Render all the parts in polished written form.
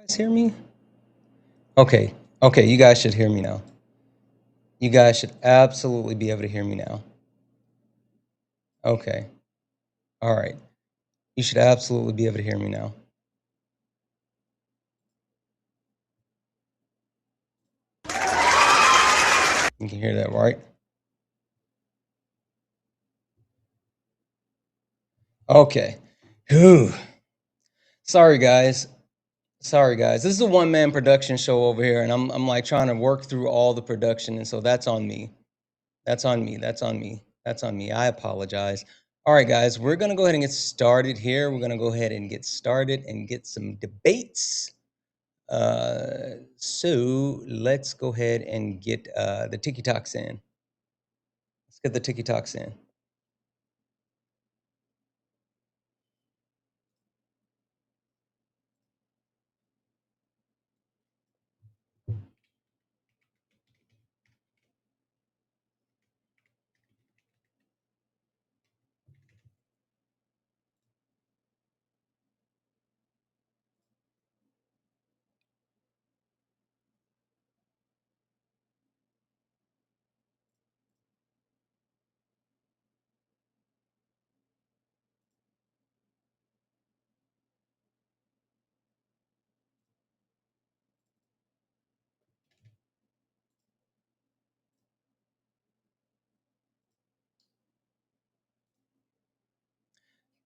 guys hear me? Okay. Okay, you guys should hear me now. You guys should absolutely be able to hear me now. Okay. All right. You should absolutely be able to hear me now. You can hear that, right? Okay. Whew. Sorry, guys. Sorry, guys. This is a one-man production show over here, and I'm like trying to work through all the production, and so that's on me. That's on me. That's on me. That's on me. I apologize. All right, guys, we're going to go ahead and get started here. We're going to go ahead and get started and get some debates. So let's go ahead and get the TikToks in. Let's get the TikToks in.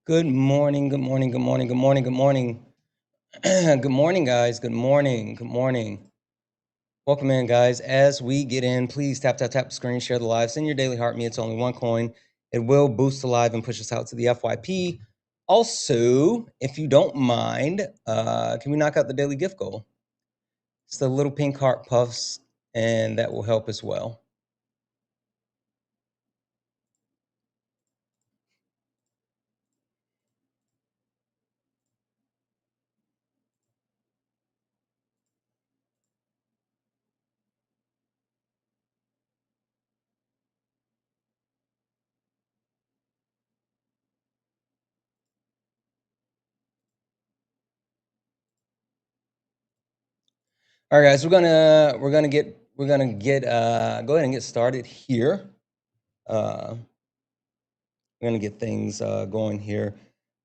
Good morning, good morning, good morning, good morning, good morning. Good morning, guys. Good morning, good morning. Welcome in, guys. As we get in, please tap, tap, tap the screen, share the live, send your daily heart me. It's only one coin. It will boost the live and push us out to the FYP. Also, if you don't mind, can we knock out the daily gift goal? It's the little pink heart puffs, and that will help as well. All right, guys, we're gonna get go ahead and get started here. We're gonna get things going here.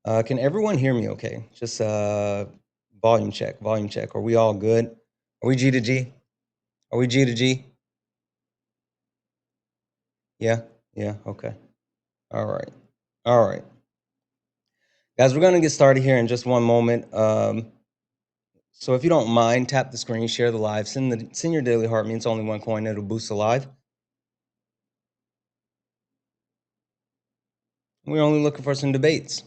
Can everyone hear me? Okay, just volume check, volume check. Are we all good? Are we G to G? Are we G to G? Yeah, yeah. Okay. All right, all right, guys. We're gonna get started here in just one moment. So if you don't mind, tap the screen, share the live, send your daily heart. Means only one coin. It'll boost the live. We're only looking for some debates.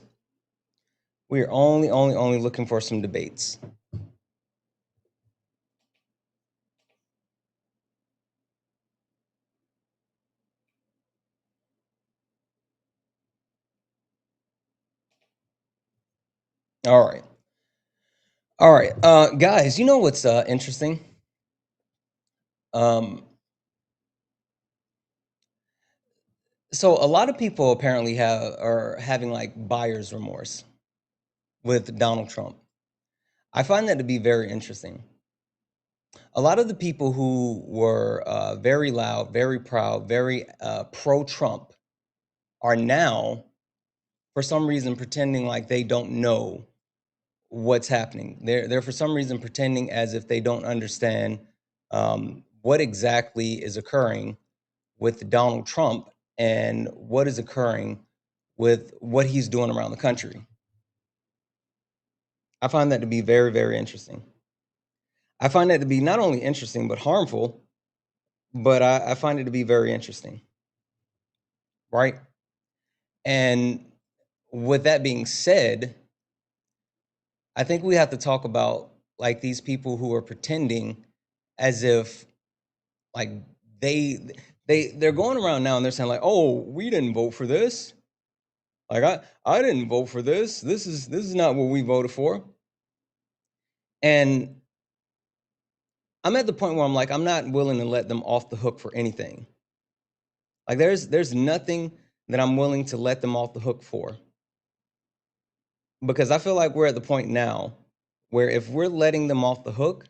We're only looking for some debates. All right. All right. Guys, you know what's interesting? So a lot of people apparently are having like buyer's remorse with Donald Trump. I find that to be very interesting. A lot of the people who were very loud, very proud, very pro-Trump are now, for some reason, pretending like they don't know what's happening. They're for some reason pretending as if they don't understand what exactly is occurring with Donald Trump and what is occurring with what he's doing around the country. I find that to be very, very interesting. I find that to be not only interesting but harmful, but I find it to be very interesting, right? And with that being said, I think we have to talk about like these people who are pretending as if like they they're going around now and they're saying like, oh, we didn't vote for this. Like I didn't vote for this. This is not what we voted for. And I'm at the point where I'm like, I'm not willing to let them off the hook for anything. Like there's nothing that I'm willing to let them off the hook for. Because I feel like we're at the point now where if we're letting them off the hook,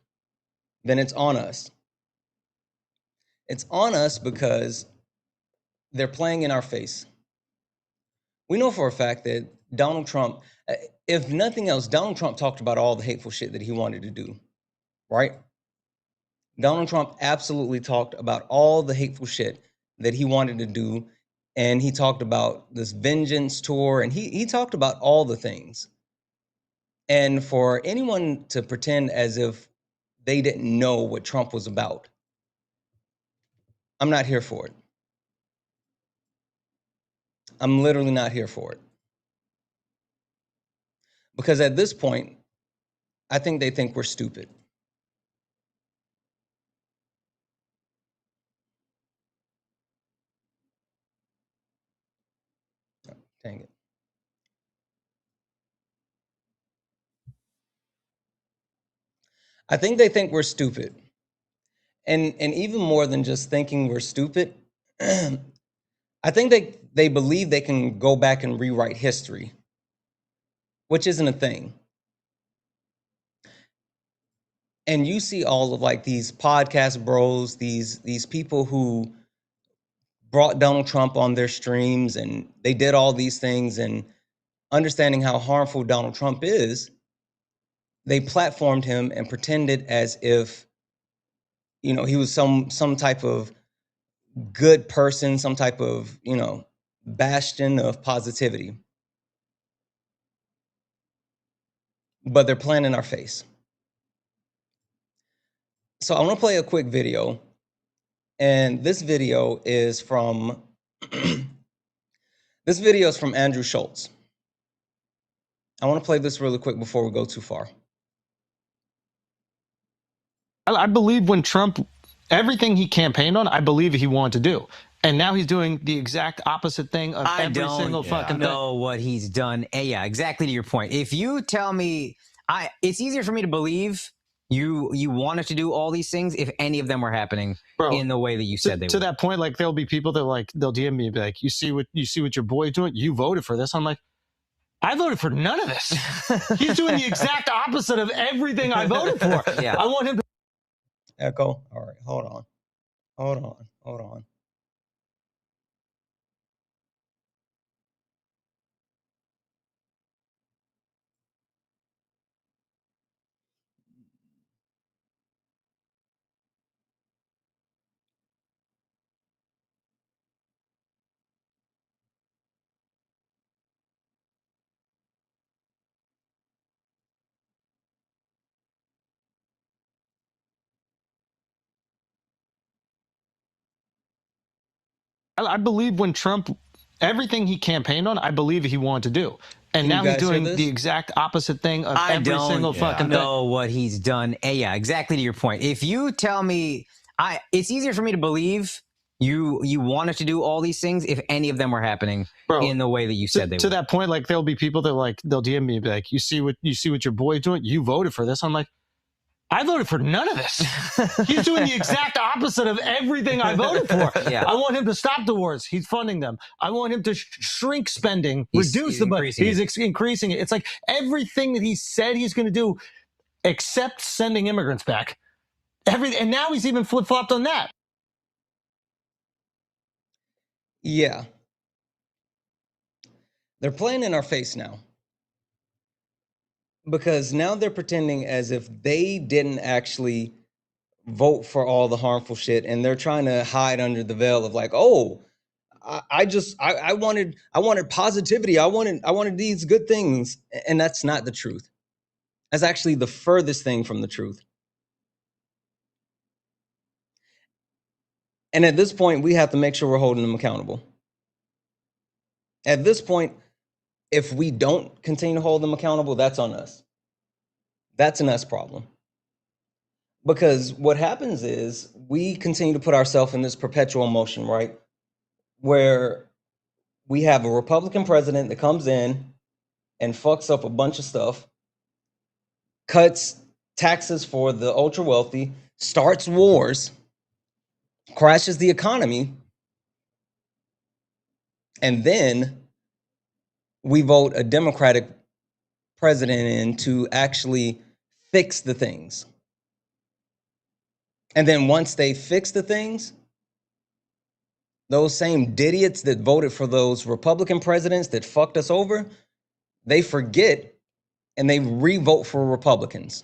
then it's on us. It's on us because they're playing in our face. We know for a fact that Donald Trump, if nothing else, Donald Trump talked about all the hateful shit that he wanted to do, right? Donald Trump absolutely talked about all the hateful shit that he wanted to do. And he talked about this vengeance tour, and he talked about all the things. And for anyone to pretend as if they didn't know what Trump was about, I'm not here for it. I'm literally not here for it. Because at this point, I think they think we're stupid. Dang it. I think they think we're stupid. And even more than just thinking we're stupid, I think they believe they can go back and rewrite history, which isn't a thing. And you see all of like these podcast bros, these people who brought Donald Trump on their streams, and they did all these things, and understanding how harmful Donald Trump is, they platformed him and pretended as if, you know, he was some type of good person, some type of, you know, bastion of positivity. But they're playing in our face. So I want to play a quick video, and this video is from this video is from Andrew Schultz. I want to play this really quick before we go too far. I believe when Trump, everything he campaigned on, I believe he wanted to do. And now he's doing the exact opposite thing of every single fucking thing. I don't know what he's done. Yeah, exactly to your point. If you tell me, it's easier for me to believe you wanted to do all these things if any of them were happening in the way that you said they were. To that point, like there'll be people that like they'll DM me and be like, you see what your boy's doing? You voted for this. I'm like, I voted for none of this. He's doing the exact opposite of everything I voted for. Yeah. I want him to Echo. All right, hold on. I believe when Trump, everything he campaigned on, I believe he wanted to do. And now he's doing the exact opposite thing of every single fucking thing. I don't know what he's done. Yeah, exactly to your point. If you tell me, it's easier for me to believe you wanted to do all these things if any of them were happening in the way that you said they were. To that point, like there'll be people that like they'll DM me and be like, you see what your boy's doing? You voted for this. I'm like, I voted for none of this. He's doing the exact opposite of everything I voted for. Yeah. I want him to stop the wars. He's funding them. I want him to shrink spending, reduce the budget. He's increasing it. It's like everything that he said he's going to do, except sending immigrants back. And now he's even flip-flopped on that. Yeah. They're playing in our face now. Because now they're pretending as if they didn't actually vote for all the harmful shit, and they're trying to hide under the veil of like, oh, I wanted positivity. I wanted these good things. And that's not the truth. That's actually the furthest thing from the truth. And at this point, we have to make sure we're holding them accountable. At this point, if we don't continue to hold them accountable, that's on us. That's an us problem. Because what happens is we continue to put ourselves in this perpetual motion, right? Where we have a Republican president that comes in and fucks up a bunch of stuff, cuts taxes for the ultra wealthy, starts wars, crashes the economy, and then we vote a Democratic president in to actually fix the things. And then once they fix the things, those same idiots that voted for those Republican presidents that fucked us over, they forget and they re-vote for Republicans.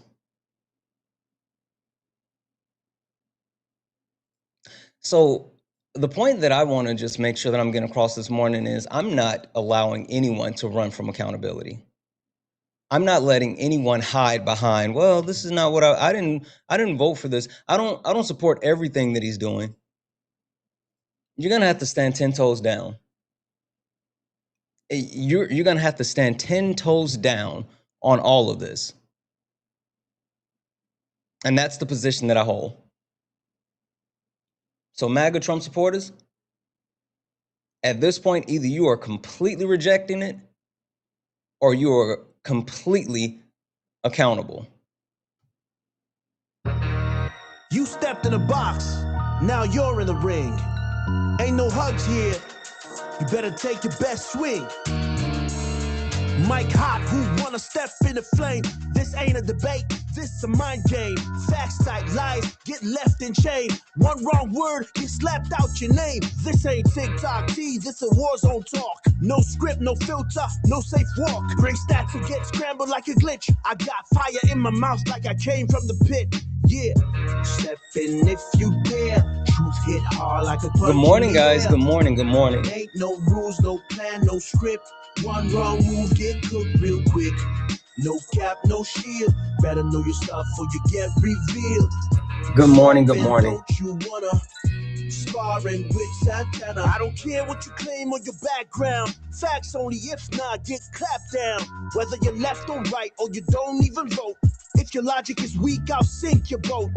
So the point that I want to just make sure that I'm getting across this morning is I'm not allowing anyone to run from accountability. I'm not letting anyone hide behind, well, this is not what I didn't vote for this. I don't support everything that he's doing. You're going to have to stand 10 toes down. You're going to have to stand 10 toes down on all of this. And that's the position that I hold. So MAGA Trump supporters, at this point, either you are completely rejecting it or you are completely accountable. You stepped in a box, now you're in the ring. Ain't no hugs here, you better take your best swing. Mike Hot, who wanna step in the flame? This ain't a debate, this a mind game. Facts type lies, get left in chain. One wrong word, get slapped out your name. This ain't TikTok T, this a war zone talk. No script, no filter, no safe walk. Bring stats will get scrambled like a glitch. I got fire in my mouth like I came from the pit. Yeah, step in if you dare. Truth hit hard like a punch. Good morning, guys. Good morning. Good morning. Ain't no rules, no plan, no script. One wrong move, get cooked real quick. No cap, no shield. Better know your stuff or you get revealed. Good morning. Good morning. Don't you wanna sparring with Santana? I don't care what you claim or your background. Facts only, if not, get clapped down. Whether you're left or right or you don't even vote. If your logic is weak, I'll sink your boat.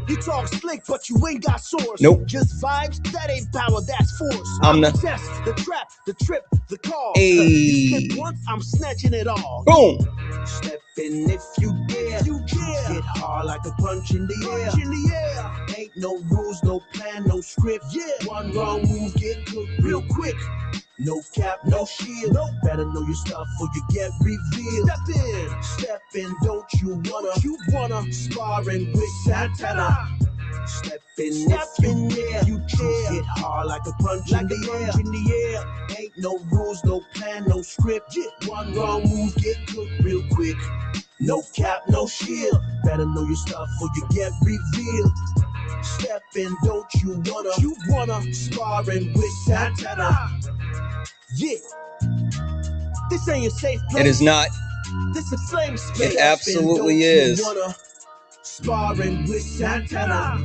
You talk slick, but you ain't got source. Nope. Just vibes, that ain't power, that's force. I'm the test, the trap, the trip, the call. Hey. You slip once, I'm snatching it all. Boom. Step in if you dare. You dare. Hit hard like a punch in the air. Punch in the air. Ain't no rules, no plan, no script. Yeah. One wrong move, get cooked real quick. No cap, no shield. No. Better know your stuff or you get revealed. Step in, don't you wanna sparring with Santana? Step in if you dare. You dare. Hit hard like a punch like in the air. Ain't no rules, no plan, no script. Yeah. One wrong move, get cooked real quick. No cap, no shield. Better know your stuff or you get revealed. Step in, don't you wanna sparring with Santana? Yeah. This ain't a safe place. It is not. This a flame space. It absolutely is. You wanna sparring with Santana?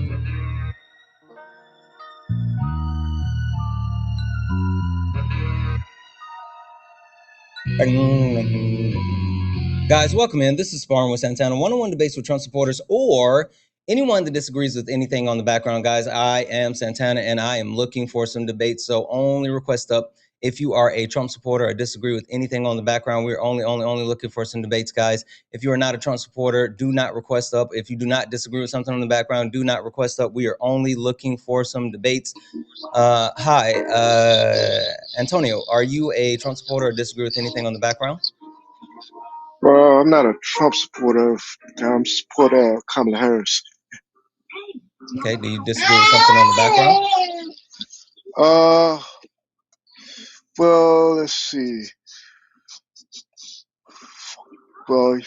Guys, welcome in. This is Sparring with Santana, one-on-one debates with Trump supporters or anyone that disagrees with anything on the background. Guys, I am Santana and I am looking for some debates, so only request up if you are a Trump supporter or disagree with anything on the background. We're only looking for some debates, guys. If you are not a Trump supporter, do not request up. If you do not disagree with something on the background, do not request up. We are only looking for some debates. Hi, Antonio, are you a Trump supporter or disagree with anything on the background? Well, I'm not a Trump supporter. I'm supporter Kamala Harris. Okay, do you disagree with something on the background? Well, let's see. Well,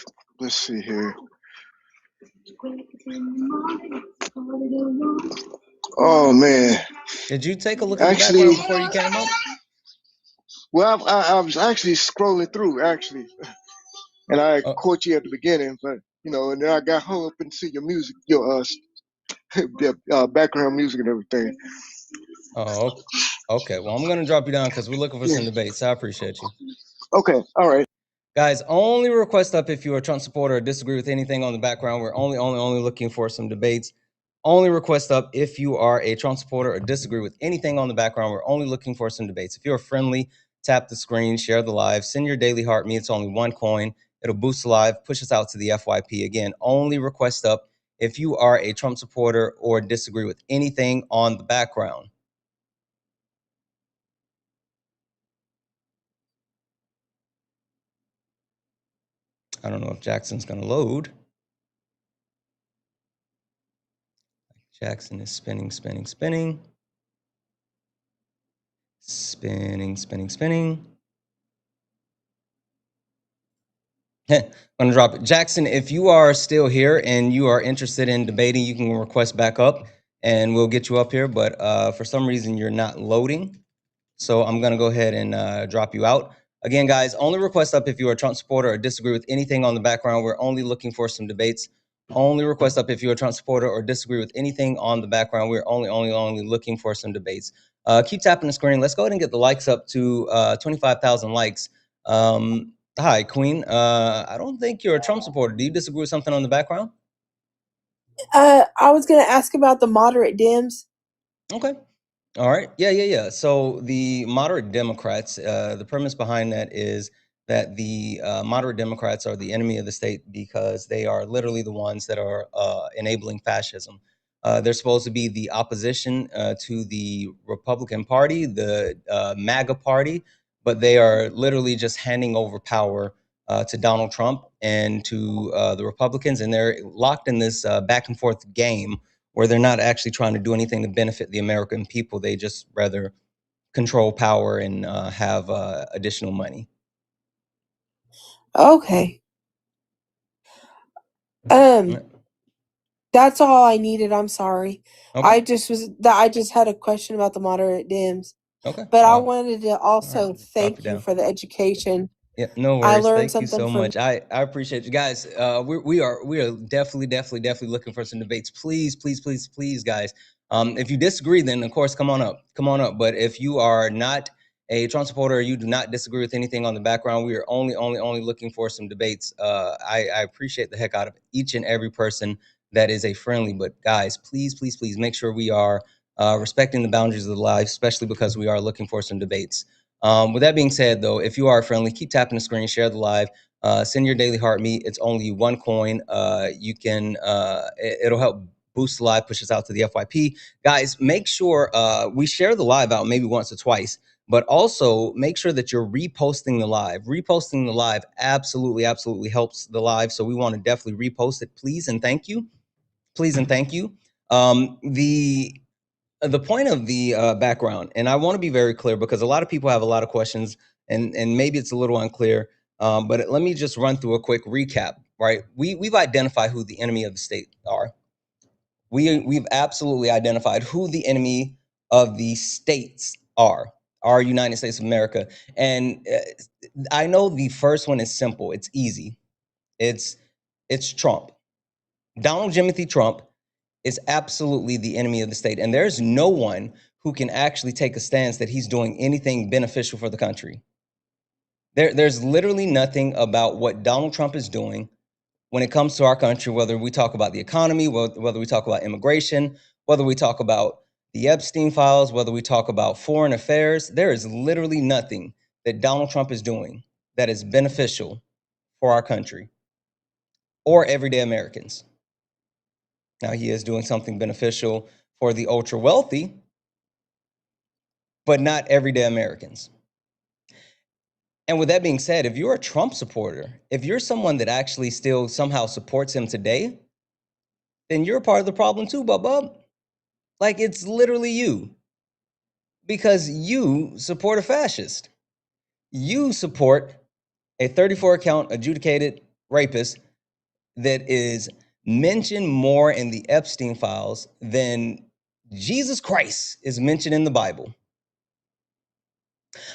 let's see here. Oh man. Did you take a look at the background before you came up? Well, I was actually scrolling through and I caught you at the beginning, but and then I got hung up into your music, your background music and everything. Oh, okay. Well, I'm gonna drop you down because we're looking for some debates. I appreciate you. Okay, all right. Guys, only request up if you're a Trump supporter or disagree with anything on the background. We're only looking for some debates. Only request up if you are a Trump supporter or disagree with anything on the background. We're only looking for some debates. If you're friendly, tap the screen, share the live, send your daily heart. Me, it's only one coin. It'll boost the live, push us out to the FYP. Again, only request up if you are a Trump supporter or disagree with anything on the background. I don't know if Jackson's going to load. Jackson is spinning. Spinning. I'm gonna drop it. Jackson, if you are still here and you are interested in debating, you can request back up and we'll get you up here. But for some reason, you're not loading. So I'm gonna go ahead and drop you out. Again, guys, only request up if you are a Trump supporter or disagree with anything on the background. We're only looking for some debates. Only request up if you're a Trump supporter or disagree with anything on the background. We're only looking for some debates. Keep tapping the screen. Let's go ahead and get the likes up to 25,000 likes. Hi, Queen. I don't think you're a Trump supporter. Do you disagree with something on the background? I was going to ask about the moderate Dems. Okay. All right. Yeah. So the moderate Democrats, the premise behind that is that the moderate Democrats are the enemy of the state because they are literally the ones that are enabling fascism. They're supposed to be the opposition to the Republican Party, the MAGA Party, but they are literally just handing over power to Donald Trump and to the Republicans, and they're locked in this back and forth game where they're not actually trying to do anything to benefit the American people. They just rather control power and have additional money. Okay. That's all I needed. I'm sorry. Okay. I just had a question about the moderate Dems. Okay. But I wanted to also Right. thank you for the education. Yeah, no I worries. learned Thank you something so much. I appreciate you guys. We are definitely looking for some debates. Please, guys. If you disagree, then of course come on up. But if you are not a Trump supporter, or you do not disagree with anything on the background, we are only looking for some debates. I appreciate the heck out of each and every person that is a friendly. But guys, please make sure we are respecting the boundaries of the live, especially because we are looking for some debates. With that being said, though, if you are friendly, keep tapping the screen, share the live, send your daily heart meat. It's only one coin. You can, it'll help boost the live, push us out to the FYP. Guys, make sure we share the live out maybe once or twice, but also make sure that you're reposting the live. Reposting the live absolutely helps the live. So we want to definitely repost it, please and thank you. The point of the background, and I want to be very clear because a lot of people have a lot of questions and maybe it's a little unclear, but let me just run through a quick recap, right? We've identified who the enemy of the state are. We've absolutely identified who the enemy of the states are, our United States of America. And I know the first one is simple. It's easy. It's Trump. Donald Jimothy Trump is absolutely the enemy of the state. And there's no one who can actually take a stance that he's doing anything beneficial for the country. There's literally nothing about what Donald Trump is doing when it comes to our country, whether we talk about the economy, whether we talk about immigration, whether we talk about the Epstein files, whether we talk about foreign affairs. There is literally nothing that Donald Trump is doing that is beneficial for our country or everyday Americans. Now, he is doing something beneficial for the ultra wealthy, but not everyday Americans. And with that being said, if you're a Trump supporter, if you're someone that actually still somehow supports him today, then you're a part of the problem too, Bubba. Like, it's literally you. Because you support a fascist. You support a 34 count adjudicated rapist that is mentioned more in the Epstein files than Jesus Christ is mentioned in the Bible.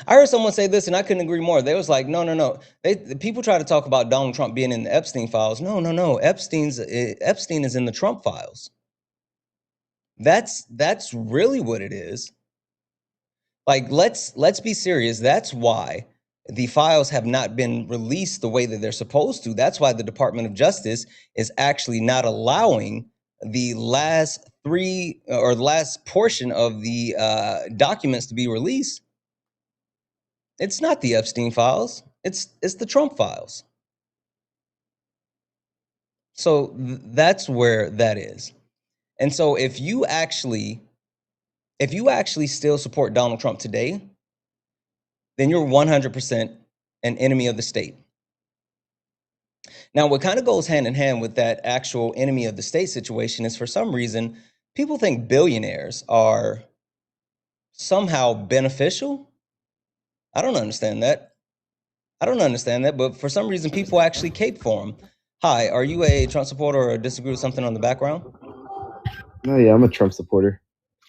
I heard someone say this, and I couldn't agree more. They was like, no. The people try to talk about Donald Trump being in the Epstein files. No. Epstein is in the Trump files. That's really what it is. Like, let's be serious. That's why the files have not been released the way that they're supposed to. That's why the Department of Justice is actually not allowing the last portion of the documents to be released. It's not the Epstein files. It's the Trump files. So that's where that is. And so if you actually still support Donald Trump today, then you're 100% an enemy of the state. Now, what kind of goes hand in hand with that actual enemy of the state situation is, for some reason, people think billionaires are somehow beneficial. I don't understand that. But for some reason, people actually cape for them. Hi, are you a Trump supporter or disagree with something on the background? Oh yeah, I'm a Trump supporter.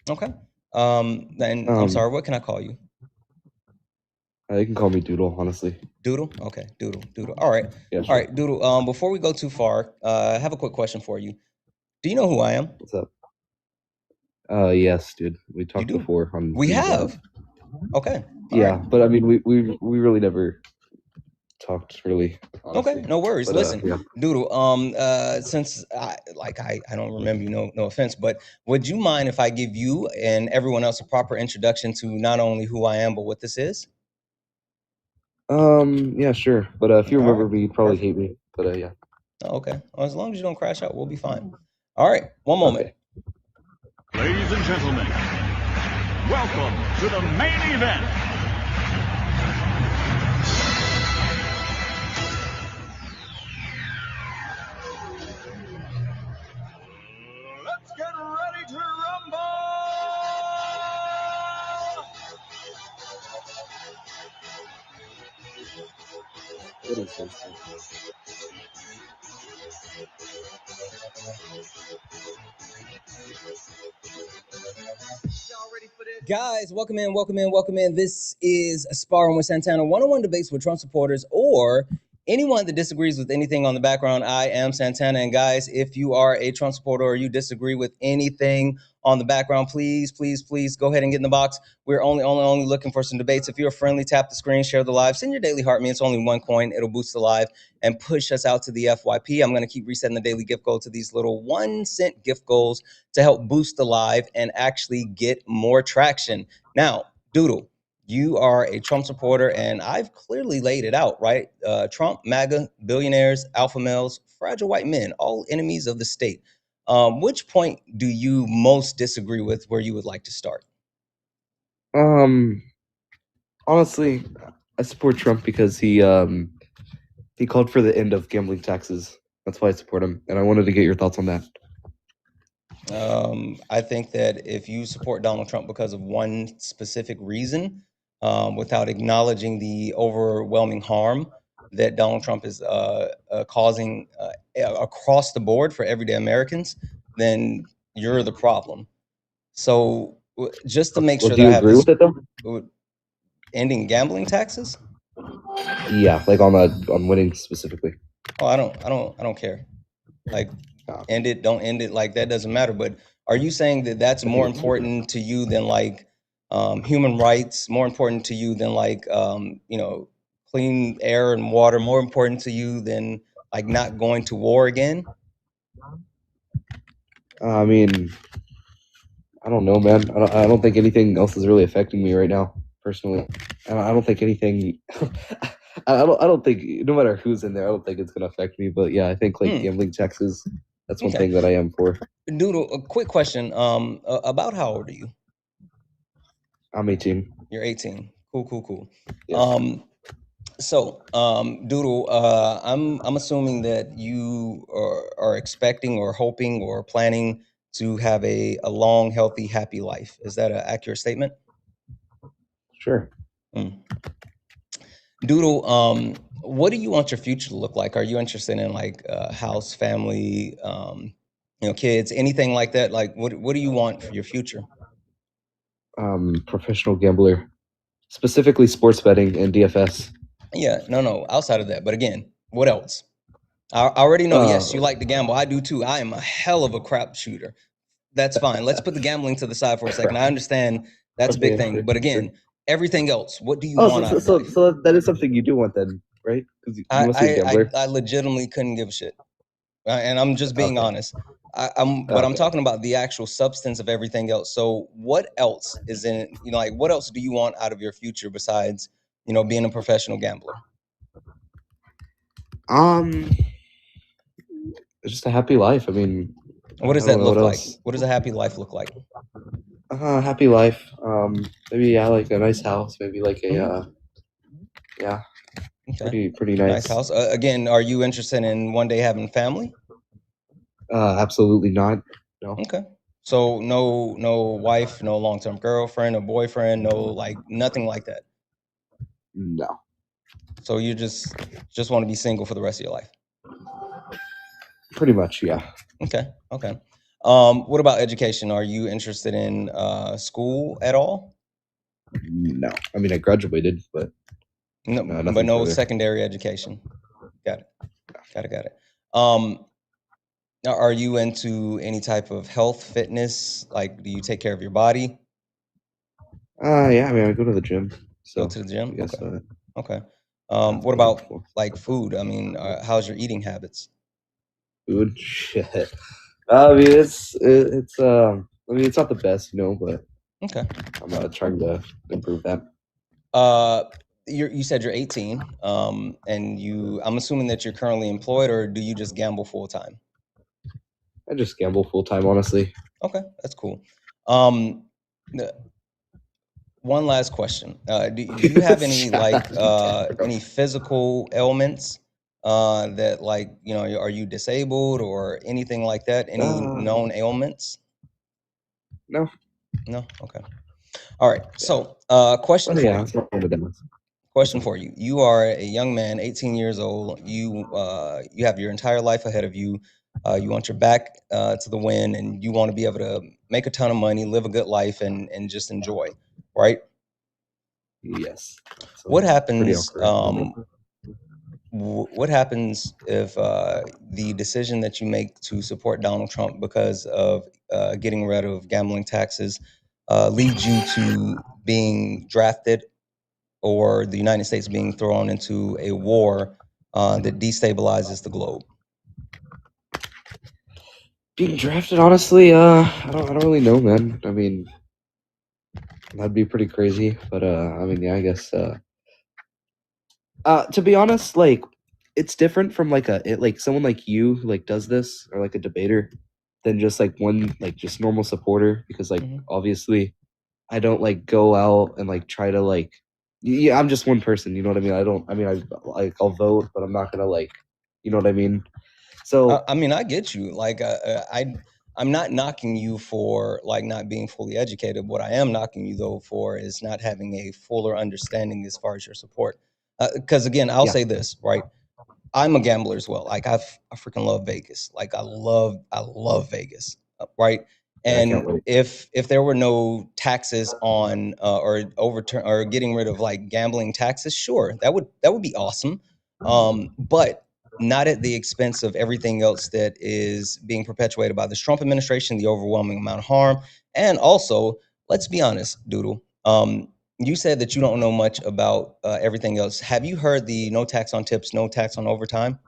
Okay. And I'm sorry, what can I call you? You can call me Doodle, honestly. Doodle? Okay, Doodle. All right. Yeah, sure. All right, Doodle. Before we go too far, I have a quick question for you. Do you know who I am? What's up? Yes, dude. We talked before on. We have. Okay. Yeah, right. But I mean, we really never talked really. Honestly. Okay, no worries. But, listen, yeah. Doodle. Since I don't remember you. No offense, but would you mind if I give you and everyone else a proper introduction to not only who I am but what this is? Yeah, sure. But if you remember me, you'd probably hate me. But yeah. Oh, okay. Well, as long as you don't crash out, we'll be fine. All right. One moment. Okay. Ladies and gentlemen, welcome to the main event. Let's get ready to rumble! What is this? Guys, welcome in. This is Sparring with Santana, one-on-one debates with Trump supporters or anyone that disagrees with anything on the background. I am Santana, and guys, if you are a Trump supporter or you disagree with anything on the background, please go ahead and get in the box. We're only looking for some debates. If you're friendly, tap the screen, share the live, send your daily heart me. It's only one coin. It'll boost the live and push us out to the FYP. I'm going to keep resetting the daily gift goal to these little 1-cent gift goals to help boost the live and actually get more traction. Now, Doodle, you are a Trump supporter, and I've clearly laid it out, right? Trump, MAGA, billionaires, alpha males, fragile white men, all enemies of the state. Which point do you most disagree with where you would like to start? Honestly, I support Trump because he called for the end of gambling taxes. That's why I support him, and I wanted to get your thoughts on that. I think that if you support Donald Trump because of one specific reason, without acknowledging the overwhelming harm that Donald Trump is causing across the board for everyday Americans, then you're the problem. So just to make sure do you agree with it though? Ending gambling taxes? Yeah, like on winning specifically. Oh, I don't care. Like, end it, don't end it, like that doesn't matter. But are you saying that that's more important to you than like human rights, more important to you than like clean air and water, more important to you than like not going to war again? I mean, I don't know, man. I don't think anything else is really affecting me right now, personally. I don't think anything. I don't think, no matter who's in there, I don't think it's gonna affect me. But yeah, I think like gambling taxes. That's one thing that I am for. Doodle, a quick question. About how old are you? I'm 18. You're 18. Cool. Yes. So, Doodle, I'm assuming that you are expecting or hoping or planning to have a long, healthy, happy life. Is that an accurate statement? Sure. Doodle, what do you want your future to look like? Are you interested in like house, family, kids, anything like that? Like, what do you want for your future? Professional gambler, specifically sports betting and DFS. Yeah, no, outside of that. But again, what else? I already know, yes, you like to gamble. I do too. I am a hell of a crap shooter. That's fine. Let's put the gambling to the side for a second. I understand that's a big thing. But again, everything else, what do you want out of life? So that is something you do want then, right? Because you must be a gambler. I legitimately couldn't give a shit. And I'm just being honest. But I'm talking about the actual substance of everything else. So what else is in, like what else do you want out of your future besides, being a professional gambler? Just a happy life. I mean, what does that look like? What does a happy life look like? Happy life. Maybe like a nice house. Maybe like a okay. pretty nice. Nice house. Again, are you interested in one day having family? Absolutely not. No. Okay. So no wife, no long-term girlfriend, no boyfriend, no like nothing like that. No. So you just want to be single for the rest of your life. Pretty much, yeah. Okay. What about education? Are you interested in school at all? No. I mean, I graduated, but No, nothing but no further. secondary education. Got it. Are you into any type of health, fitness? Like, do you take care of your body? Yeah, I mean, I go to the gym. So Go to the gym? I guess, Okay. that's What what I'm about for. like food? I mean, how's your eating habits? Food? Shit. I mean, it's I mean, it's not the best, but Okay. I'm trying to improve that. You said you're 18, and I'm assuming that you're currently employed, or do you just gamble full time? I just gamble full time, honestly. Okay, that's cool. One last question. Do you have any like any physical ailments that like, are you disabled or anything like that? Any known ailments? No. No? Okay. All right. So, question for you. That's not one of them. Question for you. You are a young man, 18 years old. You have your entire life ahead of you. You want your back to the wind, and you want to be able to make a ton of money, live a good life, and just enjoy, right? Yes. What Pretty happens? correct. What happens if the decision that you make to support Donald Trump because of getting rid of gambling taxes leads you to being drafted, or the United States being thrown into a war that destabilizes the globe? Being drafted, honestly, I don't really know, man. I mean, that'd be pretty crazy, but I mean, yeah, I guess. To be honest, like, it's different from like someone like you who like does this, or like a debater, than just like one like just normal supporter, because like Mhm. obviously I don't like go out and like try to like, yeah, I'm just one person, you know what I mean? I'll vote, but I'm not gonna like, you know what I mean? So I mean, I get you. Like, I'm not knocking you for like not being fully educated. What I am knocking you though for is not having a fuller understanding as far as your support. Because again, I'll yeah, say this, right? I'm a gambler as well. Like I freaking love Vegas. Like I love Vegas, right? yeah, I can't And wait. if there were no taxes on or overturn or getting rid of like gambling taxes, sure, that would be awesome. But not at the expense of everything else that is being perpetuated by this Trump administration, the overwhelming amount of harm, and also, let's be honest, Doodle. You said that you don't know much about everything else. Have you heard the no tax on tips, no tax on overtime?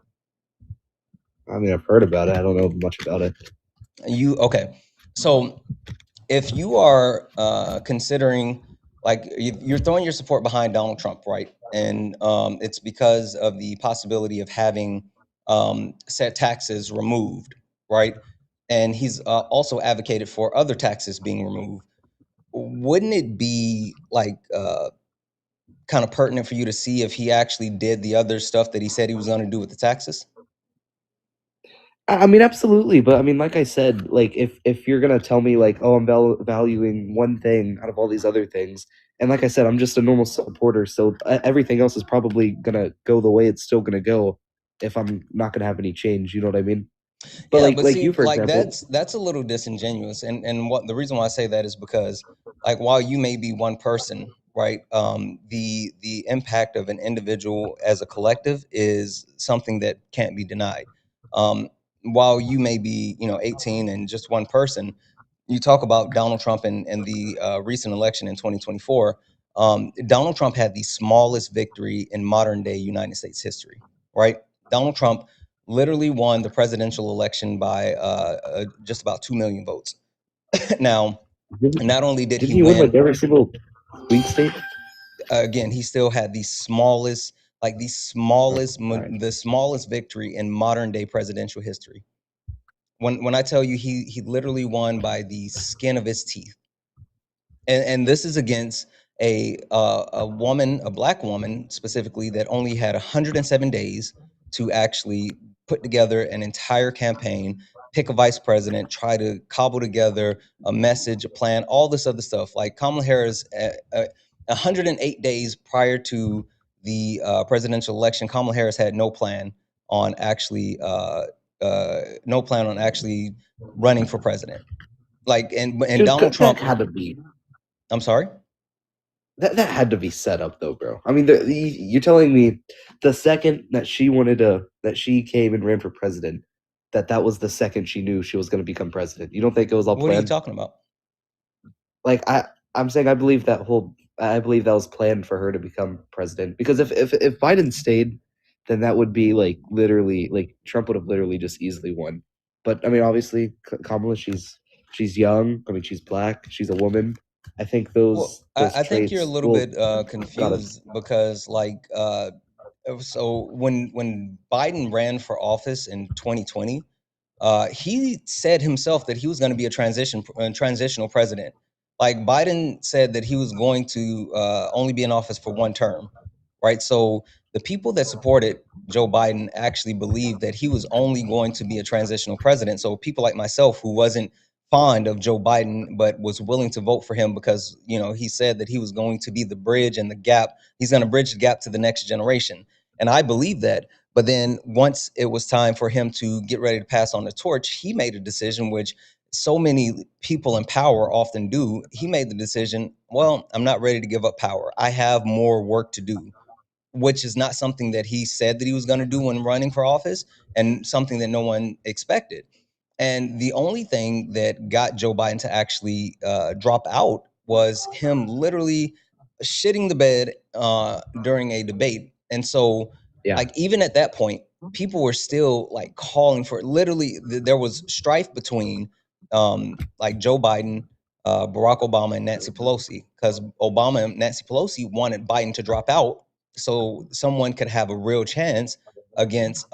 I mean, I've heard about it. I don't know much about it. Okay. So if you are considering, like, you're throwing your support behind Donald Trump, right? And it's because of the possibility of having said taxes removed, right? And he's also advocated for other taxes being removed. Wouldn't it be like kind of pertinent for you to see if he actually did the other stuff that he said he was going to do with the taxes? I mean, absolutely, but I mean, like I said, like if you're gonna tell me like, oh, I'm valuing one thing out of all these other things, and like I said, I'm just a normal supporter, so everything else is probably gonna go the way it's still gonna go if I'm not gonna have any change. You know what I mean? But Yeah, like but like see, you, for like example, that's a little disingenuous. And what the reason why I say that is because, like, while you may be one person, right, the impact of an individual as a collective is something that can't be denied. Um, while you may be, 18 and just one person, you talk about Donald Trump and the recent election in 2024. Donald Trump had the smallest victory in modern day United States history, right? Donald Trump literally won the presidential election by just about 2 million votes. Now, didn't, not only did didn't he he win like win, every single swing state? again, he still had the smallest, like All right. the smallest victory in modern day presidential history. When I tell you he literally won by the skin of his teeth, and this is against a woman, a black woman specifically, that only had 107 days to actually put together an entire campaign pick a vice president, try to cobble together a message, a plan, all this other stuff. Like Kamala Harris, 108 days prior to the presidential election, Kamala Harris had no plan on actually running for president. Like, and Dude, Donald Trump that had to be. I'm sorry. That had to be set up though, bro. I mean, you're telling me the second that she came and ran for president, that was the second she knew she was going to become president. You don't think it was all What are you planned? talking about? Like I'm saying, I believe that was planned for her to become president. Because if Biden stayed, then that would be like literally, like Trump would have literally just easily won. But I mean, obviously, Kamala, she's young. I mean, she's black. She's a woman. I think those I think you're a traits little will bit got us. confused because, like, so when Biden ran for office in 2020, he said himself that he was going to be a transitional president. Like Biden said that he was going to only be in office for one term, right? So the people that supported Joe Biden actually believed that he was only going to be a transitional president. So people like myself who wasn't fond of Joe Biden but was willing to vote for him because, you know, he said that he was going to be the bridge and the gap. He's going to bridge the gap to the next generation. And I believe that. But then once it was time for him to get ready to pass on the torch, he made a decision which so many people in power often do. He made the decision, well, I'm not ready to give up power. I have more work to do, which is not something that he said that he was going to do when running for office, and something that no one expected. And the only thing that got Joe Biden to actually drop out was him literally shitting the bed during a debate. And so, like, even at that point, people were still like calling for it. Literally, there was strife between like Joe Biden, Barack Obama, and Nancy Pelosi, because Obama and Nancy Pelosi wanted Biden to drop out so someone could have a real chance against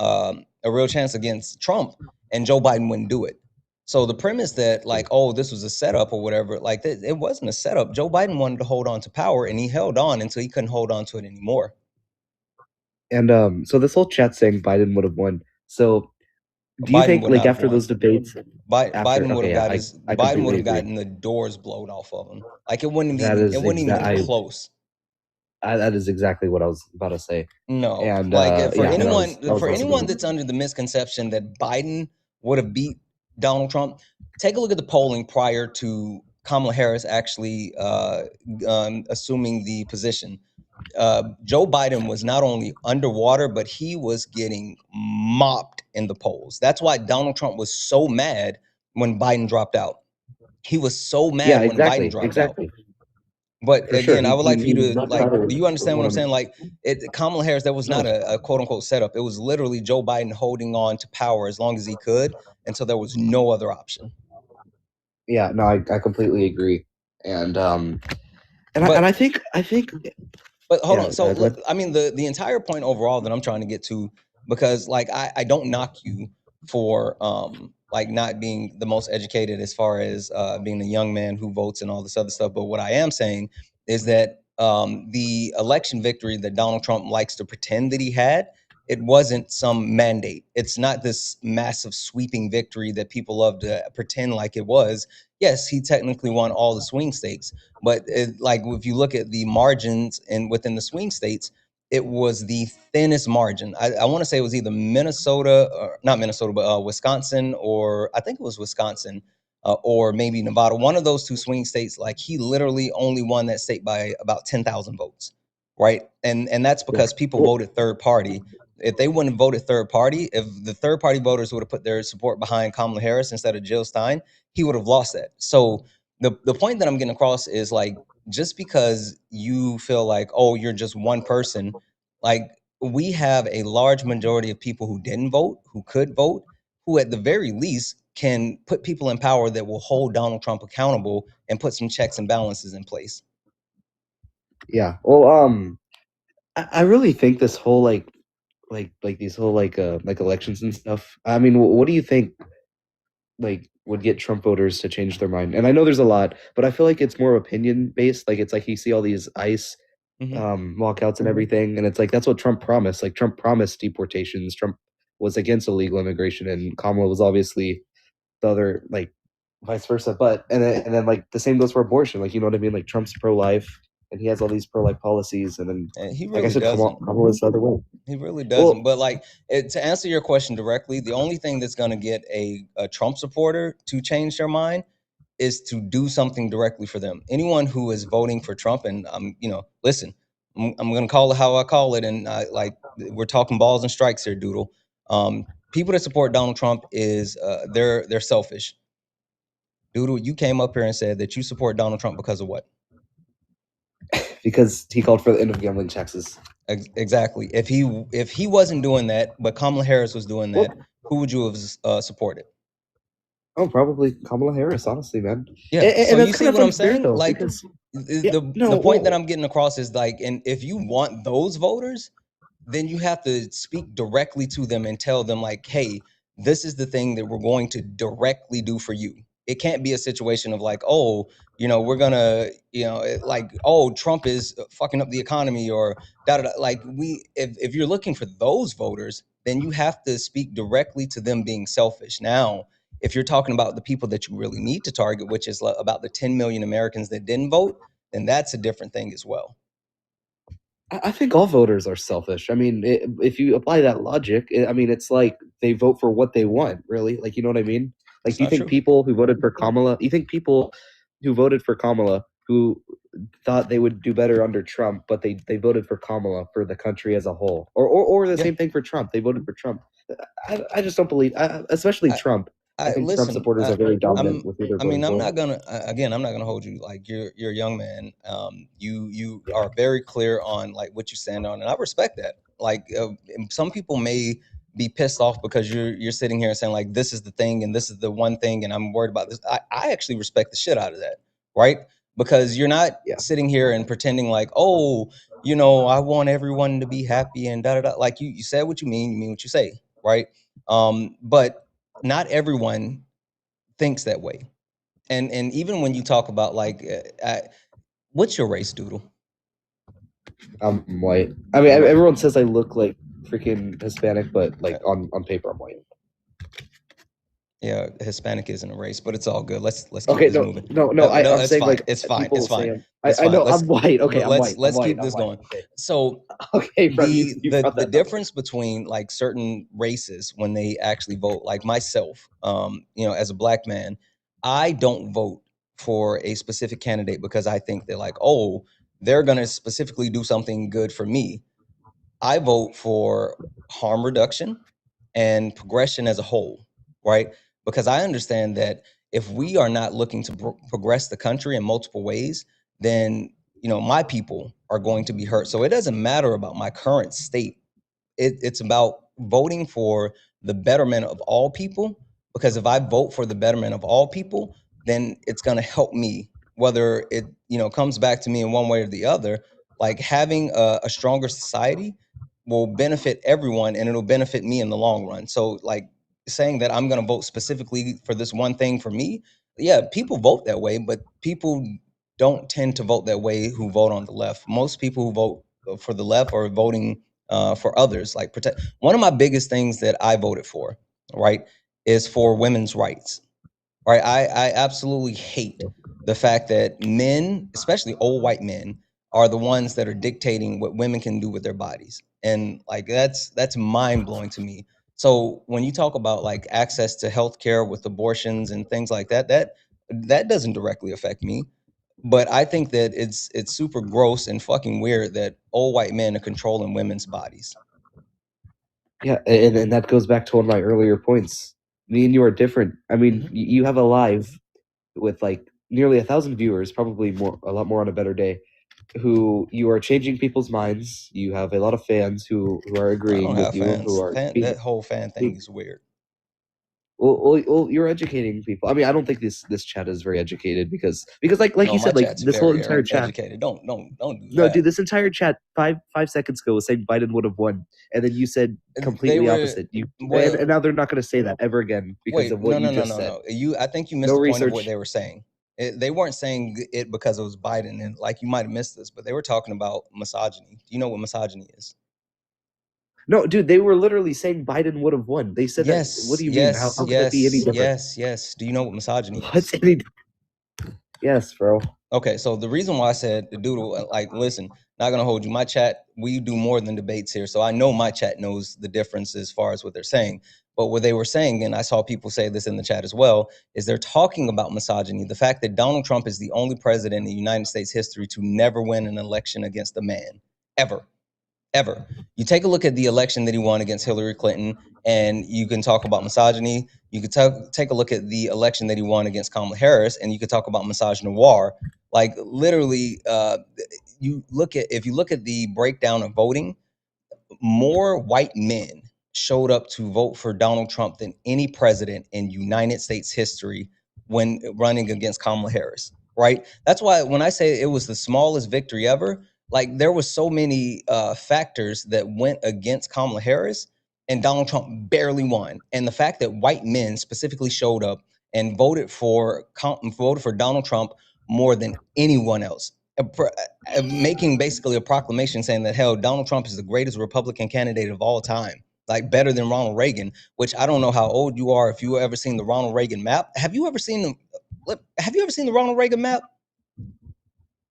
Trump, and Joe Biden wouldn't do it. So the premise that, like, oh, this was a setup or whatever, like, it wasn't a setup. Joe Biden wanted to hold on to power, and he held on until he couldn't hold on to it anymore. And so this whole chat saying Biden would have won. So do you think, like, after those debates, Biden would have Biden would have gotten the doors blown off of him. Like, it wouldn't That even is been close. that is exactly what I was about to say. No, And like, for yeah, that anyone was also anyone that's under the misconception that Biden would have beat Donald Trump, take a look at the polling prior to Kamala Harris actually assuming the position. Joe Biden was not only underwater, but he was getting mopped in the polls. That's why Donald Trump was so mad when Biden dropped out. He was so mad when Biden dropped out. But For sure. again, I would like for you He to, much like, rather do you understand what I'm won. saying? Like, Kamala Harris, that was not a quote unquote setup. It was literally Joe Biden holding on to power as long as he could, and so there was no other option. Yeah, no, I completely agree. And I think But hold yeah, on. So go ahead. I mean, the entire point overall that I'm trying to get to, because, like, I don't knock you for like not being the most educated as far as being a young man who votes and all this other stuff. But what I am saying is that the election victory that Donald Trump likes to pretend that he had, it wasn't some mandate. It's not this massive sweeping victory that people love to pretend like it was. Yes, he technically won all the swing states, but like, if you look at the margins and within the swing states, it was the thinnest margin. I want to say it was either Minnesota, or not Minnesota, but Wisconsin, or I think it was Wisconsin, or maybe Nevada. One of those two swing states, like, he literally only won that state by about 10,000 votes, right? And that's because people voted third party. If they wouldn't have voted third party, if the third party voters would have put their support behind Kamala Harris instead of Jill Stein, he would have lost that. So the point that I'm getting across is, like, just because you feel like, oh, you're just one person, like, we have a large majority of people who didn't vote, who could vote, who at the very least can put people in power that will hold Donald Trump accountable and put some checks and balances in place. Yeah. Well, I really think this whole like these whole like elections and stuff. I mean, what do you think like would get Trump voters to change their mind? And I know there's a lot, but I feel like it's more opinion based. Like, it's like you see all these ICE walkouts and everything, and it's like that's what Trump promised. Like, Trump promised deportations. Trump was against illegal immigration, and Kamala was obviously the other, like vice versa. But and then like the same goes for abortion. Like, you know what I mean? Like Trump's pro-life and he has all these pro-life policies, and then he like I really said, doesn't. Kamala's the other way. He really doesn't. Well, But like to answer your question directly, the only thing that's going to get a Trump supporter to change their mind is to do something directly for them. Anyone who is voting for Trump, and listen, I'm going to call it how I call it, and like we're talking balls and strikes here, Doodle. People that support Donald Trump is they're selfish. Doodle, you came up here and said that you support Donald Trump because of what? Because he called for the end of gambling taxes. Exactly. If he wasn't doing that, but Kamala Harris was doing that, who would you have supported? Oh, probably Kamala Harris, honestly, man. Yeah. And So that's you kind see of what I'm unfair, saying? though, Like because the point that I'm getting across is like, and if you want those voters, then you have to speak directly to them and tell them like, hey, this is the thing that we're going to directly do for you. It can't be a situation of like, oh, we're gonna, like, oh, Trump is fucking up the economy or da da da. Like if you're looking for those voters, then you have to speak directly to them being selfish. Now, if you're talking about the people that you really need to target, which is about the 10 million Americans that didn't vote, then that's a different thing as well. I think all voters are selfish. I mean, if you apply that logic, I mean, it's like they vote for what they want, really. Like, you know what I mean? Like, do you think people who voted for Kamala, who thought they would do better under Trump, but they voted for Kamala for the country as a whole, or the same thing for Trump? They voted for Trump. I just don't believe, especially Trump. I think Trump supporters are very dominant with either. I mean, I'm not gonna hold you, like you're a young man. You are very clear on like what you stand on, and I respect that. Like some people may be pissed off because you're sitting here and saying like this is the thing and this is the one thing, and I'm worried about this. I actually respect the shit out of that, right? Because you're not sitting here and pretending like, oh, I want everyone to be happy and da da da. Like you said what you mean what you say, right? But not everyone thinks that way. And even when you talk about like, what's your race, Doodle? I'm white. I mean, everyone says I look like freaking Hispanic, but like on paper, I'm white. Yeah, Hispanic isn't a race, but it's all good. Let's keep this moving. No, I'm saying fine. like it's fine. It's fine. I know I'm white. Okay, I'm white. Let's keep this going. Okay. So okay, the difference between like certain races when they actually vote, like myself, as a black man, I don't vote for a specific candidate because I think they're like, oh, they're gonna specifically do something good for me. I vote for harm reduction and progression as a whole, right? Because I understand that if we are not looking to progress the country in multiple ways, then my people are going to be hurt. So it doesn't matter about my current state. It's about voting for the betterment of all people, because if I vote for the betterment of all people, then it's going to help me, whether it comes back to me in one way or the other. Like having a stronger society will benefit everyone and it'll benefit me in the long run. So like saying that I'm going to vote specifically for this one thing for me, yeah, people vote that way, but people don't tend to vote that way who vote on the left. Most people who vote for the left are voting for others, like protect. One of my biggest things that I voted for, right, is for women's rights. Right, I absolutely hate the fact that men, especially old white men, are the ones that are dictating what women can do with their bodies, and like that's mind blowing to me. So when you talk about like access to healthcare with abortions and things like that, that doesn't directly affect me. But I think that it's super gross and fucking weird that old white men are controlling women's bodies. Yeah, and that goes back to one of my earlier points. Me and you are different. I mean, you have a live with like nearly 1,000 viewers, probably a lot more on a better day, who you are changing people's minds. You have a lot of fans who are agreeing with you. Who are that whole fan thing is weird. Well, you're educating people. I mean, I don't think this chat is very educated because like you said, like this whole entire chat. Educated. Don't do that. No, dude, this entire chat 5 seconds ago was saying Biden would have won, and then you said completely opposite. And now they're not going to say that ever again because of what you just said. No. I think you missed the point of what they were saying. They weren't saying it because it was Biden, and like you might have missed this, but they were talking about misogyny. Do you know what misogyny is? No, dude, they were literally saying Biden would have won. They said Yes, that. What do you yes, mean? How could that be any different? yes. Do you know what misogyny is? What's any? Yes, bro. Okay, so the reason why I said the doodle, like, listen, not gonna hold you. My chat, we do more than debates here, so I know my chat knows the difference as far as what they're saying. But what they were saying, and I saw people say this in the chat as well, is they're talking about misogyny. The fact that Donald Trump is the only president in United States history to never win an election against a man, ever. You take a look at the election that he won against Hillary Clinton, and you can talk about misogyny. You could take a look at the election that he won against Kamala Harris, and you could talk about misogynoir. Like, literally, if you look at the breakdown of voting, more white men showed up to vote for Donald Trump than any president in United States history when running against Kamala Harris, right? That's why when I say it was the smallest victory ever, like, there was so many factors that went against Kamala Harris, and Donald Trump barely won. And the fact that white men specifically showed up and voted for Donald Trump more than anyone else, making basically a proclamation saying that, hell, Donald Trump is the greatest Republican candidate of all time, like better than Ronald Reagan, which I don't know how old you are, if you ever seen the Ronald Reagan map. Have you ever seen the Ronald Reagan map?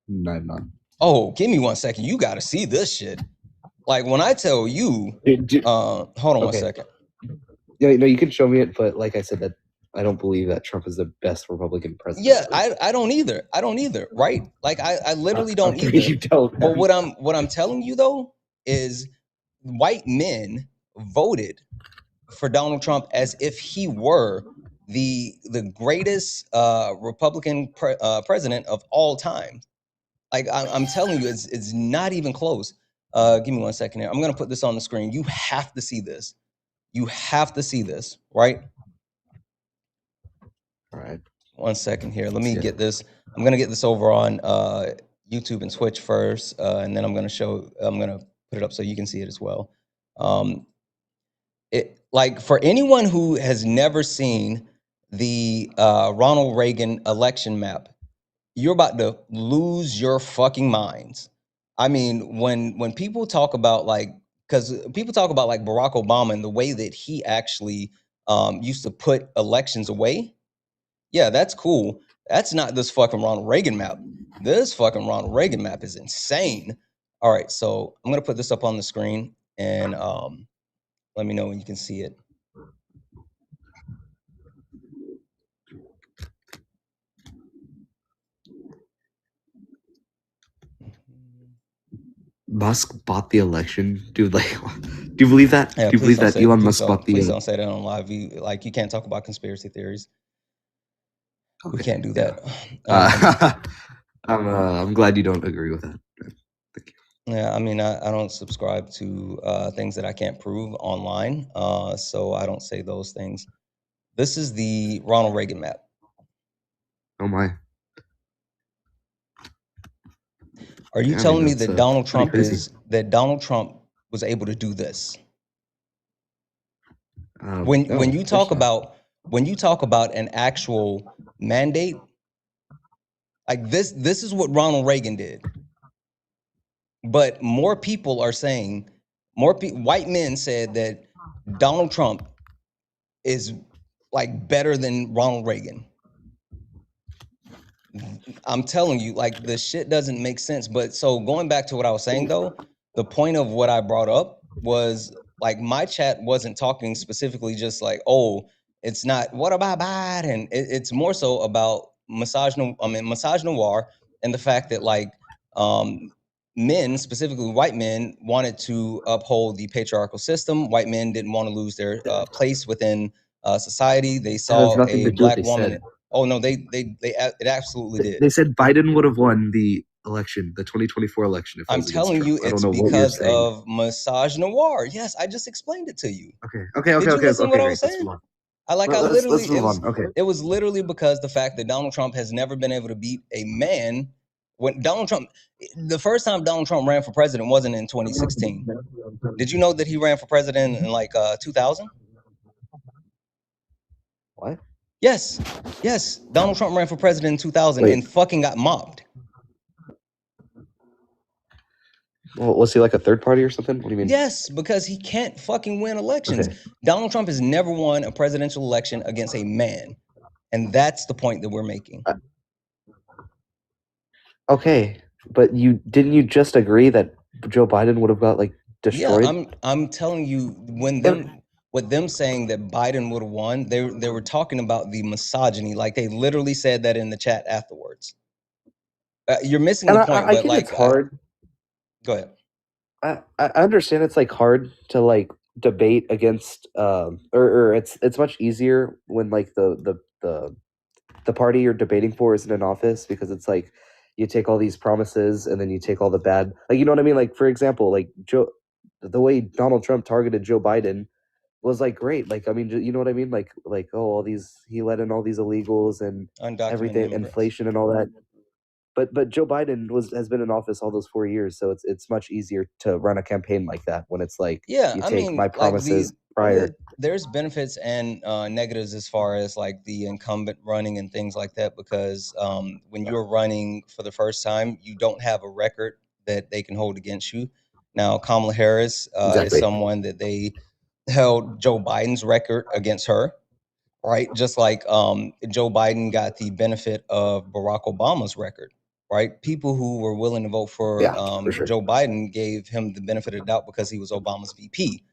No, I'm not. Oh, give me 1 second. You got to see this shit. Like, when I tell you, hold on 1 second. Yeah, no, you can show me it, but like I said, that I don't believe that Trump is the best Republican president. Yeah, I don't either, right? Like, I literally don't either. You don't. But what I'm telling you though is white men voted for Donald Trump as if he were the greatest Republican president of all time. Like, I'm telling you, it's not even close. Give me 1 second here. I'm gonna put this on the screen. You have to see this. Right? All right. 1 second here. Let me get this. I'm gonna get this over on YouTube and Twitch first, and then I'm gonna put it up so you can see it as well. Like, for anyone who has never seen the Ronald Reagan election map, you're about to lose your fucking minds. I mean, when people talk about, like, because people talk about like Barack Obama and the way that he actually used to put elections away. Yeah, that's cool. That's not this fucking Ronald Reagan map. This fucking Ronald Reagan map is insane. All right, so I'm gonna put this up on the screen, and let me know when you can see it. Musk bought the election, dude. Like, do you believe that? Yeah, do you believe that Elon Musk bought the? Please don't say that on live. You can't talk about conspiracy theories. Okay, we can't do that. I'm glad you don't agree with that. Thank you. Yeah, I mean, I don't subscribe to things that I can't prove online, so I don't say those things. This is the Ronald Reagan map. Oh my. Are you telling me that Donald Trump was able to do this? When you talk about an actual mandate, like this is what Ronald Reagan did. But more people are saying, white men said that Donald Trump is like better than Ronald Reagan. I'm telling you, like, the shit doesn't make sense. But so going back to what I was saying though, the point of what I brought up was, like, my chat wasn't talking specifically just like, oh, it's not what about Biden. It's more so about misogynoir, and the fact that, like, men, specifically white men, wanted to uphold the patriarchal system. White men didn't want to lose their place within society. They saw a black woman. Oh no, it absolutely did. They said Biden would have won the election, the 2024 election. If I'm telling you, it's because of misogynoir. Yes, I just explained it to you. Okay. Did you listen to what I was saying? Let's move on. Okay. It was literally because the fact that Donald Trump has never been able to beat a man. When the first time Donald Trump ran for president wasn't in 2016. Did you know that he ran for president in like 2000? What? Yes. Donald Trump ran for president in 2000 and fucking got mobbed. Well, was he like a third party or something? What do you mean? Yes, because he can't fucking win elections. Okay. Donald Trump has never won a presidential election against a man. And that's the point that we're making. Okay, but didn't you just agree that Joe Biden would have got like destroyed? Yeah, I'm telling you, when them saying that Biden would have won, they were talking about the misogyny. Like, they literally said that in the chat afterwards. You're missing And the point, I but get like, it's hard. go ahead. I understand it's like hard to like debate against or it's much easier when like the party you're debating for isn't in office, because it's like you take all these promises and then you take all the bad, like, you know what I mean? Like, for example, like the way Donald Trump targeted Joe Biden was like great. Like, I mean, you know what I mean? Like, oh, all these, he let in all these illegals and Undocumented everything, immigrants. inflation and all that. But Joe Biden has been in office all those 4 years, so it's much easier to run a campaign like that when it's like, Yeah, you I take mean, my like, promises prior. there's benefits and negatives as far as like the incumbent running and things like that, because when you're running for the first time, you don't have a record that they can hold against you. Now, Kamala Harris is Exactly. someone that they held Joe Biden's record against her, right? Just like Joe Biden got the benefit of Barack Obama's record, right? People who were willing to vote for sure. Joe Biden gave him the benefit of the doubt because he was Obama's VP.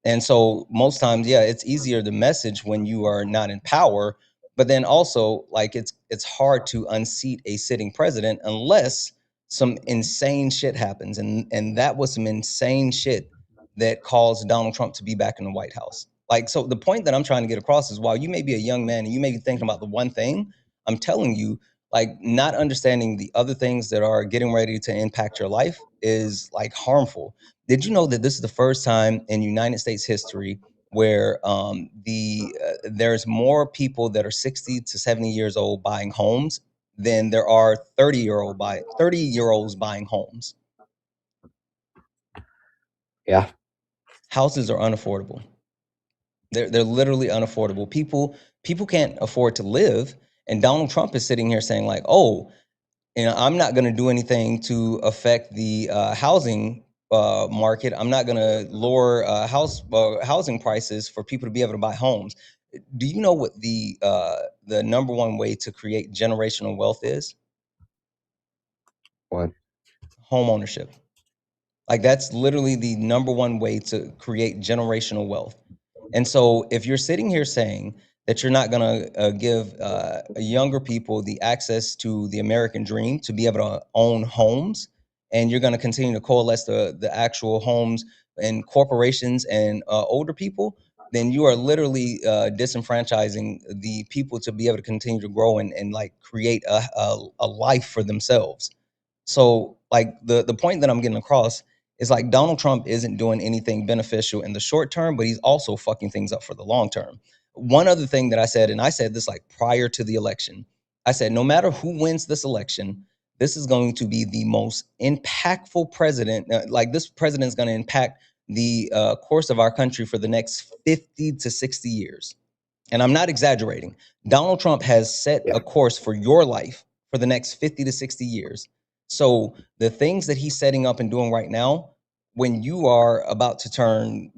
And so most times, yeah, it's easier to message when you are not in power, but then also like it's hard to unseat a sitting president unless some insane shit happens. And that was some insane shit that caused Donald Trump to be back in the White House. Like, so the point that I'm trying to get across is, while you may be a young man and you may be thinking about the one thing, I'm telling you, like, not understanding the other things that are getting ready to impact your life is like harmful. Did you know that this is the first time in United States history where there's more people that are 60 to 70 years old buying homes than there are 30-year-olds buying homes? Yeah. Houses are unaffordable. They're literally unaffordable. People can't afford to live, and Donald Trump is sitting here saying like, "Oh, I'm not going to do anything to affect the housing market. I'm not going to lower housing prices for people to be able to buy homes." Do you know what the number one way to create generational wealth is? What? Home ownership. Like, that's literally the number one way to create generational wealth. And so if you're sitting here saying that you're not going to give younger people the access to the American dream to be able to own homes, and you're going to continue to coalesce the actual homes and corporations and older people, then you are literally disenfranchising the people to be able to continue to grow and like create a life for themselves. So like the point that I'm getting across is like, Donald Trump isn't doing anything beneficial in the short term, but he's also fucking things up for the long term. One other thing that I said, and I said this like prior to the election, I said, no matter who wins this election, this is going to be the most impactful president. Like, this president is going to impact the course of our country for the next 50 to 60 years. And I'm not exaggerating. Donald Trump has set a course for your life for the next 50 to 60 years. So the things that he's setting up and doing right now, when you are about to turn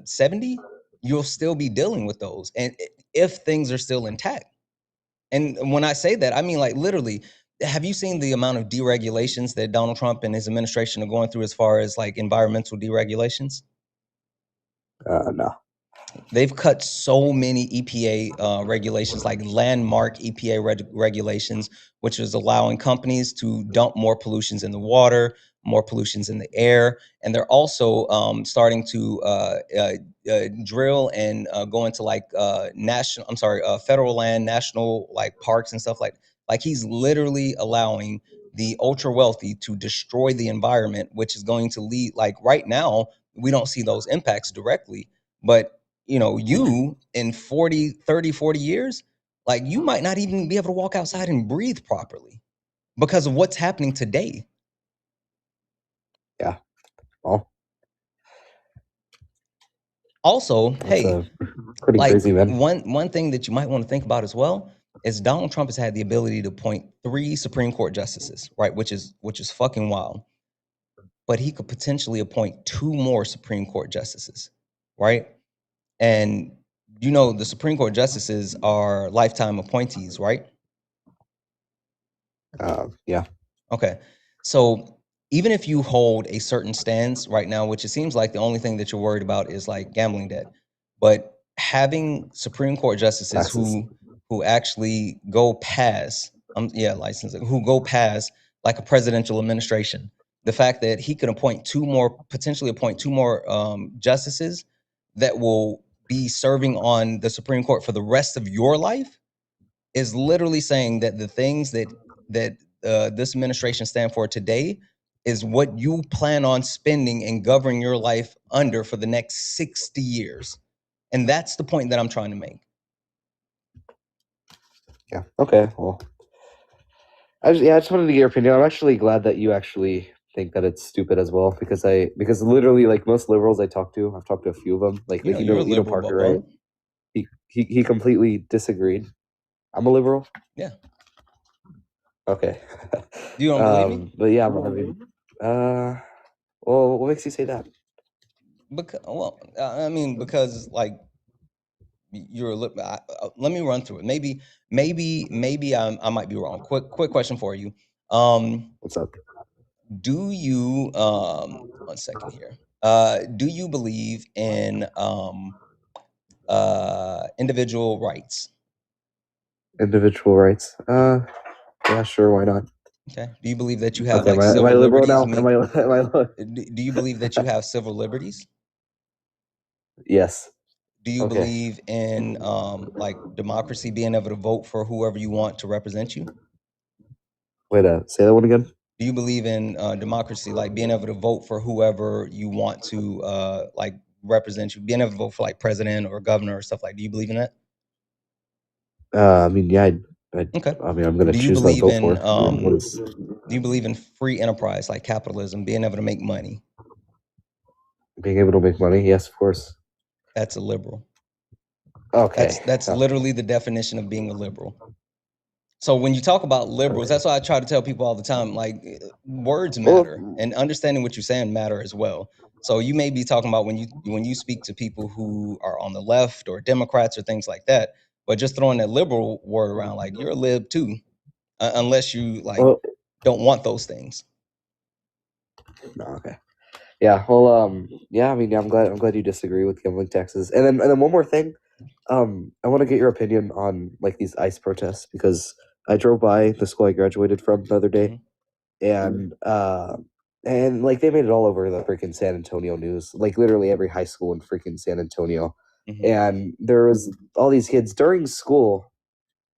70, you'll still be dealing with those, and if things are still intact. And when I say that, I mean, like, literally, have you seen the amount of deregulations that Donald Trump and his administration are going through as far as like environmental deregulations? No. They've cut so many EPA regulations, like landmark EPA regulations, which is allowing companies to dump more pollutions in the water, more pollutions in the air. And they're also starting to drill and go into like federal land, national like parks and stuff like he's literally allowing the ultra wealthy to destroy the environment, which is going to lead, like, right now, we don't see those impacts directly, but you in 40 years, like, you might not even be able to walk outside and breathe properly because of what's happening today. Yeah. Well, also, hey, pretty like, crazy, man. One thing that you might want to think about as well is Donald Trump has had the ability to appoint 3 Supreme Court justices, right? Which is fucking wild. but he could potentially appoint 2 more Supreme Court justices, right? And the Supreme Court justices are lifetime appointees, right? Yeah. Okay. So even if you hold a certain stance right now, which it seems like the only thing that you're worried about is like gambling debt, but having Supreme Court justices Taxes. who actually go past, licensing, who go past like a presidential administration, the fact that he could potentially appoint 2 more justices that will be serving on the Supreme Court for the rest of your life is literally saying that the things that this administration stand for today is what you plan on spending and governing your life under for the next 60 years. And that's the point that I'm trying to make. Yeah. Okay. Well, I just wanted to get your opinion. I'm actually glad that you actually think that it's stupid as well, because literally, like, most liberals I talk to, I've talked to a few of them. Like, you're a liberal, Parker, right? He completely disagreed. I'm a liberal. Yeah. Okay. You don't believe me? But yeah, I mean, well, what makes you say that? Because like you're let me run through it. Maybe I might be wrong. Quick question for you. What's up? Do you 1 second here. Do you believe in individual rights? Individual rights? Yeah, sure, why not? Okay. Do you believe that you have Okay, like am civil I liberal liberties? now? Do you believe that you have civil liberties? Yes. Do you Okay. believe in like democracy, being able to vote for whoever you want to represent you? Wait, say that one again. Do you believe in democracy, like being able to vote for whoever you want to like represent you, being able to vote for like president or governor or stuff like? Do you believe in that? I mean, yeah, Okay. I mean, I'm gonna Do you choose not to believe vote in for. do you believe in free enterprise, like capitalism, being able to make money? Being able to make money, yes, of course. That's a liberal. Okay. That's literally the definition of being a liberal. So when you talk about liberals, that's why I try to tell people all the time, like, words matter, and understanding what you're saying matter as well. So you may be talking about when you speak to people who are on the left or Democrats or things like that, but just throwing that liberal word around, like, you're a lib too, unless you like don't want those things. No, okay. Yeah. Well, yeah. I mean, yeah, I'm glad you disagree with gambling taxes. And then one more thing. I want to get your opinion on like these ICE protests, because I drove by the school I graduated from the other day, and like they made it all over the freaking San Antonio news, like literally every high school in freaking San Antonio. And there was all these kids during school,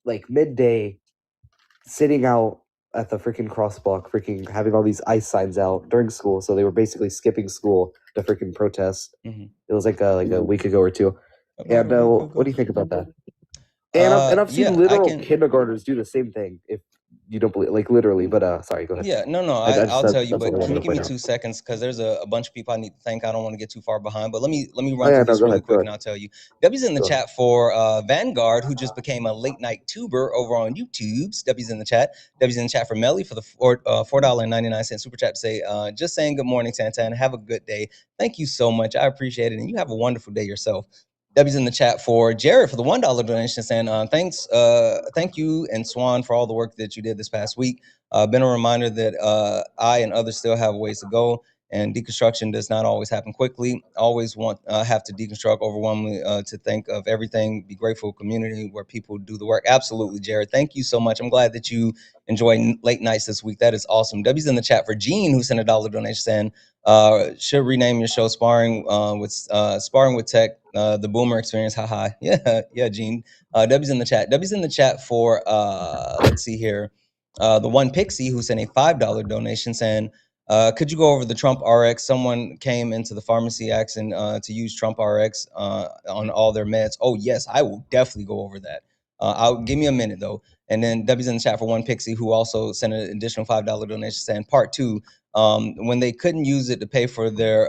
like midday, sitting out at the freaking crosswalk, freaking having all these ICE signs out during school. So they were basically skipping school to freaking protest. It was like a week ago or two. And what do you think about that? And I've seen literal kindergartners do the same thing. If you don't believe, like literally, but sorry, go ahead. Yeah, no, I'll tell you, but can you give me 2 seconds, because there's a bunch of people I need to thank. I don't want to get too far behind, but let me run through this really quick, and I'll tell you. W's in the chat for Vanguard, who just became a late night tuber over on YouTube. W's in the chat. W's in the chat for Melly for the $4.99 super chat to say, just saying good morning, Santana. Have a good day. Thank you so much. I appreciate it, and you have a wonderful day yourself. W's in the chat for Jared for the $1 donation, saying thank you and Swan for all the work that you did this past week. Been a reminder that I and others still have ways to go, and deconstruction does not always happen quickly. Always have to deconstruct overwhelmingly to think of everything. Be grateful community where people do the work. Absolutely, Jared. Thank you so much. I'm glad that you enjoy late nights this week. That is awesome. W's in the chat for Gene, who sent a $1 donation, saying should rename your show Sparring with Tech, the Boomer Experience. Haha. Yeah, Gene. W's in the chat. W's in the chat for let's see here. The one Pixie, who sent a $5 donation, saying, could you go over the Trump RX? Someone came into the pharmacy asking to use Trump RX on all their meds. Oh, yes, I will definitely go over that. Give me a minute, though. And then W's in the chat for one Pixie, who also sent an additional $5 donation, saying, part 2, when they couldn't use it to pay for their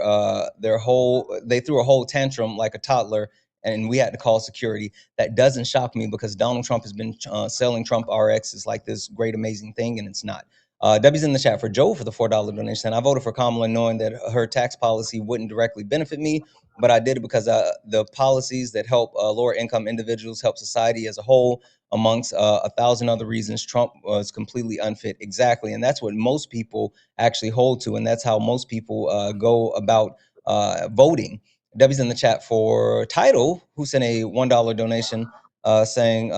they threw a whole tantrum like a toddler, and we had to call security. That doesn't shock me, because Donald Trump has been selling Trump RX as like this great, amazing thing, and it's not. Debbie's in the chat for Joe for the $4 donation. I voted for Kamala knowing that her tax policy wouldn't directly benefit me, but I did it because the policies that help lower income individuals help society as a whole, amongst 1,000 other reasons. Trump was completely unfit. Exactly. And that's what most people actually hold to. And that's how most people go about voting. Debbie's in the chat for Title, who sent a $1 donation saying,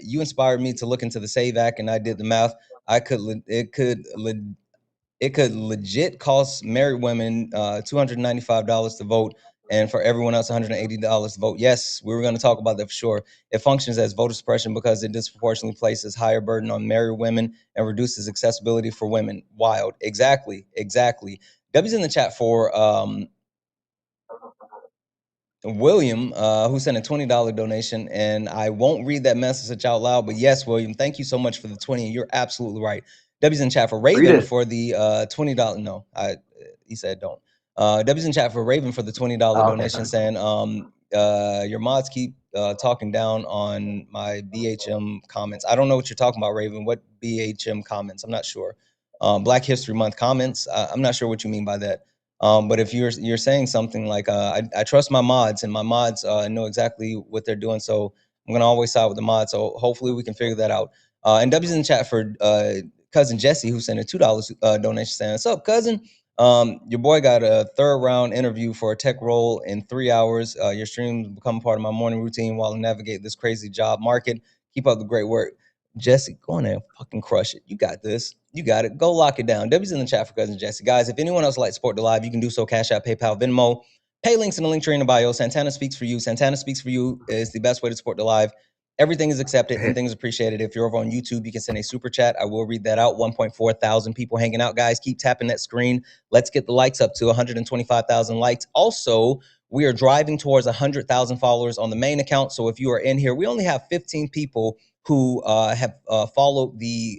you inspired me to look into the SAVE Act, and I did the math. It could legit cost married women $295 to vote, and for everyone else $180 to vote. Yes, we were going to talk about that for sure. It functions as voter suppression because it disproportionately places higher burden on married women and reduces accessibility for women. Wild. Exactly. Debbie's in the chat for William, who sent a $20 donation, and I won't read that message out loud, but yes, William, thank you so much for the 20. You're absolutely right. Debbie's in chat for Raven for the $20. No, he said don't. Debbie's in chat for Raven for the $20 donation, saying your mods keep talking down on my BHM comments. I don't know what you're talking about, Raven. What BHM comments? I'm not sure. Black History Month comments. I'm not sure what you mean by that. But if you're saying something like I trust my mods, and my mods know exactly what they're doing, so I'm gonna always side with the mods. So hopefully we can figure that out. And W's in the chat for cousin Jesse, who sent a $2 donation, saying, "What's up, cousin? Your boy got a third round interview for a tech role in 3 hours. Your streams become part of my morning routine while I navigate this crazy job market. Keep up the great work." Jesse, go on there and fucking crush it. You got this. You got it. Go lock it down. W's in the chat for cousin Jesse. Guys, if anyone else would like to support the live, you can do so. Cash App, PayPal, Venmo. Pay links in the link tree in the bio. Santana Speaks for You. Santana Speaks for You is the best way to support the live. Everything is accepted. Anything is appreciated. If you're over on YouTube, you can send a super chat. I will read that out. 1.4 thousand people hanging out. Guys, keep tapping that screen. Let's get the likes up to 125,000 likes. Also, we are driving towards 100,000 followers on the main account. So if you are in here, we only have 15 people who have followed the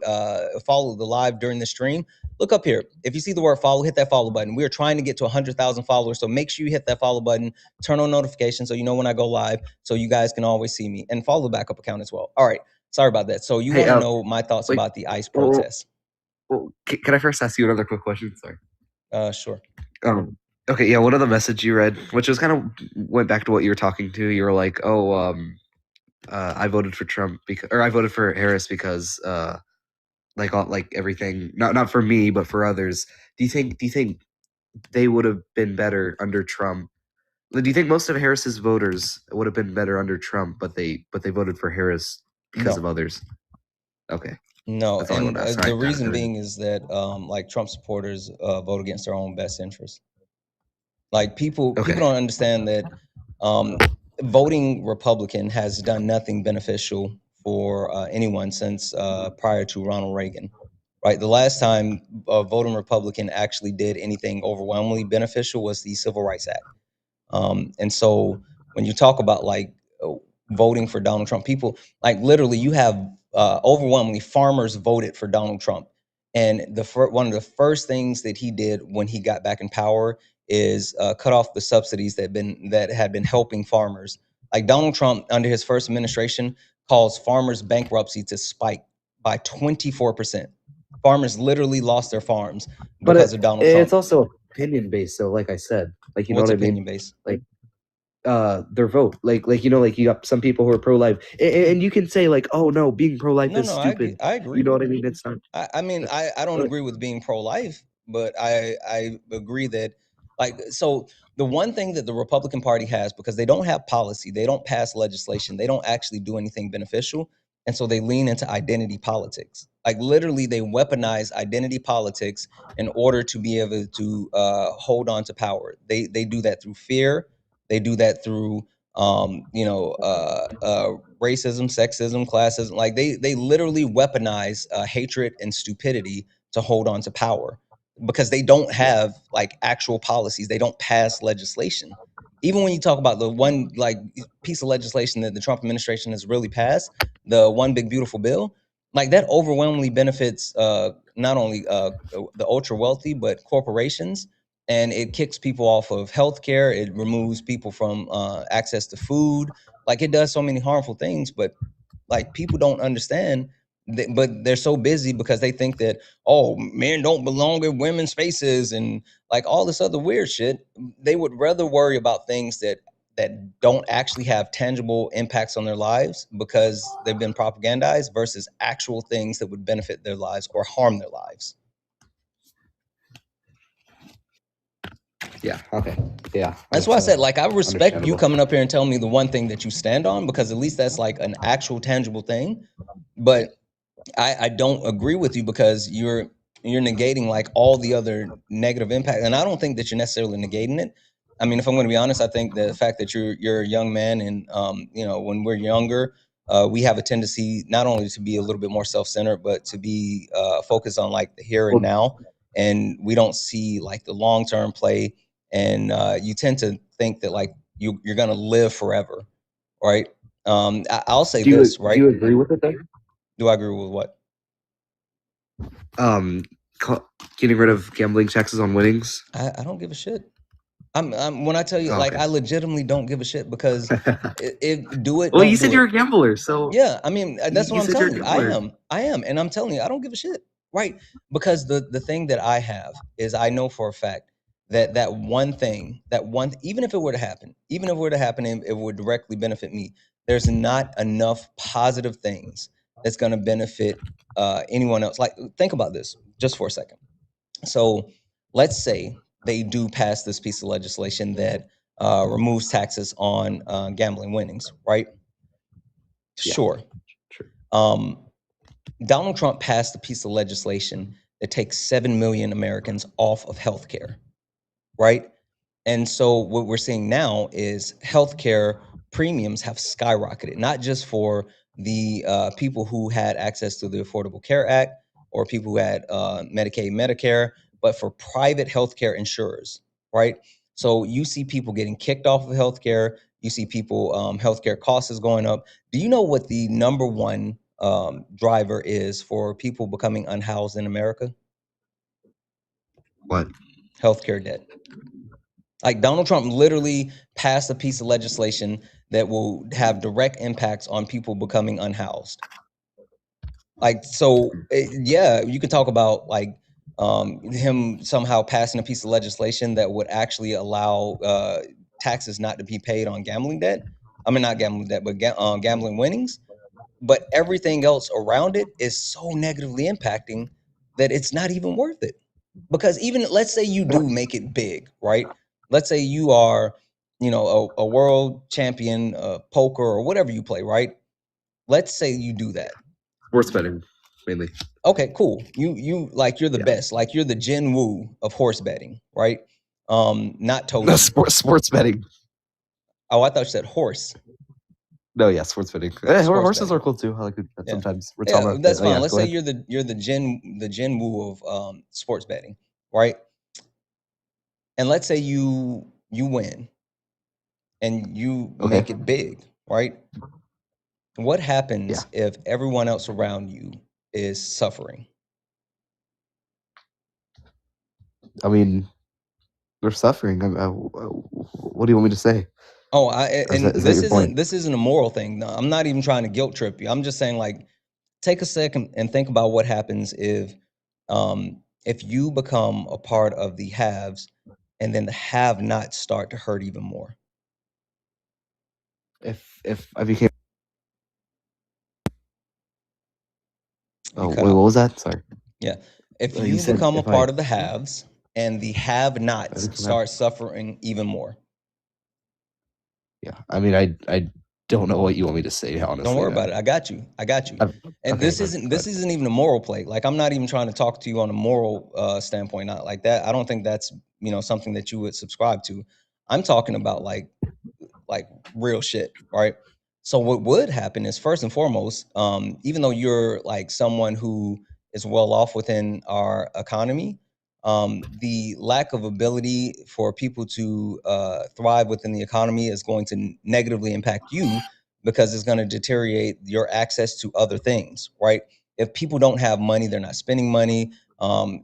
live during the stream. Look up here. If you see the word follow, hit that follow button. We are trying to get to 100,000 followers, so make sure you hit that follow button, turn on notifications so you know when I go live, so you guys can always see me, and follow the backup account as well. All right, sorry about that. So you want to know my thoughts about the ICE protests? Can I first ask you another quick question? Sorry. Sure. Okay, yeah. One of the message you read, which was kind of went back to what you were talking to. You were like, I voted for Trump I voted for Harris because like everything, not for me but for others. Do you think they would have been better under Trump? Do you think most of Harris's voters would have been better under Trump, but they voted for Harris because of others? Okay. No, and the reason being is that like Trump supporters vote against their own best interests. Like people don't understand that voting Republican has done nothing beneficial for anyone since prior to Ronald Reagan, right? The last time voting Republican actually did anything overwhelmingly beneficial was the Civil Rights Act. And so when you talk about like voting for Donald Trump, people like literally you have overwhelmingly farmers voted for Donald Trump. And one of the first things that he did when he got back in power is cut off the subsidies that had been helping farmers. Like Donald Trump, under his first administration, caused farmers' bankruptcy to spike by 24%. Farmers literally lost their farms because of Donald Trump. It's also opinion based. So, like I said, like you know what I mean. Opinion based? Like their vote, like you know, like you got some people who are pro-life, and you can say like, oh no, being pro-life is stupid. I agree. You know what I mean? It's not. I mean, I don't agree with being pro-life, but I agree that like so the one thing that the Republican Party has, because they don't have policy, they don't pass legislation, they don't actually do anything beneficial, and so they lean into identity politics. Like literally, they weaponize identity politics in order to be able to hold on to power. They do that through fear. They do that through racism, sexism, classism. Like they literally weaponize hatred and stupidity to hold on to power because they don't have like actual policies. They don't pass legislation. Even when you talk about the one like piece of legislation that the Trump administration has really passed, the One Big Beautiful Bill, like that overwhelmingly benefits not only the ultra wealthy, but corporations. And it kicks people off of healthcare. It removes people from access to food. Like it does so many harmful things, but like people don't understand but they're so busy because they think that, oh, men don't belong in women's spaces and like all this other weird shit. They would rather worry about things that don't actually have tangible impacts on their lives because they've been propagandized versus actual things that would benefit their lives or harm their lives. Yeah. Okay. Yeah. That's why I said, like, I respect you coming up here and telling me the one thing that you stand on, because at least that's like an actual tangible thing. But I don't agree with you because you're negating like all the other negative impact, and I don't think that you're necessarily negating it. I mean, if I'm going to be honest, I think the fact that you're a young man, and you know, when we're younger, we have a tendency not only to be a little bit more self-centered, but to be focused on like the here and now, and we don't see like the long-term play. And you tend to think that like you're going to live forever, right? I'll say this, right? Do you agree with it then? Do I agree with what? Getting rid of gambling taxes on winnings. I don't give a shit. I'm when I tell you, like, I legitimately don't give a shit because do it. Well, you said do you're it. a gambler, so Yeah, I mean, that's what I'm said you're a telling you. gambler. I am, and I'm telling you, I don't give a shit, right? Because the thing that I have is I know for a fact that that one thing, even if it were to happen, and it would directly benefit me, there's not enough positive things that's going to benefit anyone else. Like, think about this just for a second. So let's say they do pass this piece of legislation that removes taxes on gambling winnings, right? Yeah. Sure. Donald Trump passed a piece of legislation that takes 7 million Americans off of healthcare, right? And so what we're seeing now is healthcare premiums have skyrocketed, not just for the people who had access to the Affordable Care Act or people who had Medicaid, Medicare, but for private healthcare insurers, right? So you see people getting kicked off of healthcare. You see people, healthcare costs is going up. Do you know what the number one driver is for people becoming unhoused in America? What? Healthcare debt. Like, Donald Trump literally passed a piece of legislation that will have direct impacts on people becoming unhoused. Like, so yeah, you could talk about like him somehow passing a piece of legislation that would actually allow taxes not to be paid on gambling debt. I mean, not gambling debt, but gambling winnings. But everything else around it is so negatively impacting that it's not even worth it. Because even let's say you do make it big, right? Let's say you are, you know, a world champion, poker or whatever you play, right? Let's say you do that. Sports betting, mainly. Okay, cool. You like you're the best. Like you're the Jin Woo of horse betting, right? Not Toji. No, sports betting. Oh, I thought you said horse. No, yeah, sports betting. Horses are cool too. I like it sometimes. Yeah, that's fine. Let's say you're the Jin Woo of sports betting, right? And let's say you win and you make it big, right? What happens if everyone else around you is suffering? I mean, they're suffering. What do you want me to say? Oh, this isn't a moral thing. No, I'm not even trying to guilt trip you. I'm just saying, like, take a second and think about what happens if you become a part of the haves and then the have-nots start to hurt even more. If I became wait, what was that? Sorry. Yeah. If you become a part of the haves and the have-nots start suffering even more. Yeah. I mean, I don't know what you want me to say, honestly. Don't worry about it. I got you. And this isn't even a moral play. Like, I'm not even trying to talk to you on a moral standpoint, not like that. I don't think that's, you know, something that you would subscribe to. I'm talking about like real shit, right? So what would happen is, first and foremost, even though you're like someone who is well off within our economy, the lack of ability for people to thrive within the economy is going to negatively impact you because it's going to deteriorate your access to other things, right? If people don't have money, they're not spending money.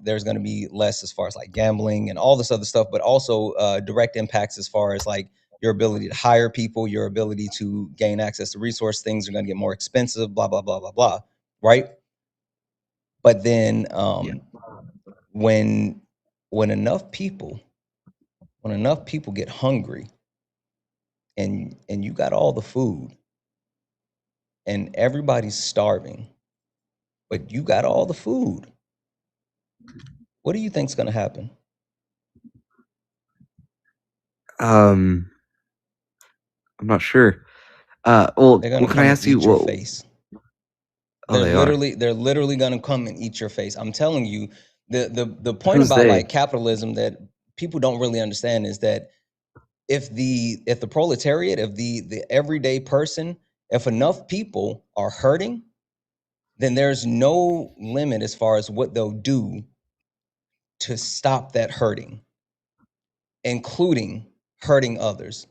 There's going to be less as far as like gambling and all this other stuff, but also direct impacts as far as like your ability to hire people, your ability to gain access to resource. Things are going to get more expensive, blah, blah, blah, blah, blah, right? But then when enough people get hungry and you got all the food and everybody's starving, but you got all the food, what do you think's going to happen? I'm not sure. Well, They're going to can I come and ask you? eat your Well, face. oh, they are. They're literally going to come and eat your face. I'm telling you, the point Who's about they? like capitalism that people don't really understand is that if the proletariat, if the everyday person, if enough people are hurting, then there's no limit as far as what they'll do to stop that hurting, including hurting others.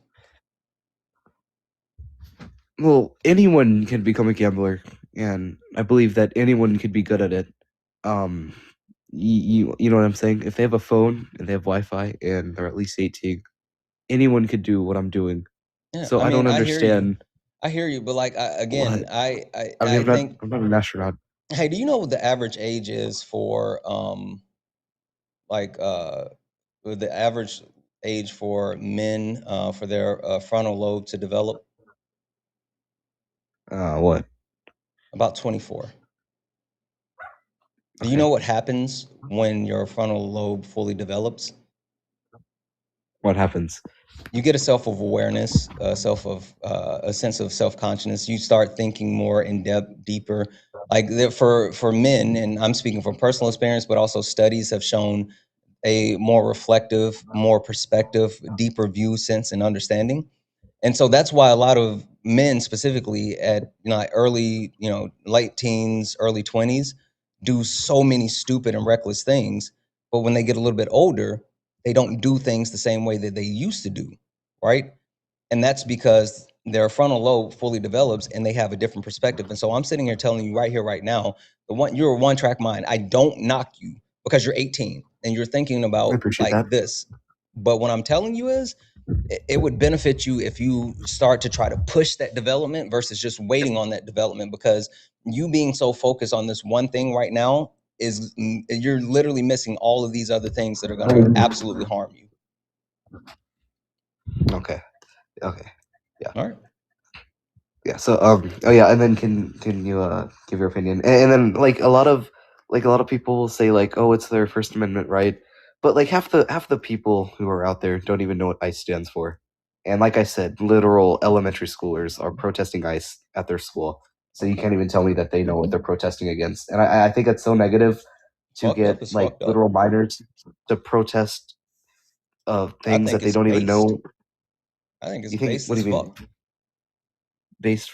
Well, anyone can become a gambler, and I believe that anyone could be good at it. You know what I'm saying? If they have a phone and they have Wi-Fi and they're at least 18, anyone could do what I'm doing. Yeah, So I I mean, don't I hear you. understand But like what. again, I mean, I think. I'm not an astronaut. Hey, do you know what the average age is for the average age for men for their frontal lobe to develop? What? About 24. Do you Okay. know what happens when your frontal lobe fully develops? What happens? You get a self of awareness, a sense of self consciousness. You start thinking more in depth, deeper. Like for men, and I'm speaking from personal experience, but also studies have shown a more reflective, more perspective, deeper view, sense, and understanding. And so that's why a lot of men, specifically at like early, late teens, early 20s, do so many stupid and reckless things. But when they get a little bit older, they don't do things the same way that they used to do, right? And that's because their frontal lobe fully develops and they have a different perspective. And so I'm sitting here telling you right here, right now, you're a one-track mind. I don't knock you because you're 18 and you're thinking I about appreciate like that. this. But what I'm telling you is it would benefit you if you start to try to push that development versus just waiting on that development, because you being so focused on this one thing right now is you're literally missing all of these other things that are going to absolutely harm you. Okay. Yeah. All right. Yeah. So oh yeah, and then can you give your opinion? And then like a lot of people will say like, oh, it's their First Amendment right, but like half the people who are out there don't even know what ICE stands for. And like I said, literal elementary schoolers are protesting ICE at their school. So you can't even tell me that they know what they're protesting against. And I think it's so negative to Fucked up get is like fucked up. literal minors to protest things that they don't even know. I think it's You think? based What do as you mean? fuck. Based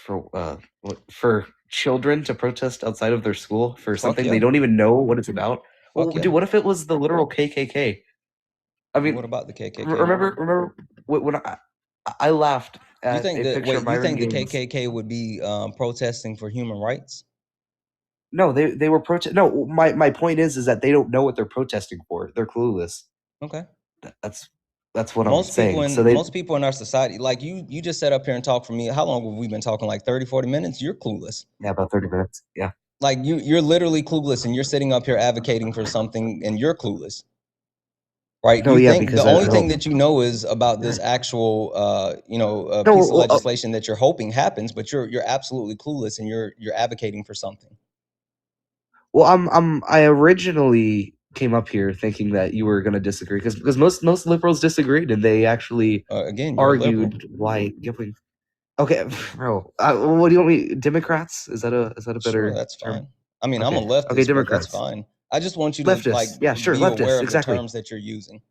for children to protest outside of their school for something yeah. they don't even know what it's about? Well, yeah. dude, what if it was the literal KKK? I mean, What about the KKK? remember when I laughed You at think a that picture of wait, you Myron think the Gaines. KKK would be protesting for human rights? No, they were No, my point is that they don't know what they're protesting for. They're clueless. Okay. That's what I'm saying. So most people in our society, like you just sat up here and talked for me. How long have we been talking? Like 30, 40 minutes? You're clueless. Yeah, about 30 minutes. Yeah. Like you're literally clueless, and you're sitting up here advocating for something, and you're clueless, right? No, You yeah, think because the I only thing don't. that you know is about this actual, No, piece of well, legislation that you're hoping happens, but you're absolutely clueless, and you're advocating for something. well, I originally came up here thinking that you were going to disagree because most liberals disagreed and they actually Again, you're a liberal. argued why gambling. Okay, bro. What do you want me? Democrats? Is that a better? Sure, that's term? fine. I mean, Okay. I'm a leftist, Okay, but that's Democrats. fine. I just want you to like Leftists. Yeah, sure. be aware Leftists. of Exactly. the terms that you're using.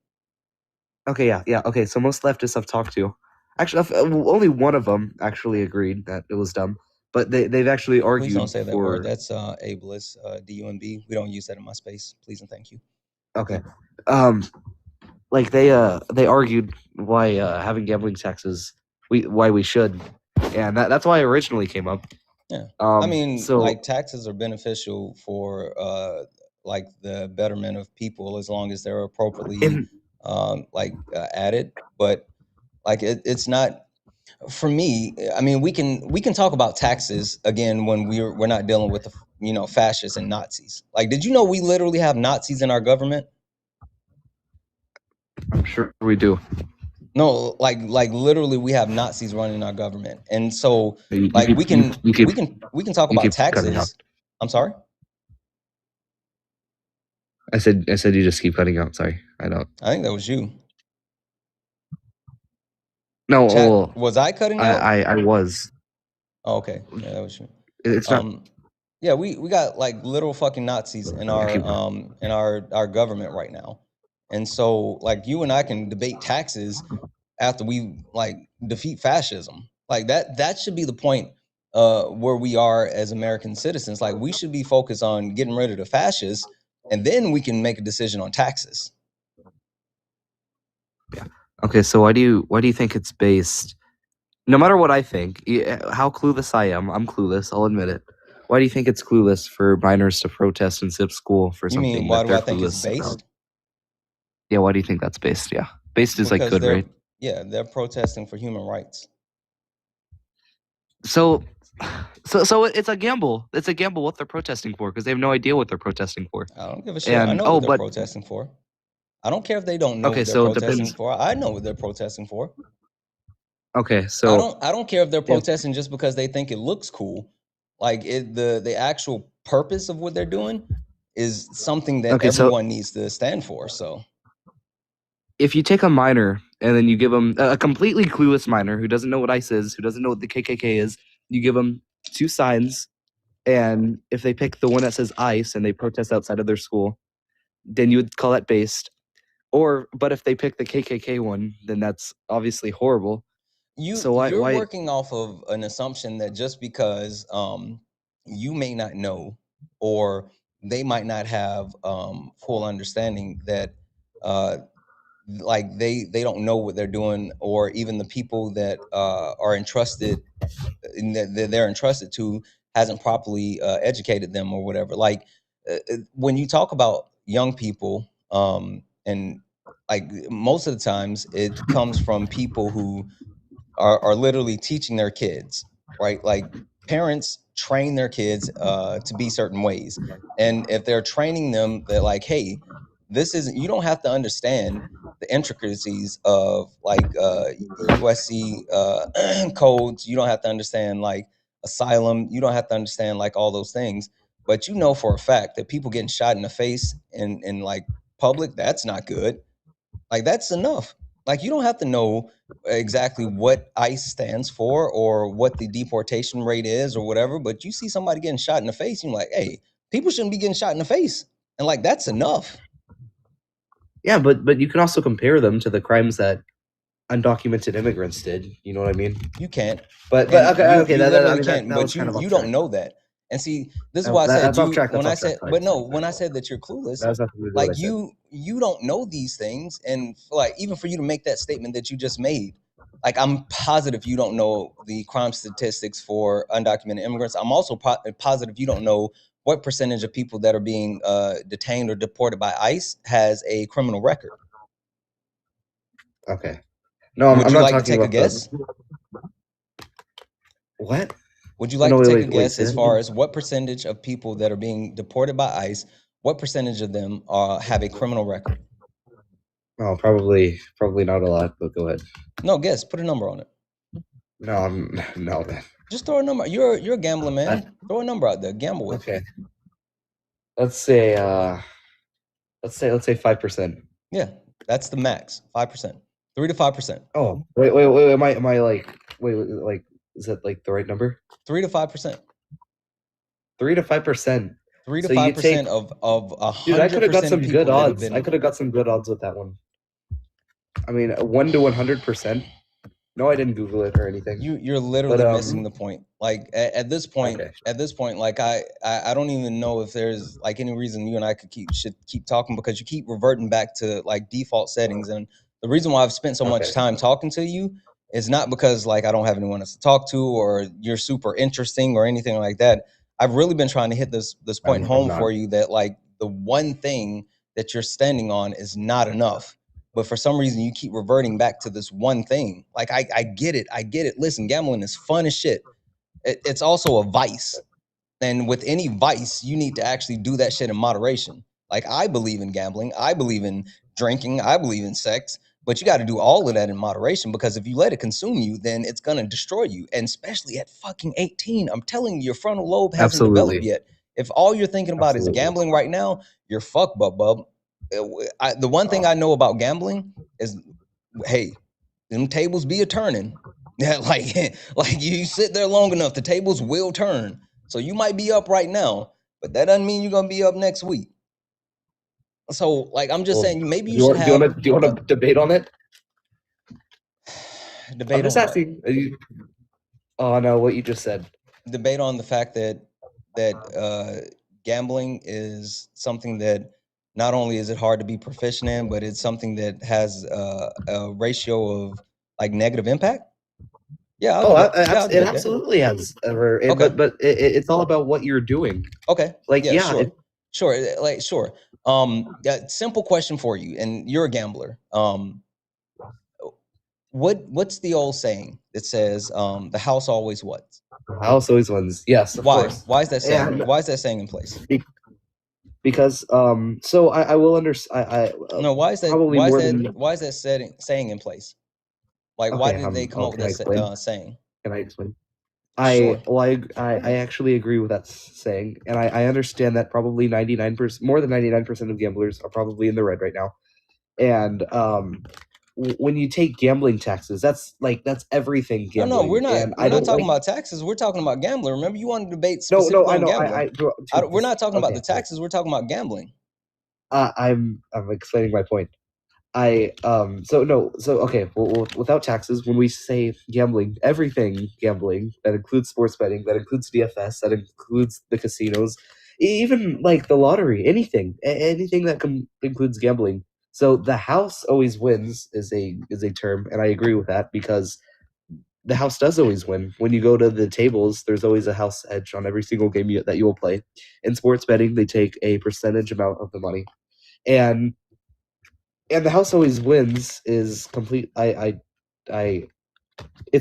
Okay, yeah. Okay, so most leftists I've talked to, actually, only one of them actually agreed that it was dumb, but they've actually argued. Please don't say that word. for. That's ableist. DUMB. We don't use that in my space. Please and thank you. Okay. Like they argued why having gambling taxes why we should, and that's why I originally came up. Yeah. I mean, like taxes are beneficial for like the betterment of people as long as they're appropriately added. But like it's not for me. I mean, we can talk about taxes again when we're not dealing with fascists and Nazis. Like, did you know we literally have Nazis in our government? I'm sure we do. No, like literally we have Nazis running our government. And so You like keep- we can you keep- we can talk you about keep cutting out. taxes. I'm sorry? I said you just keep cutting out. Sorry, I don't. I think that was you. No, Chat, well, was I cutting out? I was. Oh, okay. Yeah, that was you. It's not. Yeah, we got like literal fucking Nazis in our government right now. And so like you and I can debate taxes after we like defeat fascism. Like that should be the point where we are as American citizens. Like we should be focused on getting rid of the fascists, and then we can make a decision on taxes. Yeah. Okay, so why do you think it's based? No matter what I think, how clueless I am, I'm clueless. I'll admit it. Why do you think it's clueless for minors to protest and zip school for something? You mean why that do I they're think it's clueless based? about? Yeah, why do you think that's based? Yeah, based is like good, right? Yeah, they're protesting for human rights. So it's a gamble. It's a gamble what they're protesting for because they have no idea what they're protesting for. I don't give a shit. I know what they're protesting for. I don't care if they don't know what they're protesting for. I know what they're protesting for. Okay, so I don't care if they're protesting just because they think it looks cool. Like the actual purpose of what they're doing is something that everyone needs to stand for. So if you take a minor and then you give them a completely clueless minor who doesn't know what ICE is, who doesn't know what the KKK is, you give them two signs, and if they pick the one that says ICE and they protest outside of their school, then you would call that based. But if they pick the KKK one, then that's obviously horrible. You're working off of an assumption that just because you may not know or they might not have full understanding that like they don't know what they're doing, or even the people that are entrusted that they're entrusted to hasn't properly educated them or whatever. Like when you talk about young people and like most of the times it comes from people who are literally teaching their kids, right? Like parents train their kids to be certain ways. And if they're training them, they're like, hey, this isn't, you don't have to understand the intricacies of like USC codes. You don't have to understand like asylum. You don't have to understand like all those things. But you know for a fact that people getting shot in the face in like public, that's not good. Like that's enough. Like you don't have to know exactly what ICE stands for or what the deportation rate is or whatever, but you see somebody getting shot in the face, you're like, hey, people shouldn't be getting shot in the face. And like that's enough. Yeah, but you can also compare them to the crimes that undocumented immigrants did. You know what I mean? You can't. But you literally can't. But you don't know that. And see, this is why I said when I said that you're clueless, like you don't know these things, and like even for you to make that statement that you just made, like I'm positive you don't know the crime statistics for undocumented immigrants. I'm also positive you don't know what percentage of people that are being detained or deported by ICE has a criminal record. Okay. No, I'm not like talking to take about a guess? What? Would you like to take a guess as far as what percentage of people that are being deported by ICE, what percentage of them have a criminal record? Oh, probably not a lot, but go ahead. No, guess. Put a number on it. No, man. Just throw a number. You're a gambler, man. Throw a number out there. Gamble with. Okay. Let's say 5%. Yeah, that's the max. 5%. 3 to 5%. Oh, wait. Am I like is that like the right number? 3 to 5%. 3 to 5%. 3 to 5% of 100%. Dude, I could have got some good odds. I could have got some good odds with that one. I mean, 1 to 100%. No, I didn't Google it or anything. You're literally missing the point. Like at this point, like I don't even know if there's like any reason you and I should keep talking, because you keep reverting back to like default settings. And the reason why I've spent so much time talking to you is not because like I don't have anyone else to talk to or you're super interesting or anything like that. I've really been trying to hit this point home for you that like the one thing that you're standing on is not enough. But for some reason, you keep reverting back to this one thing. Like, I get it. Listen, gambling is fun as shit. It's also a vice. And with any vice, you need to actually do that shit in moderation. Like, I believe in gambling, I believe in drinking, I believe in sex, but you got to do all of that in moderation, because if you let it consume you, then it's going to destroy you. And especially at fucking 18, I'm telling you, your frontal lobe hasn't developed yet. If all you're thinking about is gambling right now, you're fucked, bub. The one thing I know about gambling is, hey, them tables be a turning. Yeah, like you sit there long enough, the tables will turn. So you might be up right now, but that doesn't mean you're gonna be up next week. So, like, I'm just saying, maybe you should have. Do you want to debate on it? Debate I'm just on asking. Oh no, what you just said. Debate on the fact that gambling is something that not only is it hard to be proficient in, but it's something that has a ratio of like negative impact. Yeah, it absolutely has. Okay. But it's all about what you're doing. Okay. Like, yeah, sure. Like, sure. Simple question for you, and you're a gambler. What's the old saying that says, the house always what? The house always wins. Yes, of course. Why is that saying? Why is that saying in place? Because so I will understand. No, why is that? Why is that saying in place? Like, why did they come up with that saying? Can I explain? I actually agree with that saying, and I understand that probably 99%, more than 99% of gamblers are probably in the red right now. And when you take gambling taxes, that's everything gambling. No, we're not. We're not talking about taxes. We're talking about gambling. Remember, you want to debate specifically on gambling. We're not talking about the taxes. We're talking about gambling. I'm explaining my point. Okay. Well, without taxes, when we say gambling, everything gambling, that includes sports betting, that includes DFS, that includes the casinos, even like the lottery, anything that includes gambling. So the house always wins is a term, and I agree with that, because the house does always win. When you go to the tables, there's always a house edge on every single game that you will play. In sports betting, they take a percentage amount of the money, and the house always wins is complete. It's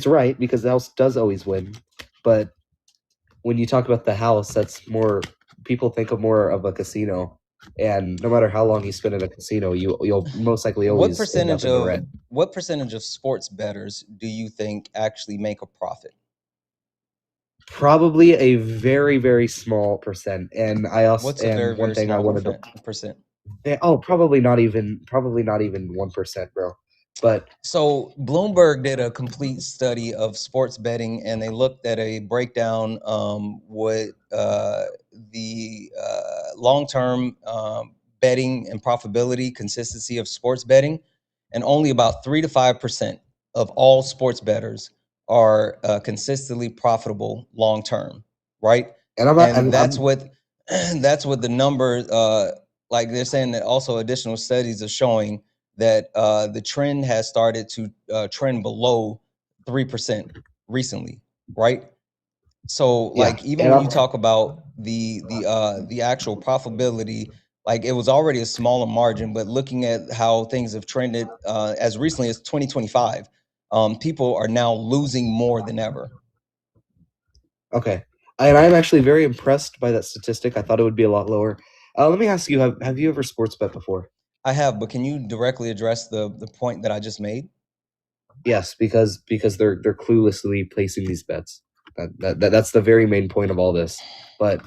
right, because the house does always win, but when you talk about the house, that's more, people think of more of a casino, and no matter how long you spend in a casino, you'll most likely always end up in the red. What percentage of sports bettors do you think actually make a profit? Probably a very, very small percent. And I also, what's a very, very small percent? Probably not even 1%, bro. But so Bloomberg did a complete study of sports betting, and they looked at a breakdown with the long-term betting and profitability consistency of sports betting, and only about 3 to 5% of all sports bettors are consistently profitable long-term, right? And that's what the number, like they're saying that also additional studies are showing that the trend has started to trend below 3% recently, right? So, like, even when you talk about the actual profitability, like, it was already a smaller margin, but looking at how things have trended as recently as 2025, people are now losing more than ever. Okay. And I'm actually very impressed by that statistic. I thought it would be a lot lower. Let me ask you, have you ever sports bet before? I have, but can you directly address the point that I just made? Yes, because they're cluelessly placing these bets. That's the very main point of all this. But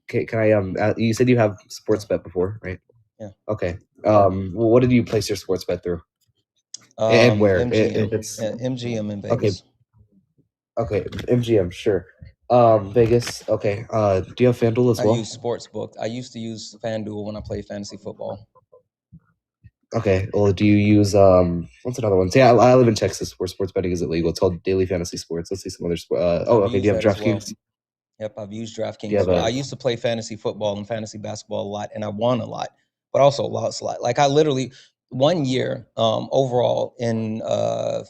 can I you said you have sports bet before, right? Yeah. Okay. Well, what did you place your sports bet through? And where? MGM in Vegas. Okay, MGM, sure. Vegas. Okay. Do you have FanDuel as well? I use Sportsbook. I used to use FanDuel when I played fantasy football. Okay. Well, do you use what's another one? So, yeah, I live in Texas where sports betting is illegal. It's called Daily Fantasy Sports. Let's see some other sports. Okay. Do you have DraftKings? Yep, I've used DraftKings. I used to play fantasy football and fantasy basketball a lot, and I won a lot, but also lost a lot. Like, I literally, one year overall in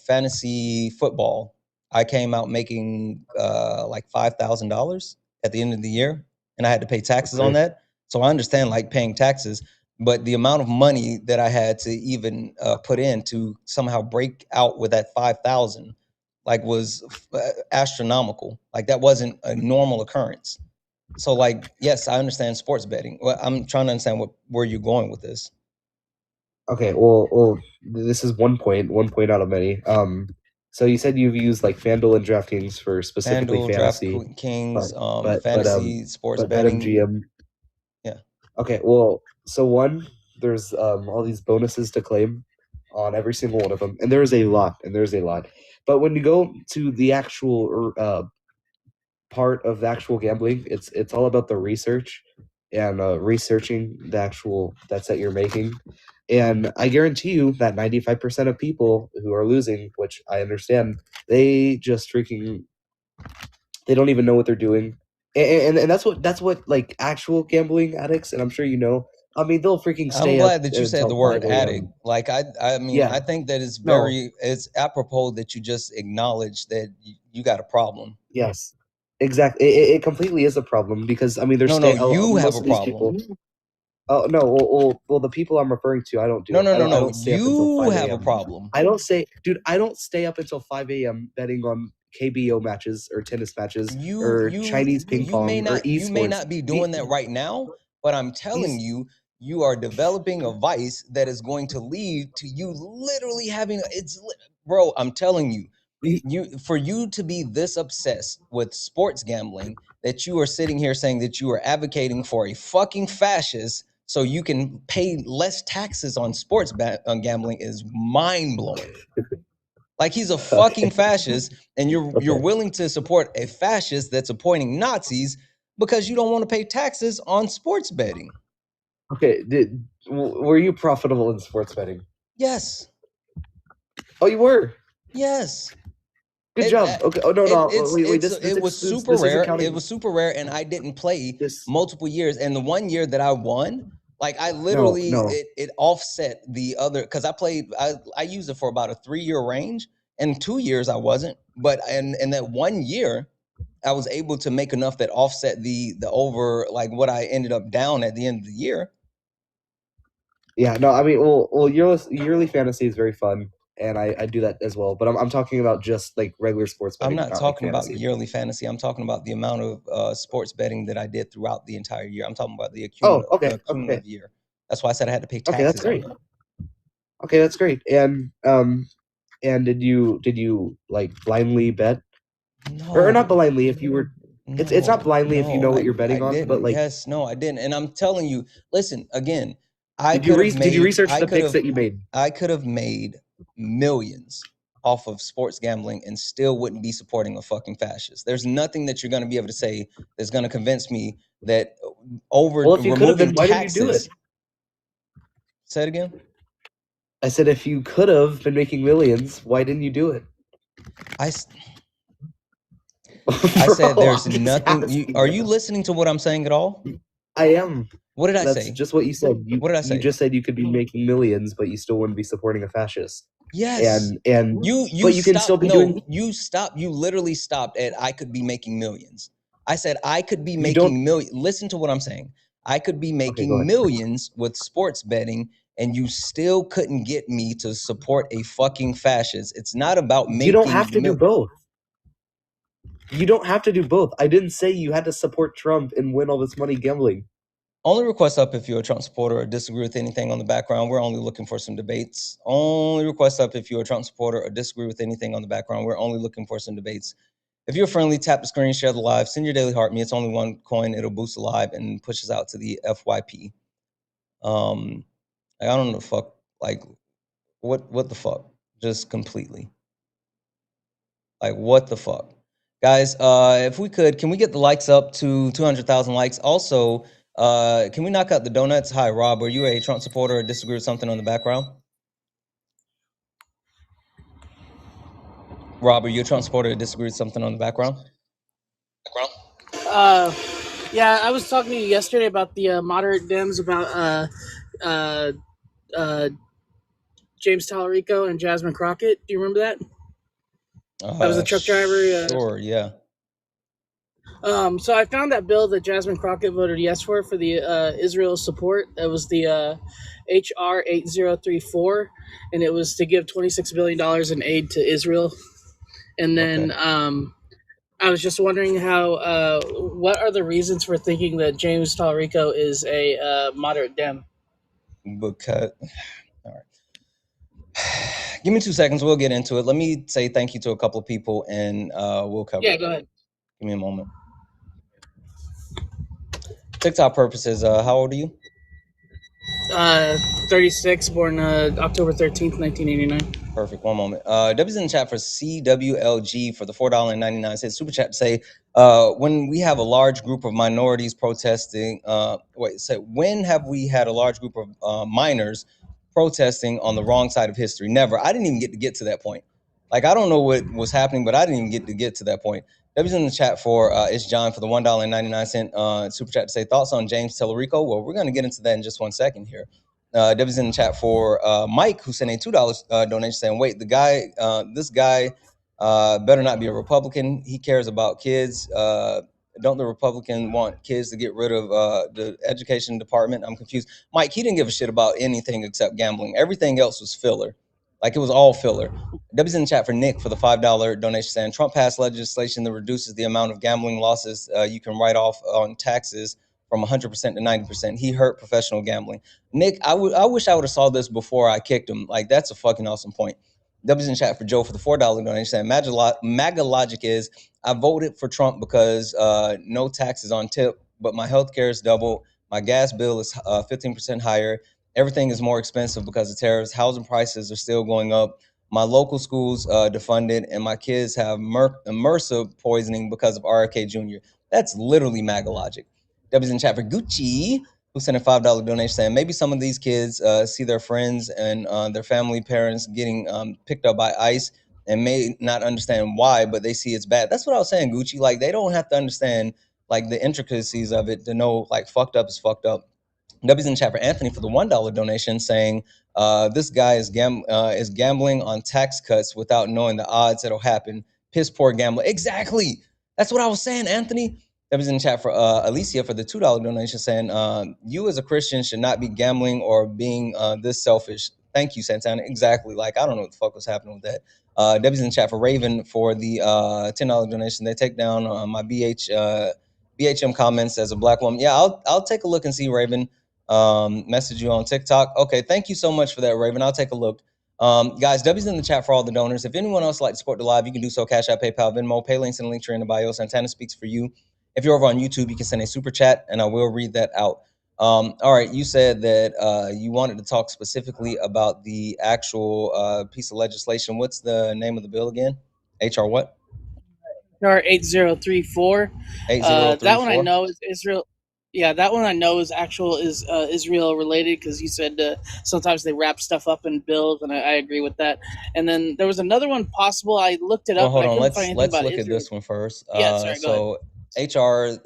fantasy football, I came out making like $5,000 at the end of the year, and I had to pay taxes on that. So I understand, like, paying taxes, but the amount of money that I had to even put in to somehow break out with that 5,000, like, was astronomical. Like, that wasn't a normal occurrence. So, like, yes, I understand sports betting. Well, I'm trying to understand where you're going with this. Okay, well, this is one point out of many. So you said you've used like FanDuel and DraftKings for specifically FanDuel, fantasy, DraftKings, fantasy, sports betting. BetMGM. Yeah. Okay, well, so one, there's all these bonuses to claim on every single one of them, and there's a lot. But when you go to the actual part of the actual gambling, it's all about the research and researching the actual bets that you're making. And I guarantee you that 95% of people who are losing, which I understand, they just freaking, they don't even know what they're doing. And that's what like actual gambling addicts, and I'm sure you know, I mean, they'll freaking stay I'm glad that you said until the word 5 a.m. addict. Like, I mean, Yeah. I think that it's No. it's apropos that you just acknowledge that you got a problem. Yes, exactly. It completely is a problem because, I mean, there's you have most a of these problem. people. Oh no! Well, the people I'm referring to, I don't do. No. I don't stay up until 5 You have a a.m. problem. I don't stay up until 5 a.m. betting on KBO matches or tennis matches or Chinese ping pong or esports. You may not be doing that right now, but I'm telling you, you are developing a vice that is going to lead to you literally having bro, I'm telling you, for you to be this obsessed with sports gambling that you are sitting here saying that you are advocating for a fucking fascist so you can pay less taxes on sports gambling is mind-blowing. Like, he's a fucking fascist, and you're willing to support a fascist that's appointing Nazis because you don't want to pay taxes on sports betting. Okay, were you profitable in sports betting? Yes. Oh, you were? Yes. Good job. Okay. Oh no. It was super rare. It was super rare, and I didn't play multiple years. And the one year that I won, like, I literally it offset the other, because I used it for about a 3-year range, and 2 years I wasn't. But in that 1 year, I was able to make enough that offset the over, like, what I ended up down at the end of the year. Yeah. No. I mean, well, yearly fantasy is very fun. And I do that as well, but I'm talking about just like regular sports betting. I'm not talking about yearly fantasy. I'm talking about the amount of sports betting that I did throughout the entire year. I'm talking about the cumulative year. That's why I said I had to pay taxes. Okay, that's great. Okay, that's great. And did you like blindly bet? No. Or not blindly if you were. It's not blindly if you know what you're betting on, but like. Yes, no, I didn't. And I'm telling you, listen again. Did you research the picks that you made? I could have made millions off of sports gambling and still wouldn't be supporting a fucking fascist. There's nothing that you're going to be able to say that's going to convince me that if you could have been, why didn't you do it? Say it again. I said, if you could have been making millions, why didn't you do it? I said there's nothing. Are you listening to what I'm saying at all? I am. What did I say? That's just what you said. What did I say? You just said you could be making millions, but you still wouldn't be supporting a fascist. Yes. And you can still be doing. You literally stopped at I could be making millions. I said I could be making millions. Listen to what I'm saying. I could be making millions with sports betting, and you still couldn't get me to support a fucking fascist. It's not about making. You don't have to do both. You don't have to do both. I didn't say you had to support Trump and win all this money gambling. Only request up if you're a Trump supporter or disagree with anything on the background. We're only looking for some debates. Only request up if you're a Trump supporter or disagree with anything on the background. We're only looking for some debates. If you're friendly, tap the screen, share the live, send your daily heart me. It's only one coin. It'll boost the live and push us out to the FYP. I don't know the fuck. Like, what the fuck? Just completely. Like, what the fuck? Guys, if we could, can we get the likes up to 200,000 likes? Also, can we knock out the donuts? Hi, Rob. Are you a Trump supporter or disagree with something on the background? Rob, are you a Trump supporter or disagree with something on the background? Yeah, I was talking to you yesterday about the moderate Dems about James Tallarico and Jasmine Crockett. Do you remember that? That was a truck driver. Sure, yeah. So I found that bill that Jasmine Crockett voted yes for the Israel support. It was the HR 8034, and it was to give $26 billion in aid to Israel. And then I was just wondering how. What are the reasons for thinking that James Tallarico is a moderate Dem? Because, all right. Give me 2 seconds. We'll get into it. Let me say thank you to a couple of people, and we'll cover it. Go ahead. Give me a moment. TikTok purposes, how old are you? 36, born October 13th, 1989. Perfect. One moment. W's in the chat for CWLG for the $4.99 super chat to say, when we have a large group of minorities protesting, when have we had a large group of minors protesting on the wrong side of history? Never. I didn't even get to that point. Like, I don't know what was happening, but I didn't even get to that point. W's in the chat for it's John for the $1.99 super chat to say, thoughts on James Tallarico? Well, we're going to get into that in just 1 second here. Debbie's in the chat for Mike, who sent a $2 donation saying, wait, this guy better not be a Republican. He cares about kids. Don't the Republican want kids to get rid of the education department? I'm confused. Mike, he didn't give a shit about anything except gambling. Everything else was filler. Like, it was all filler. Debbie's in the chat for Nick for the $5 donation saying, Trump passed legislation that reduces the amount of gambling losses you can write off on taxes from 100% to 90%. He hurt professional gambling. Nick, I wish I would have saw this before I kicked him. Like, that's a fucking awesome point. W's in chat for Joe for the $4 donation saying, MAGA logic is, I voted for Trump because no taxes on tip, but my health care is double. My gas bill is 15% higher. Everything is more expensive because of tariffs. Housing prices are still going up. My local schools defunded, and my kids have MRSA poisoning because of RFK Jr. That's literally MAGA logic. W's in chat for Gucci, who sent a $5 donation saying, maybe some of these kids see their friends and their family parents getting picked up by ICE and may not understand why, but they see it's bad. That's what I was saying, Gucci. Like, they don't have to understand like the intricacies of it to know like fucked up is fucked up. W's in the chat for Anthony for the $1 donation saying, this guy is gambling on tax cuts without knowing the odds that'll happen. Piss poor gambler. Exactly. That's what I was saying, Anthony. W's in the chat for Alicia for the $2 donation saying, you as a Christian should not be gambling or being this selfish. Thank you, Santana. Exactly. Like, I don't know what the fuck was happening with that. Debbie's in the chat for Raven for the $10 donation. They take down my BHM comments as a black woman. Yeah, I'll take a look and see, Raven. Message you on TikTok. Okay, thank you so much for that, Raven. I'll take a look. Guys, W's in the chat for all the donors. If anyone else would like to support the live, you can do so. Cash App, PayPal, Venmo, pay links in the link tree in the bio. Santana speaks for you. If you're over on YouTube, you can send a super chat, and I will read that out. All right, you said that you wanted to talk specifically about the actual piece of legislation. What's the name of the bill again? HR what? HR 8034. 8034. That one I know is Israel. Yeah, that one I know is Israel related, because you said sometimes they wrap stuff up in bills, and I agree with that. And then there was another one possible. I looked it up. Well, hold on. Let's look at this one first. Yeah, sorry. So HR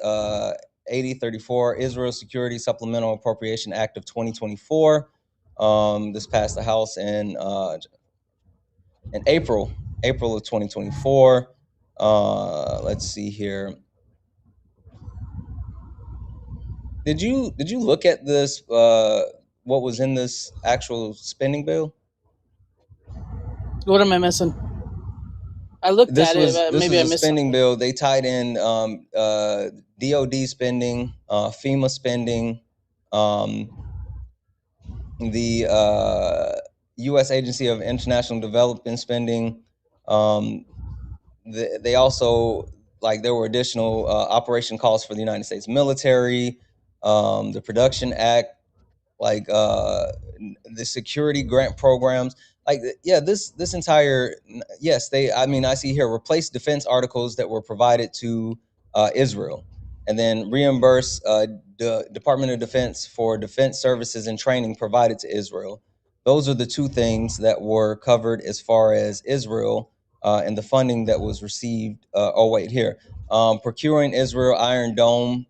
8034, Israel Security Supplemental Appropriation Act of 2024. This passed the House in April of 2024. Let's see here. Did you look at this? What was in this actual spending bill? What am I missing? I looked at it. Maybe I missed a spending bill. They tied in DOD spending, FEMA spending, the U.S. Agency of International Development spending. They also, like, there were additional operation costs for the United States military, the Production Act, like the security grant programs. Like, yeah, this entire, yes, I see here, replace defense articles that were provided to Israel, and then reimburse the Department of Defense for defense services and training provided to Israel. Those are the two things that were covered as far as Israel and the funding that was received. Procuring Israel Iron Dome,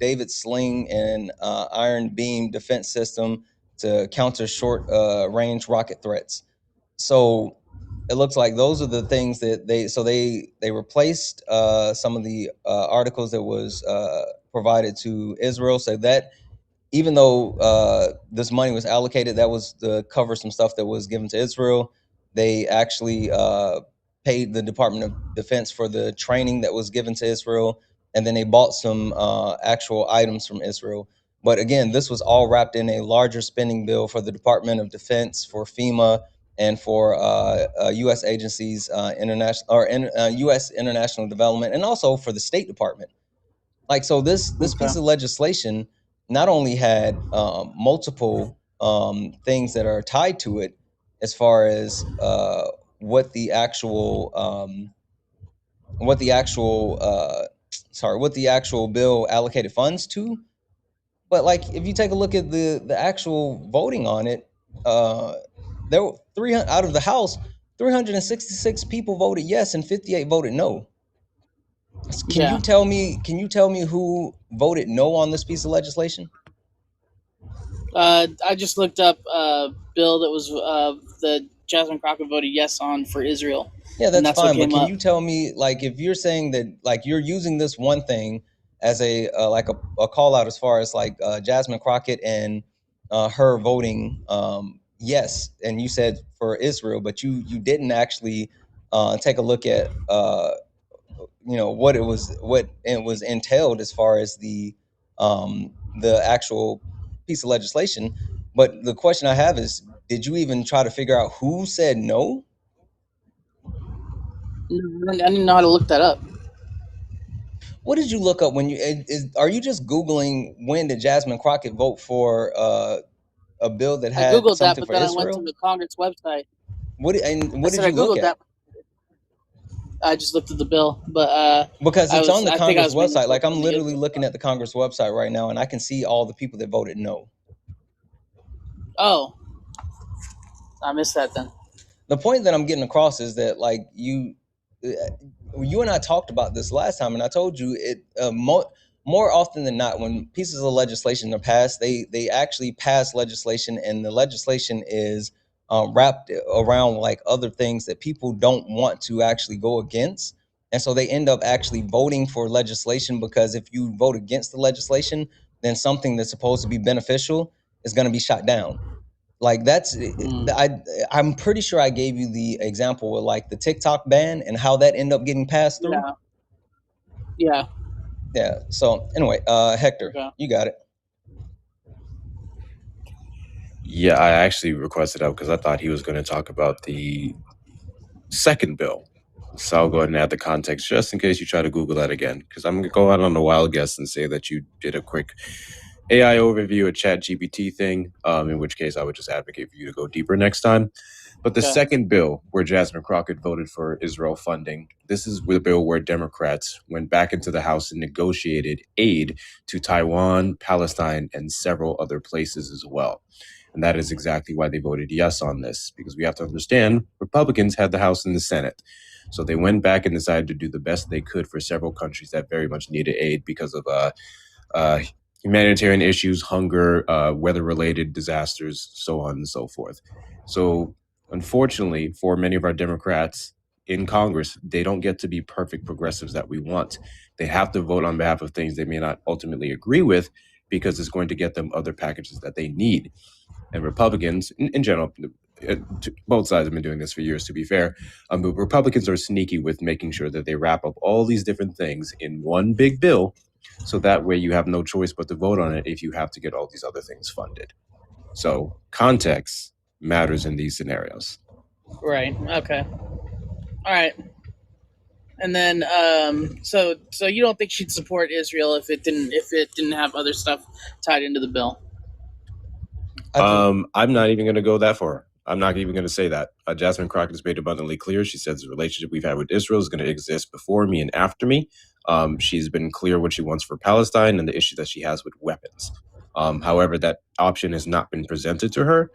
David Sling, and Iron Beam defense system to counter short range rocket threats. So it looks like those are the things that they replaced some of the articles that was provided to Israel, so that even though this money was allocated, that was to cover some stuff that was given to Israel, they actually paid the Department of Defense for the training that was given to Israel, and then they bought some actual items from Israel. But again, this was all wrapped in a larger spending bill for the Department of Defense, for FEMA, and for U.S. agencies, U.S. international development, and also for the State Department. Like, so this piece of legislation not only had multiple things that are tied to it, as far as what the actual bill allocated funds to, but like if you take a look at the actual voting on it, there were 300 out of the House, 366 people voted yes and 58 voted no. Can you tell me who voted no on this piece of legislation? I just looked up a bill that was the Jasmine Crockett voted yes on for Israel. Yeah, that's fine. But can you tell me, like, if you're saying that, like, you're using this one thing as a like a call out as far as like Jasmine Crockett and her voting yes, and you said for Israel, but you didn't actually take a look at what it was entailed as far as the actual piece of legislation. But the question I have is, did you even try to figure out who said no? I didn't know how to look that up. What did you look up when you are you just Googling when did Jasmine Crockett vote for a bill that had Googled something that, but for then Israel? I went to the Congress website. What did you look at? I just looked at the bill, but because it's on the Congress website. Like, I'm literally looking at the Congress website right now, and I can see all the people that voted no. Oh, I missed that then. The point that I'm getting across is that, like, you and I talked about this last time, and I told you it more often than not, when pieces of legislation are passed, they actually pass legislation, and the legislation is wrapped around like other things that people don't want to actually go against. And so they end up actually voting for legislation, because if you vote against the legislation, then something that's supposed to be beneficial is going to be shot down. Like, that's I'm pretty sure I gave you the example of like the TikTok ban and how that ended up getting passed through. Yeah. So anyway, Hector, you got it. Yeah, I actually requested out because I thought he was going to talk about the second bill. So I'll go ahead and add the context just in case you try to Google that again, because I'm going to go out on a wild guess and say that you did a quick AI overview, a ChatGPT thing, in which case I would just advocate for you to go deeper next time. But the second bill, where Jasmine Crockett voted for Israel funding, this is the bill where Democrats went back into the House and negotiated aid to Taiwan, Palestine, and several other places as well. And that is exactly why they voted yes on this, because we have to understand Republicans had the House and the Senate. So they went back and decided to do the best they could for several countries that very much needed aid because of humanitarian issues, hunger, weather-related disasters, so on and so forth. So unfortunately, for many of our Democrats in Congress, they don't get to be perfect progressives that we want. They have to vote on behalf of things they may not ultimately agree with, because it's going to get them other packages that they need. And Republicans, in general, both sides have been doing this for years, to be fair, but Republicans are sneaky with making sure that they wrap up all these different things in one big bill, so that way you have no choice but to vote on it if you have to get all these other things funded. So context matters in these scenarios. Right. Okay. All right. And then, so you don't think she'd support Israel if it didn't have other stuff tied into the bill? I'm not even going to go that far. I'm not even going to say that. Jasmine Crockett has made abundantly clear. She says the relationship we've had with Israel is going to exist before me and after me. She's been clear what she wants for Palestine and the issue that she has with weapons. However, that option has not been presented to her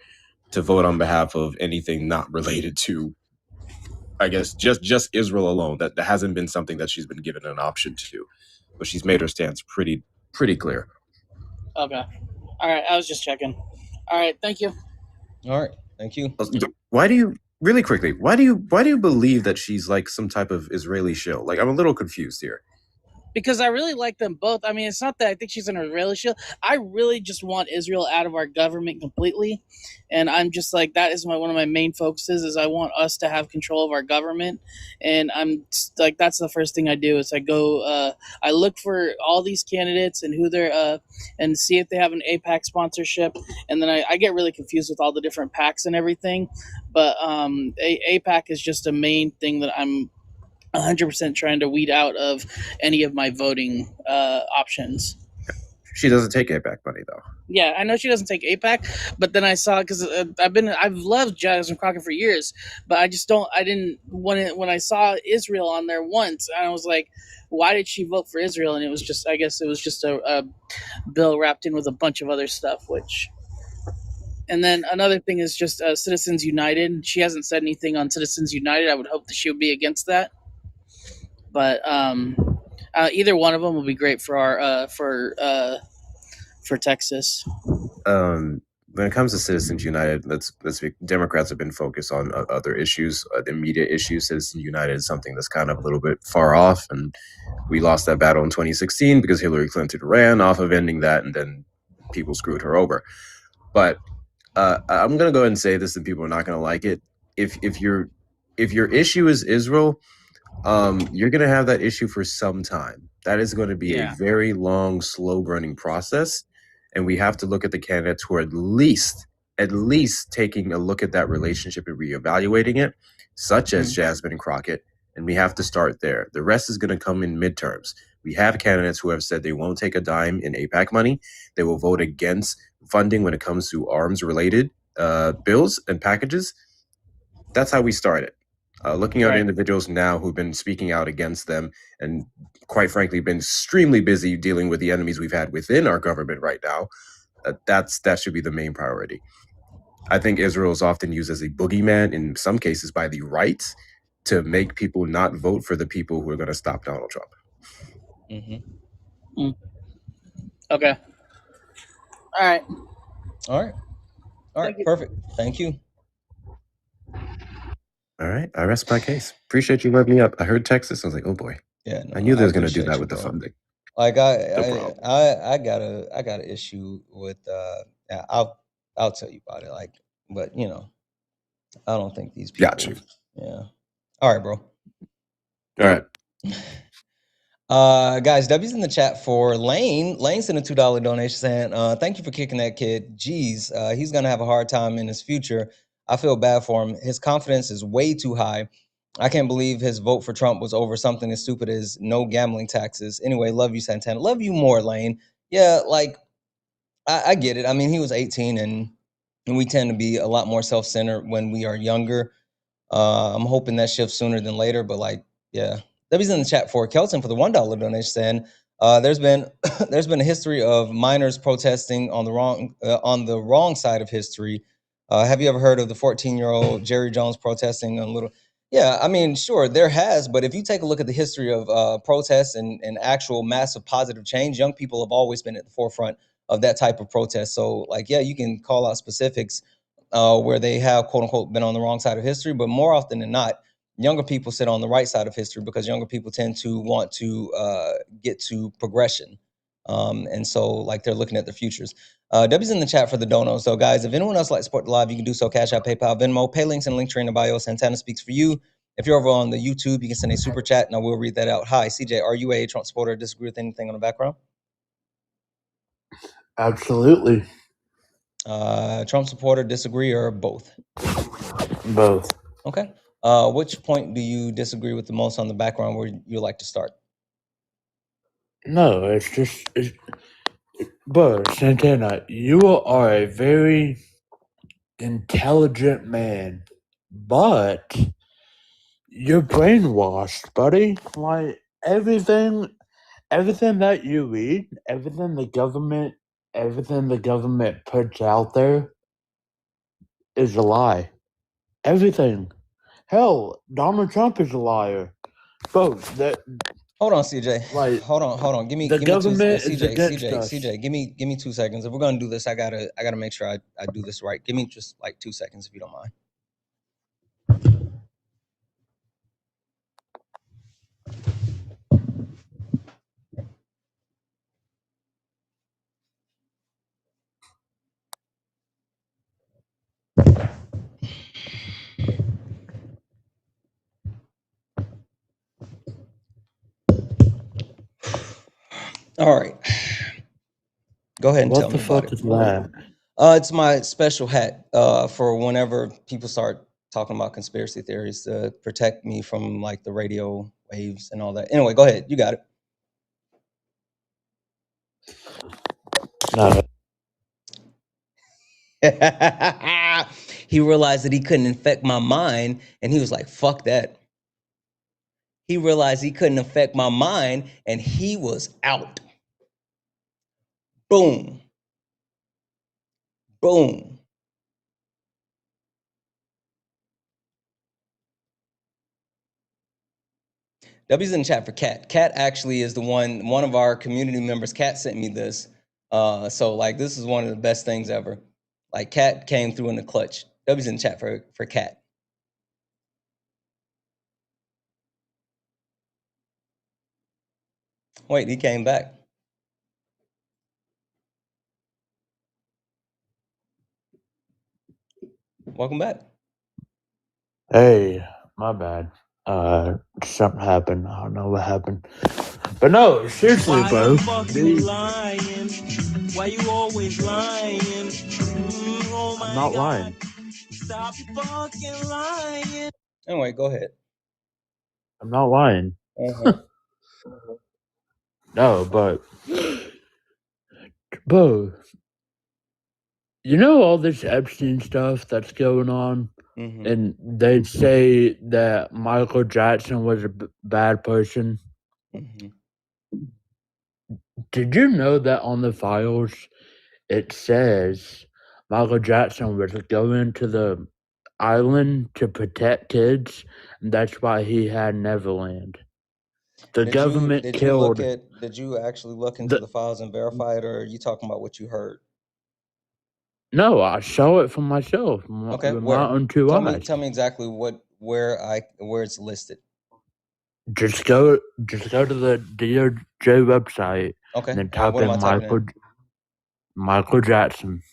to vote on behalf of anything not related to, I guess, just Israel alone. That hasn't been something that she's been given an option to. But she's made her stance pretty clear. Okay. All right. I was just checking. All right. Thank you. All right. Thank you. Why do you, really quickly, why do you believe that she's like some type of Israeli shill? Like, I'm a little confused here. because I really like them both. I mean, it's not that I think she's an Israeli shield. I really just want Israel out of our government completely, and I'm just like, that is one of my main focuses. Is I want us to have control of our government, and I'm like, that's the first thing I do. Is I go, I look for all these candidates and who they're, and see if they have an AIPAC sponsorship, and then I get really confused with all the different PACs and everything, but AIPAC is just a main thing that I'm 100% trying to weed out of any of my voting options. She doesn't take AIPAC money though. Yeah, I know she doesn't take AIPAC, but then I saw, because I've loved Jasmine Crockett for years, but I didn't when I saw Israel on there once, and I was like, why did she vote for Israel? And it was just, I guess it was just a bill wrapped in with a bunch of other stuff, which. And then another thing is just Citizens United. She hasn't said anything on Citizens United. I would hope that she would be against that. But either one of them will be great for our for Texas. When it comes to Citizens United, let's be, Democrats have been focused on other issues, the immediate issues. Citizens United is something that's kind of a little bit far off, and we lost that battle in 2016 because Hillary Clinton ran off of ending that, and then people screwed her over. But I'm gonna go ahead and say this, and people are not gonna like it. If your issue is Israel, you're going to have that issue for some time. That is going to be a very long, slow-running process, and we have to look at the candidates who are at least taking a look at that relationship and reevaluating it, such as Jasmine Crockett, and we have to start there. The rest is going to come in midterms. We have candidates who have said they won't take a dime in AIPAC money. They will vote against funding when it comes to arms-related bills and packages. That's how we start it. Looking at individuals now who've been speaking out against them and, quite frankly, been extremely busy dealing with the enemies we've had within our government right now, that should be the main priority. I think Israel is often used as a boogeyman, in some cases by the right, to make people not vote for the people who are going to stop Donald Trump. Mm-hmm. Okay. All right. Perfect. Thank you. All right, I rest my case. Appreciate you letting me up. I heard Texas. I was like, oh boy. Yeah, no, I knew they was going to do that with the funding. Like I got an issue with. I'll tell you about it. Like, but you know, I don't think these people. Got you. Yeah. All right, bro. All right. Guys, W's in the chat for Lane. Lane sent a $2 donation saying, thank you for kicking that kid. Jeez, he's going to have a hard time in his future. I feel bad for him. His confidence is way too high. I can't believe his vote for Trump was over something as stupid as no gambling taxes. Anyway, love you, Santana. Love you more, Lane. Yeah, like, I get it. I mean, he was 18, and we tend to be a lot more self-centered when we are younger. I'm hoping that shifts sooner than later, but like, yeah. W's in the chat for Kelton for the $1 donation saying, there's been a history of minors protesting on the wrong side of history. Have you ever heard of the 14-year-old Jerry Jones protesting on little? Yeah, I mean, sure, there has, but if you take a look at the history of protests and actual massive positive change, young people have always been at the forefront of that type of protest. So, like, yeah, you can call out specifics where they have, quote unquote, been on the wrong side of history, but more often than not, younger people sit on the right side of history because younger people tend to want to get to progression. And so, like, they're looking at their futures. W's in the chat for the donos. So, guys, if anyone else would like to support the live, you can do so. Cash App, PayPal, Venmo, pay links and link tree in the bio. Santana speaks for you. If you're over on the YouTube, you can send a super chat and I will read that out. Hi, CJ, are you a Trump supporter or disagree with anything on the background? Absolutely. Trump supporter, disagree, or both? Both. Okay. Which point do you disagree with the most on the background where you like to start? No, but Santana, you are a very intelligent man, but you're brainwashed, buddy. Like everything that you read, everything the government puts out there is a lie. Everything. Hell, Donald Trump is a liar. Both that. Hold on, CJ. Like, hold on. Give me the give government me is two, against us. CJ. Give me 2 seconds. If we're gonna do this, I gotta make sure I do this right. Give me just like 2 seconds if you don't mind. All right. Go ahead and tell What me the about fuck it. is that? It's my special hat for whenever people start talking about conspiracy theories to protect me from like the radio waves and all that. Anyway, go ahead. You got it. No. He realized that he couldn't infect my mind, and he was like, fuck that. He realized he couldn't affect my mind, and he was out. Boom. Boom. W's in the chat for Kat. Kat actually is the one of our community members. Kat sent me this. So like this is one of the best things ever. Like Kat came through in the clutch. W's in the chat for Kat. Wait, he came back. Welcome back. Hey, my bad. Something happened. I don't know what happened. But no, seriously, bro. Dude, Lying? Why you always lying? Oh I'm my not God. lying. Stop fucking lying. Anyway, go ahead. I'm not lying. Uh-huh. No, but bro, you know all this Epstein stuff that's going on, and they say that Michael Jackson was a bad person. Did you know that on the files it says Michael Jackson was going to the island to protect kids, and that's why he had Neverland. The government killed. Did you actually look into the files and verify it, or are you talking about what you heard? No, I saw it for myself. Okay, With where? my own two eyes. Tell me exactly where it's listed. Just go to the DOJ website. Okay. And then type what am I in typing Michael Jackson.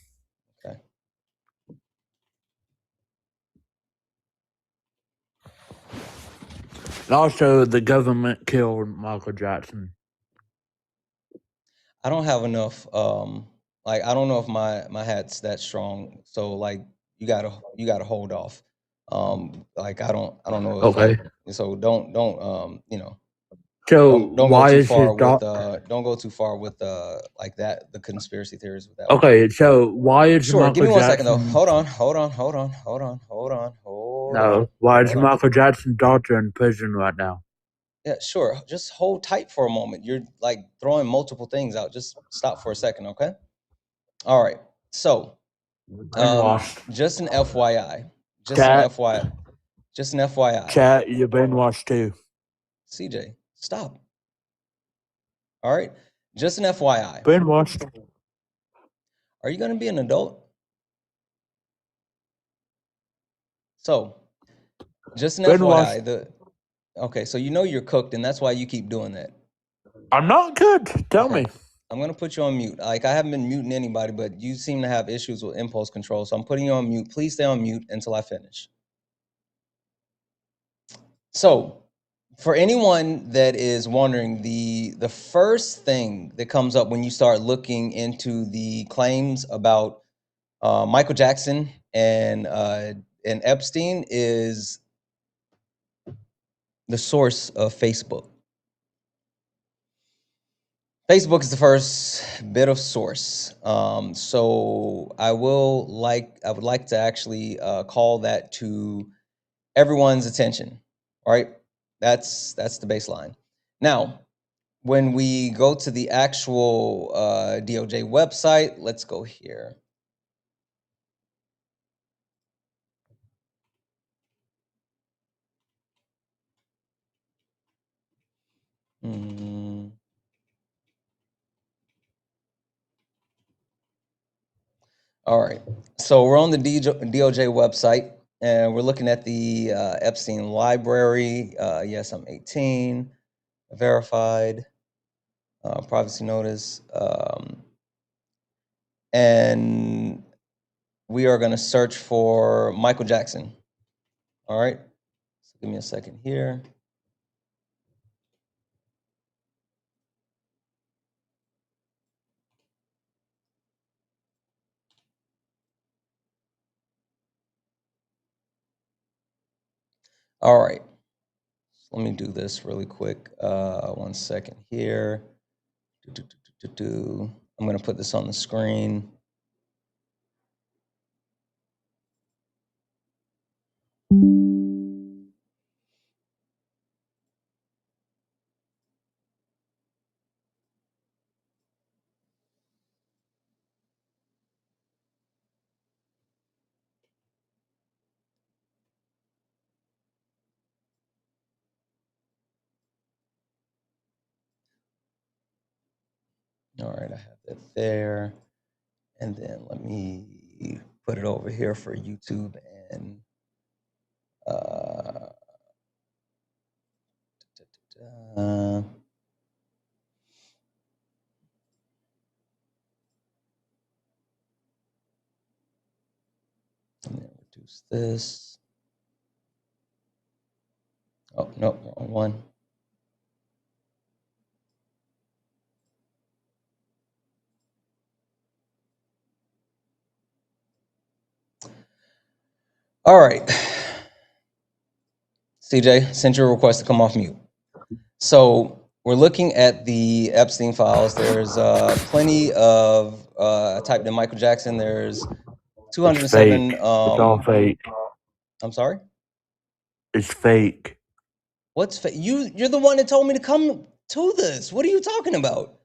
Okay. And also, the government killed Michael Jackson. I don't have enough. Like I don't know if my hat's that strong. So like you gotta hold off. Like I don't know if Okay. so don't you know. So Don't why go too is far his with daughter? don't go too far with like that the conspiracy theories with that. Okay, so why is Sure, Michael give me 1 second though. Jackson? Hold on. No, why is Michael Jackson's daughter in prison right now? Yeah, sure. Just hold tight for a moment. You're like throwing multiple things out. Just stop for a second, okay? All right. So, just an FYI. Just an Chat, FYI. Just an FYI. chat, you're brainwashed too. CJ, stop. All right. Just an FYI. Brainwashed. Are you going to be an adult? So, just an FYI. Okay, so you know you're cooked, and that's why you keep doing that. I'm not good. Tell me. I'm going to put you on mute. Like, I haven't been muting anybody, but you seem to have issues with impulse control. So I'm putting you on mute. Please stay on mute until I finish. So, for anyone that is wondering, the first thing that comes up when you start looking into the claims about Michael Jackson and Epstein is the source of Facebook. Facebook is the first bit of source. So I would like to actually call that to everyone's attention. All right, that's the baseline. Now, when we go to the actual DOJ website, let's go here. All right, so we're on the DOJ website, and we're looking at the Epstein library. Yes, I'm 18, verified, privacy notice, and we are going to search for Michael Jackson. All right, so give me a second here. All right. Let me do this really quick. 1 second here. I'm going to put this on the screen. All right, I have that there. And then let me put it over here for YouTube and and then reduce this. Oh, no, wrong one. All right. CJ, sent your request to come off mute. So we're looking at the Epstein files. There's plenty of, I typed in Michael Jackson. There's 207. It's all fake. I'm sorry? It's fake. What's fake? You're the one that told me to come to this. What are you talking about?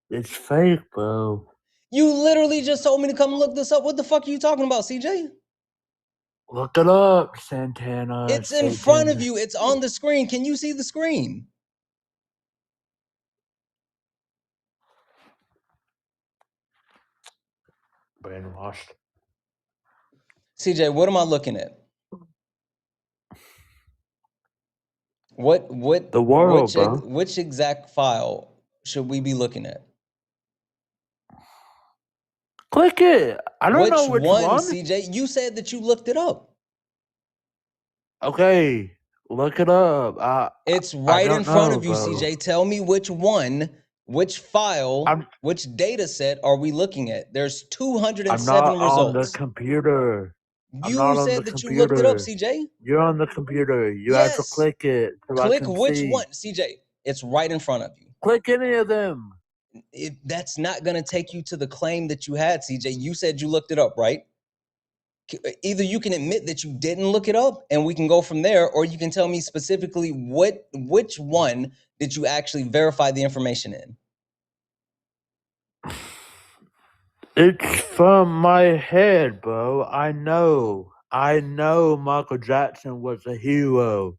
It's fake, bro. You literally just told me to come look this up. What the fuck are you talking about, CJ? Look it up, Santana. It's in front of you. It's on the screen. Can you see the screen? Brainwashed. CJ, what am I looking at? What the world, bro. Which exact file should we be looking at? Click it. I don't know which one. CJ, you said that you looked it up. Okay, look it up. It's right in front of you, bro. CJ. Tell me which one, which file, which data set are we looking at? There's 207 I'm not results. on the computer. You said that you looked it up, CJ. You're on the computer. You have to click it. So click which one, CJ. It's right in front of you. Click any of them. That's not going to take you to the claim that you had, CJ. You said you looked it up, right? Either you can admit that you didn't look it up and we can go from there, or you can tell me specifically which one did you actually verify the information in? It's from my head, bro. I know Michael Jackson was a hero.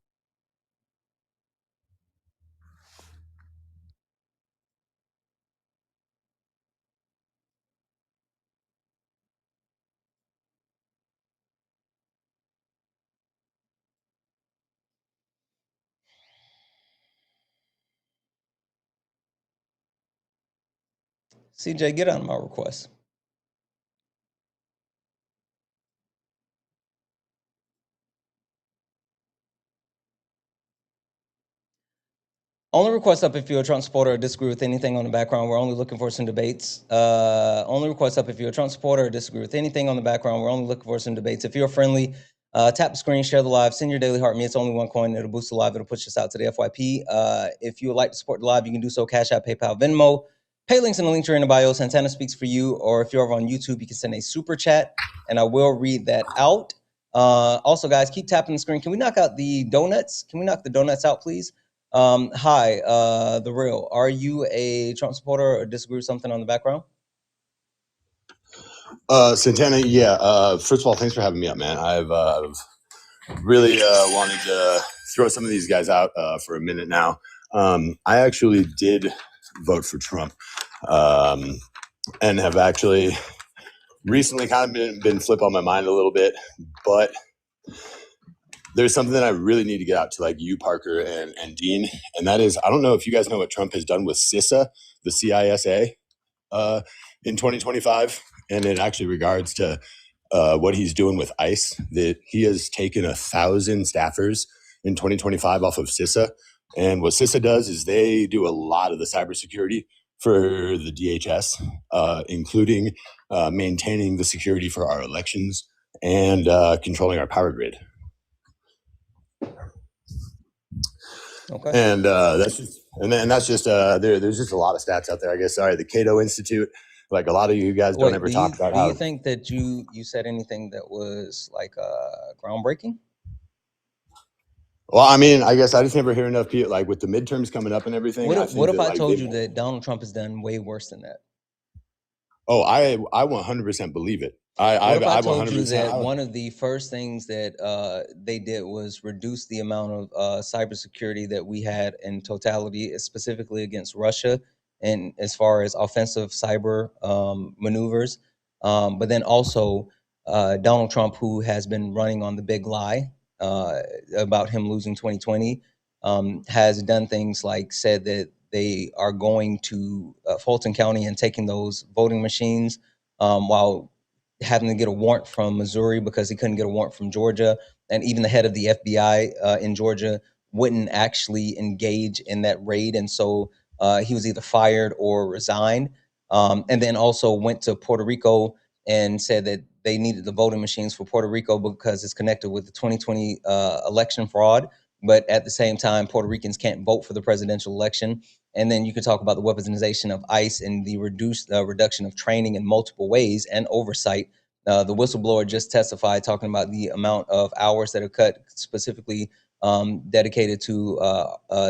CJ, get out of my request. Only request up if you're a Trump supporter or disagree with anything on the background. We're only looking for some debates. Only request up if you're a Trump supporter or disagree with anything on the background. We're only looking for some debates. If you're friendly, tap the screen, share the live, send your daily heart. Me, it's only one coin. It'll boost the live. It'll push us out to the FYP. If you would like to support the live, you can do so. Cash App, PayPal, Venmo. Pay links in the link tree in the bio. Santana speaks for you. Or if you're over on YouTube, you can send a super chat, and I will read that out. Also, guys, keep tapping the screen. Can we knock out the donuts? Can we knock the donuts out, please? Hi, The Real. Are you a Trump supporter or disagree with something on the background? Santana, yeah. First of all, thanks for having me up, man. I've really wanted to throw some of these guys out for a minute now. I actually did vote for Trump and have actually recently kind of been flip on my mind a little bit, but there's something that I really need to get out to like you, Parker, and Dean, and that is, I don't know if you guys know what Trump has done with CISA, the CISA, in 2025, and it actually regards to what he's doing with ICE, that he has taken 1,000 staffers in 2025 off of CISA. And what CISA does is they do a lot of the cybersecurity for the DHS, including maintaining the security for our elections and controlling our power grid. Okay. And that's just, that's just there's just a lot of stats out there, I guess. Sorry, the Cato Institute, like a lot of you guys don't ever talk about do you think that you said anything that was like groundbreaking? Well, I mean, I guess I just never hear enough people, like with the midterms coming up and everything. What if I told you that Donald Trump has done way worse than that? Oh, I 100% believe it. What if I told you that one of the first things that they did was reduce the amount of cybersecurity that we had in totality, specifically against Russia, and as far as offensive cyber maneuvers, but then also Donald Trump, who has been running on the big lie about him losing 2020, has done things like said that they are going to Fulton County and taking those voting machines while having to get a warrant from Missouri because he couldn't get a warrant from Georgia. And even the head of the FBI in Georgia wouldn't actually engage in that raid. And so he was either fired or resigned. And then also went to Puerto Rico and said that they needed the voting machines for Puerto Rico because it's connected with the 2020 election fraud. But at the same time, Puerto Ricans can't vote for the presidential election. And then you could talk about the weaponization of ICE and the reduction of training in multiple ways and oversight. The whistleblower just testified talking about the amount of hours that are cut specifically dedicated to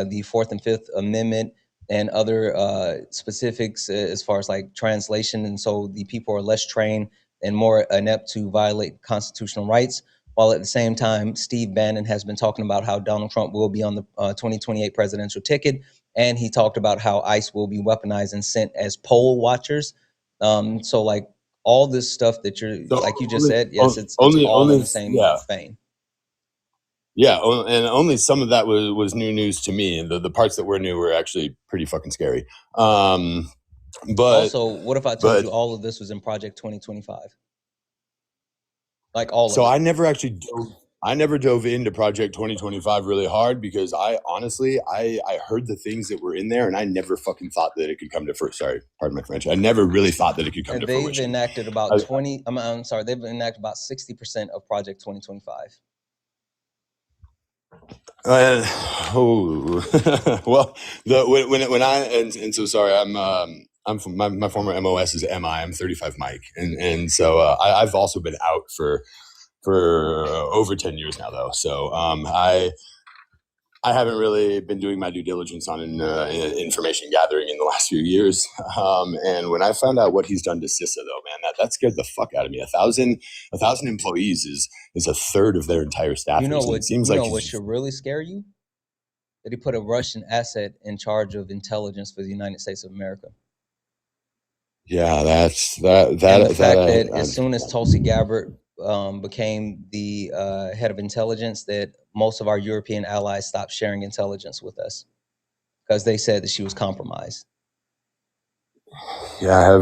the Fourth and Fifth Amendment and other specifics as far as like translation. And so the people are less trained and more inept to violate constitutional rights. While at the same time, Steve Bannon has been talking about how Donald Trump will be on the 2028 presidential ticket. And he talked about how ICE will be weaponized and sent as poll watchers. So like all this stuff that you're, like you just said, yes, it's all in the same vein. Yeah, and only some of that was new news to me. And the parts that were new were actually pretty fucking scary. But also, what if I told you all of this was in Project 2025? Like all of it. So I never dove into Project 2025 really hard because I honestly heard the things that were in there and I never fucking thought that it could come to fruition. Sorry, pardon my French. I never really thought that it could come to fruition. They've enacted about they've enacted about 60% of Project 2025. Well, so sorry, I'm from my former MOS is MI. I'm 35 Mike, and so I've also been out for over 10 years now, though. So I haven't really been doing my due diligence on information gathering in the last few years. And when I found out what he's done to CISA, though, man, that scared the fuck out of me. 1,000 employees is a third of their entire staff. You know what? What should really scare you? That he put a Russian asset in charge of intelligence for the United States of America. Yeah, that's and the fact that as soon as Tulsi Gabbard became the head of intelligence, that most of our European allies stopped sharing intelligence with us because they said that she was compromised. Yeah,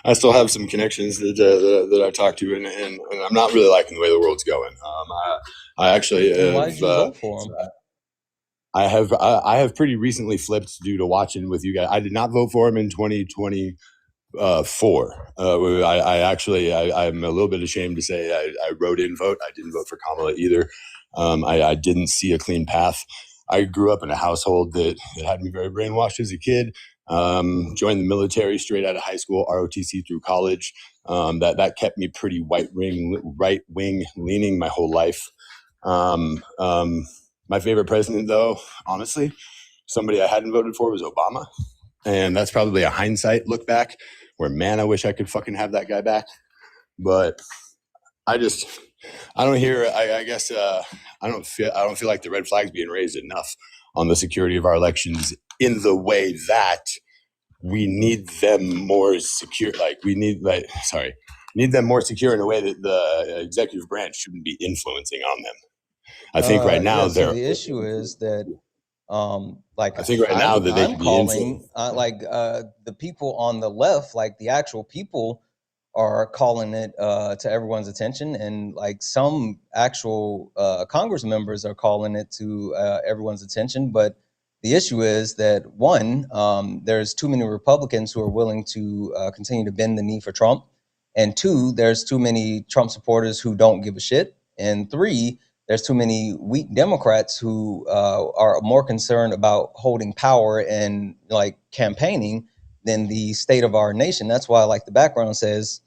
I still have some connections that I talk to, and I'm not really liking the way the world's going. I actually why did you vote for him? I have pretty recently flipped due to watching with you guys. I did not vote for him in 2020. I'm a little bit ashamed to say I wrote in vote. I didn't vote for Kamala either. I didn't see a clean path. I grew up in a household that had me very brainwashed as a kid. Joined the military straight out of high school, ROTC through college. That kept me pretty right wing leaning my whole life. My favorite president, though, honestly, somebody I hadn't voted for was Obama. And that's probably a hindsight look back where, man, I wish I could fucking have that guy back. But I don't feel like the red flag's being raised enough on the security of our elections in the way that we need them more secure. Need them more secure in a way that the executive branch shouldn't be influencing on them. I think right now the issue is that I think right now that they can be influenced. The people on the left, like the actual people, are calling it to everyone's attention, and like some actual Congress members are calling it to everyone's attention. But the issue is that one, there's too many Republicans who are willing to continue to bend the knee for Trump, and two, there's too many Trump supporters who don't give a shit, and three, there's too many weak Democrats who are more concerned about holding power and like campaigning than the state of our nation. That's why, like the background says,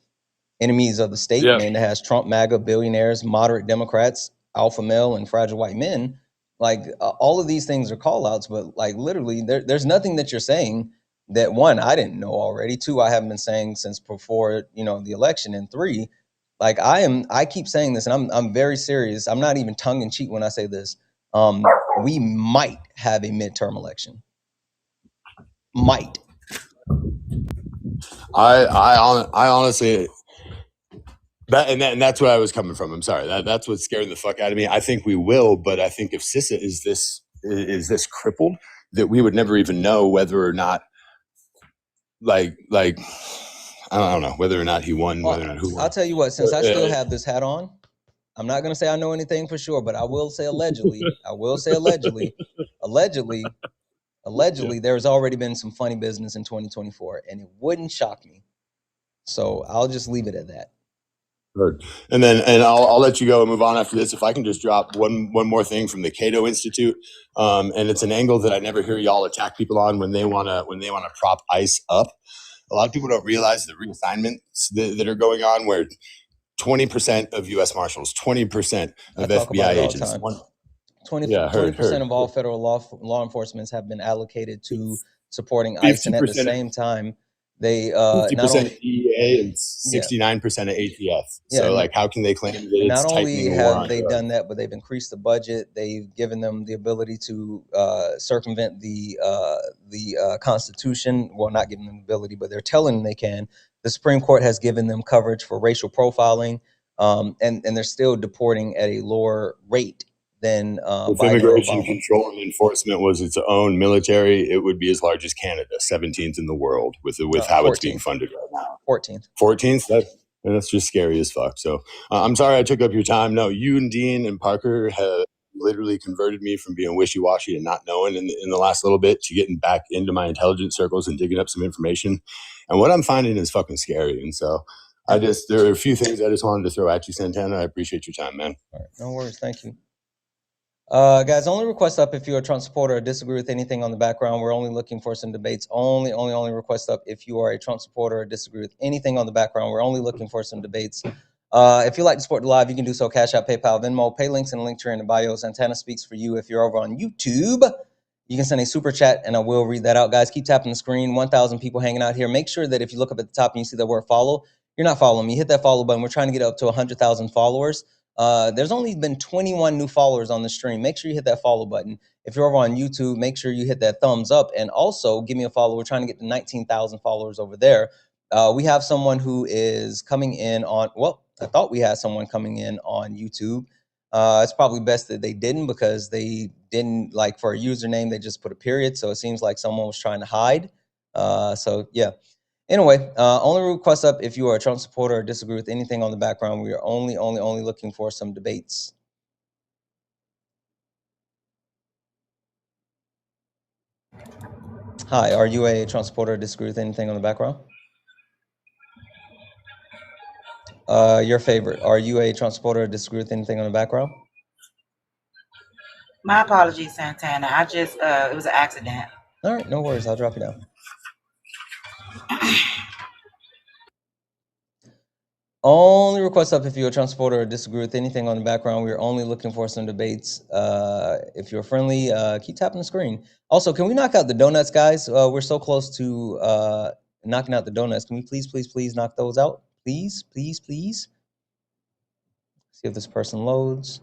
enemies of the state, and then it has Trump, MAGA, billionaires, moderate Democrats, alpha male, and fragile white men. Like all of these things are call outs, but like literally there's nothing that you're saying that, one, I didn't know already, two, I haven't been saying since before, you know, the election, and three, like I keep saying this, and I'm very serious. I'm not even tongue in cheek when I say this. We might have a midterm election. Might. I honestly, that's where I was coming from. I'm sorry. That's what's scaring the fuck out of me. I think we will, but I think if CISA is this crippled that we would never even know whether or not, like I don't know whether or not he won, whether or not who won. I'll tell you what, since I still have this hat on, I'm not going to say I know anything for sure, but I will say allegedly. I will say allegedly. Allegedly, there's already been some funny business in 2024, and it wouldn't shock me. So I'll just leave it at that. Heard. And I'll let you go and move on after this. If I can just drop one more thing from the Cato Institute, and it's an angle that I never hear y'all attack people on when they wanna prop ICE up. A lot of people don't realize the reassignments that are going on, where 20% of U.S. Marshals, 20% of FBI agents, 20% of all federal law enforcement have been allocated to supporting ICE, and at the same time, they 50% of DEA and 69% of ATF. So, like, how can they claim that it's tightening the war on drugs? Not only have they done that, but they've increased the budget. They've given them the ability to circumvent the Constitution. Well, not giving them the ability, but they're telling them they can. The Supreme Court has given them coverage for racial profiling, and they're still deporting at a lower rate than if immigration control and enforcement was its own military, it would be as large as Canada, 17th in the world with how 14th. It's being funded right now. 14th. That's just scary as fuck. So I'm sorry I took up your time. No, you and Dean and Parker have literally converted me from being wishy-washy and not knowing in the last little bit to getting back into my intelligence circles and digging up some information. And what I'm finding is fucking scary. And so there are a few things I just wanted to throw at you, Santana. I appreciate your time, man. All right, no worries. Thank you. Guys, only request up if you're a Trump supporter or disagree with anything on the background. We're only looking for some debates. Only request up if you are a Trump supporter or disagree with anything on the background. We're only looking for some debates. If you'd like to support the live, you can do so. Cash App, PayPal, Venmo, pay links, and a link tree in the bio. Santana speaks for you. If you're over on YouTube, you can send a super chat, and I will read that out. Guys, keep tapping the screen. 1,000 people hanging out here. Make sure that if you look up at the top and you see the word follow, you're not following me. Hit that follow button. We're trying to get up to 100,000 followers. There's only been 21 new followers on the stream. Make sure you hit that follow button. If you're over on YouTube, make sure you hit that thumbs up, and also give me a follow. We're trying to get to 19,000 followers over there. We have someone who is coming in on, well, I thought we had someone coming in on YouTube. It's probably best that they didn't, because they didn't, like, for a username, they just put a period. So it seems like someone was trying to hide. So yeah. Anyway, only request up if you are a Trump supporter or disagree with anything on the background. We are only looking for some debates. Hi, are you a Trump supporter or disagree with anything on the background? Your favorite. Are you a Trump supporter or disagree with anything on the background? My apologies, Santana. I just, it was an accident. All right, no worries. I'll drop you down. Only request up if you're a Trump supporter or disagree with anything on the background. We're only looking for some debates. If you're friendly, keep tapping the screen. Also, can we knock out the donuts, guys? We're so close to knocking out the donuts. Can we please knock those out? Please. See if this person loads.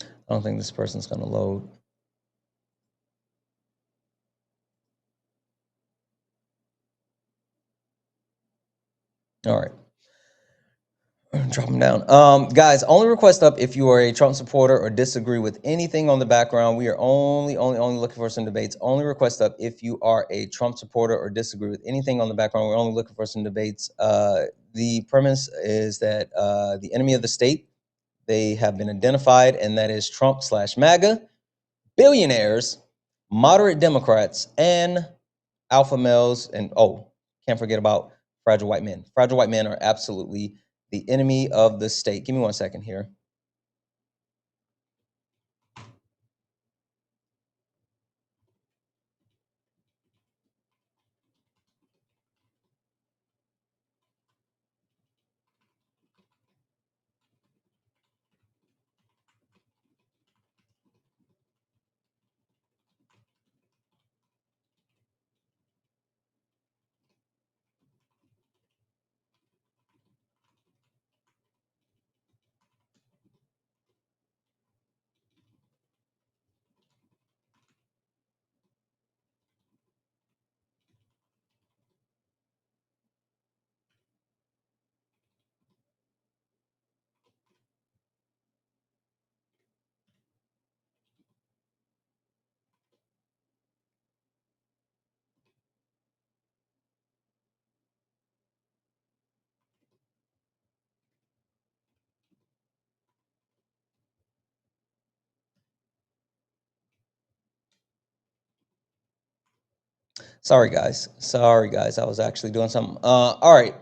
I don't think this person's going to load. All right. Drop them down. Guys, only request up if you are a Trump supporter or disagree with anything on the background. We are only looking for some debates. Only request up if you are a Trump supporter or disagree with anything on the background. We're only looking for some debates. The premise is that the enemy of the state, they have been identified, and that is Trump/MAGA, billionaires, moderate Democrats, and alpha males, and can't forget about fragile white men. Fragile white men are absolutely the enemy of the state. Give me 1 second here. Sorry, guys. I was actually doing something. All right.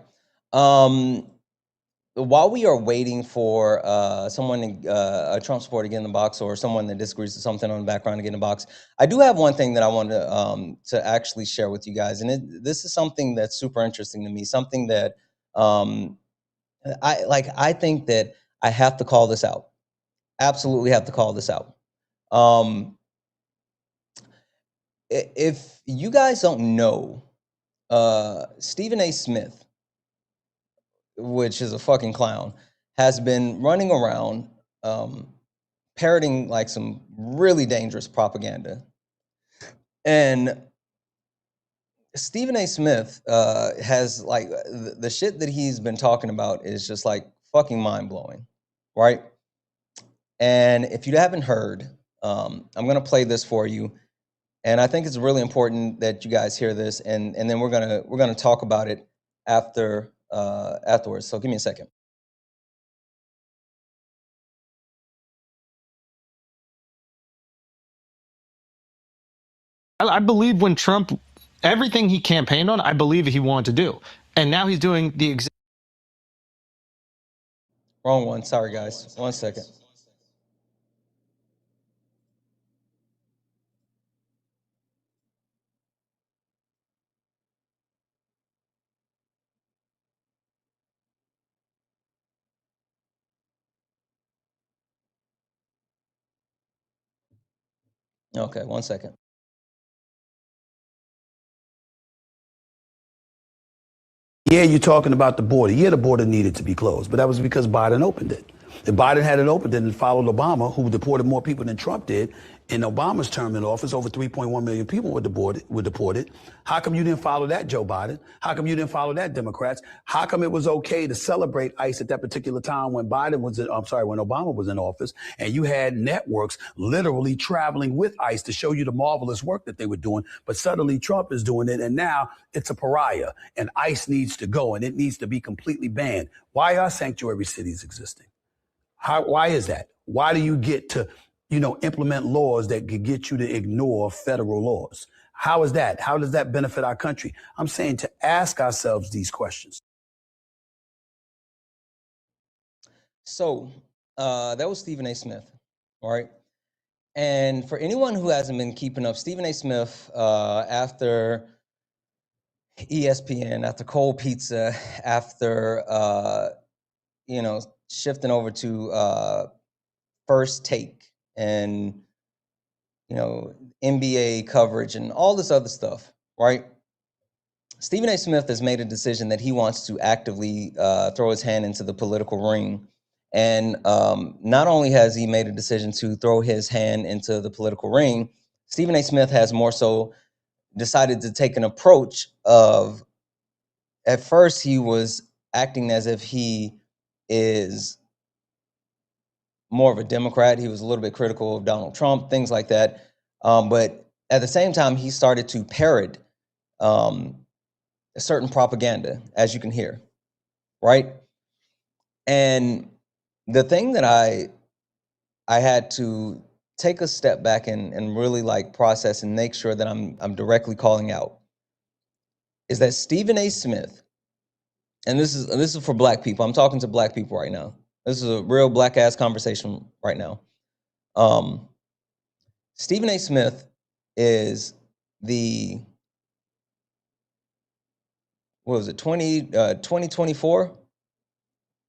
While we are waiting for someone, a Trump supporter to get in the box, or someone that disagrees with something on the background to get in the box, I do have one thing that I wanted to actually share with you guys, and this is something that's super interesting to me. Something that I think that I have to call this out. Absolutely have to call this out. If you guys don't know, Stephen A. Smith, which is a fucking clown, has been running around parroting like some really dangerous propaganda. And Stephen A. Smith has like the shit that he's been talking about is just like fucking mind blowing, right? And if you haven't heard, I'm gonna play this for you, and I think it's really important that you guys hear this, and then we're gonna talk about it afterwards. So give me a second. I believe when Trump, everything he campaigned on, I believe he wanted to do. And now he's doing the exact. Wrong one. Sorry, guys. 1 second. Okay, 1 second. Yeah, you're talking about the border. Yeah, the border needed to be closed, but that was because Biden opened it. If Biden had it opened and followed Obama, who deported more people than Trump did, in Obama's term in office, over 3.1 million people were deported. How come you didn't follow that, Joe Biden? How come you didn't follow that, Democrats? How come it was okay to celebrate ICE at that particular time when when Obama was in office, and you had networks literally traveling with ICE to show you the marvelous work that they were doing, but suddenly Trump is doing it, and now it's a pariah, and ICE needs to go, and it needs to be completely banned. Why are sanctuary cities existing? Why is that? Why do you get to, implement laws that could get you to ignore federal laws? How is that? How does that benefit our country? I'm saying to ask ourselves these questions. So that was Stephen A. Smith, all right? And for anyone who hasn't been keeping up, Stephen A. Smith, after ESPN, after Cold Pizza, after, shifting over to First Take and, NBA coverage and all this other stuff, right? Stephen A. Smith has made a decision that he wants to actively throw his hand into the political ring. And not only has he made a decision to throw his hand into the political ring, Stephen A. Smith has more so decided to take an approach of, at first he was acting as if he is more of a Democrat. He was a little bit critical of Donald Trump, things like that. But at the same time, he started to parrot a certain propaganda, as you can hear, right? And the thing that I had to take a step back and really like process and make sure that I'm directly calling out is that Stephen A. Smith, and this is for black people. I'm talking to black people right now. This is a real black ass conversation right now. Stephen A. Smith is the, what was it, 2024?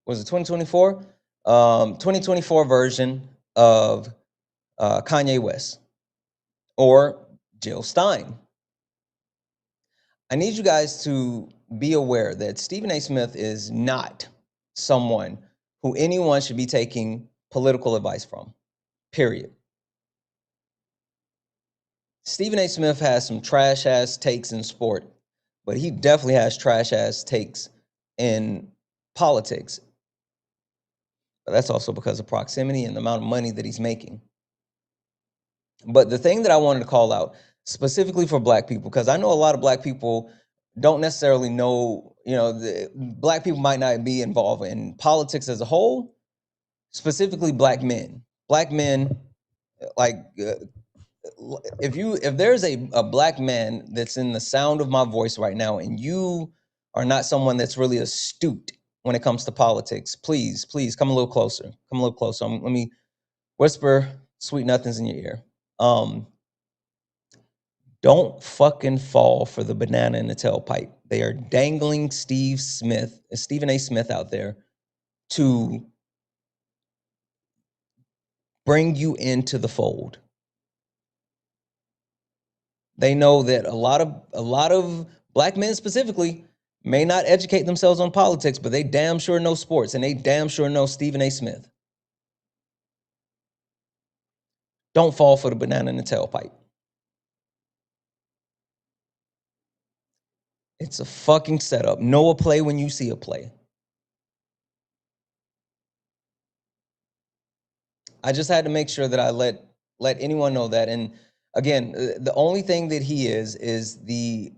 Was it 2024? 2024 version of Kanye West or Jill Stein. I need you guys to be aware that Stephen A. Smith is not someone who anyone should be taking political advice from, period. Stephen A. Smith has some trash ass takes in sport, but he definitely has trash ass takes in politics. But that's also because of proximity and the amount of money that he's making. But the thing that I wanted to call out specifically for black people, because I know a lot of black people don't necessarily know, black people might not be involved in politics as a whole, specifically black men. Black men, like, if there's a black man that's in the sound of my voice right now, and you are not someone that's really astute when it comes to politics, please come a little closer. Come a little closer. Let me whisper sweet nothings in your ear. Don't fucking fall for the banana in the tailpipe. They are dangling Stephen A. Smith out there to bring you into the fold. They know that a lot of black men specifically may not educate themselves on politics, but they damn sure know sports, and they damn sure know Stephen A. Smith. Don't fall for the banana in the tailpipe. It's a fucking setup. Know a play when you see a play. I just had to make sure that I let anyone know that. And again, the only thing that he is the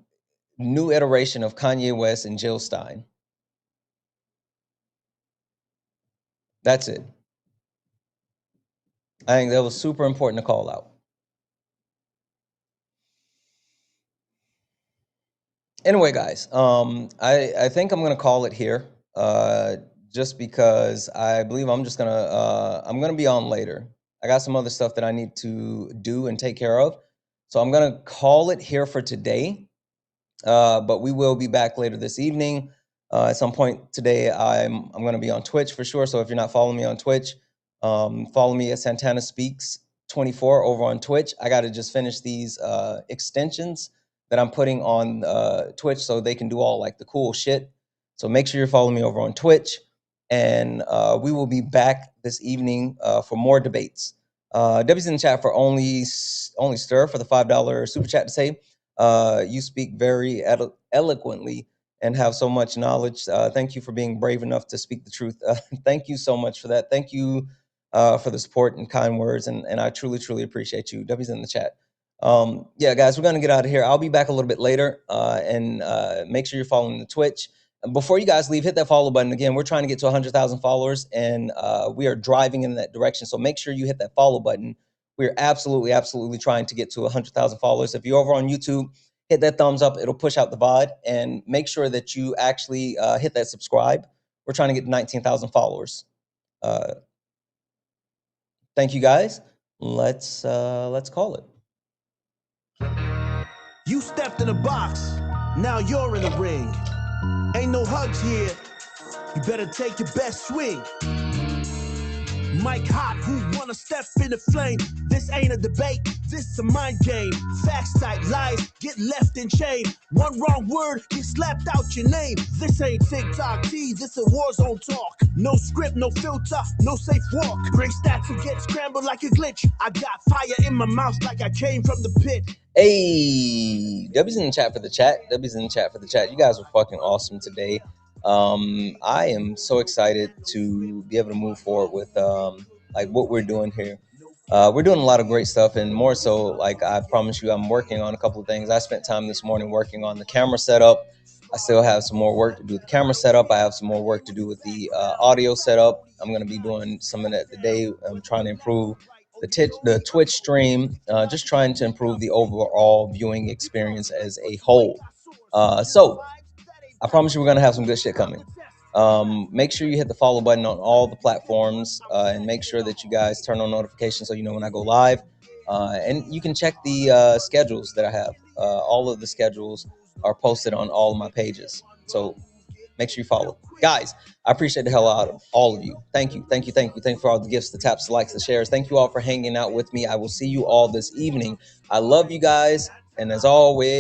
new iteration of Kanye West and Jill Stein. That's it. I think that was super important to call out. Anyway, guys, I think I'm gonna call it here, just because I believe I'm gonna be on later. I got some other stuff that I need to do and take care of, so I'm gonna call it here for today. But we will be back later this evening. At some point today, I'm gonna be on Twitch for sure. So if you're not following me on Twitch, follow me at Santana Speaks 24 over on Twitch. I got to just finish these extensions that I'm putting on Twitch so they can do all like the cool shit. So make sure you're following me over on Twitch, and we will be back this evening for more debates. W's in the chat for only stir for the $5 super chat to say, you speak very eloquently and have so much knowledge. Thank you for being brave enough to speak the truth. Thank you so much for that. Thank you for the support and kind words, and I truly appreciate you. W's in the chat. Yeah, guys, we're gonna get out of here. I'll be back a little bit later, and make sure you're following the Twitch. Before you guys leave, hit that follow button. Again, we're trying to get to 100,000 followers, and we are driving in that direction. So make sure you hit that follow button. We're absolutely trying to get to 100,000 followers. If you're over on YouTube, hit that thumbs up. It'll push out the VOD, and make sure that you actually hit that subscribe. We're trying to get to 19,000 followers. Thank you, guys. Let's call it. You stepped in the box, now you're in the ring. Ain't no hugs here, you better take your best swing. Mike Hot, who wanna step in the flame? This ain't a debate, this is a mind game. Facts type lies, get left in chain. One wrong word, get slapped out your name. This ain't TikTok T, this a war zone talk. No script, no filter, no safe walk. Bring stats and get scrambled like a glitch. I got fire in my mouth like I came from the pit. Hey, W's in the chat for the chat. W's in the chat for the chat. You guys were fucking awesome today. I am so excited to be able to move forward with like what we're doing here. We're doing a lot of great stuff, and more so, like I promise you, I'm working on a couple of things. I spent time this morning working on the camera setup. I still have some more work to do with the camera setup. I have some more work to do with the audio setup. I'm going to be doing some of that today. I'm trying to improve the Twitch stream, just trying to improve the overall viewing experience as a whole. So I promise you we're going to have some good shit coming. Make sure you hit the follow button on all the platforms, and make sure that you guys turn on notifications so you know when I go live. And you can check the schedules that I have. All of the schedules are posted on all of my pages. So make sure you follow. Guys, I appreciate the hell out of all of you. Thank you. Thank you. Thank you. Thank you for all the gifts, the taps, the likes, the shares. Thank you all for hanging out with me. I will see you all this evening. I love you guys. And as always,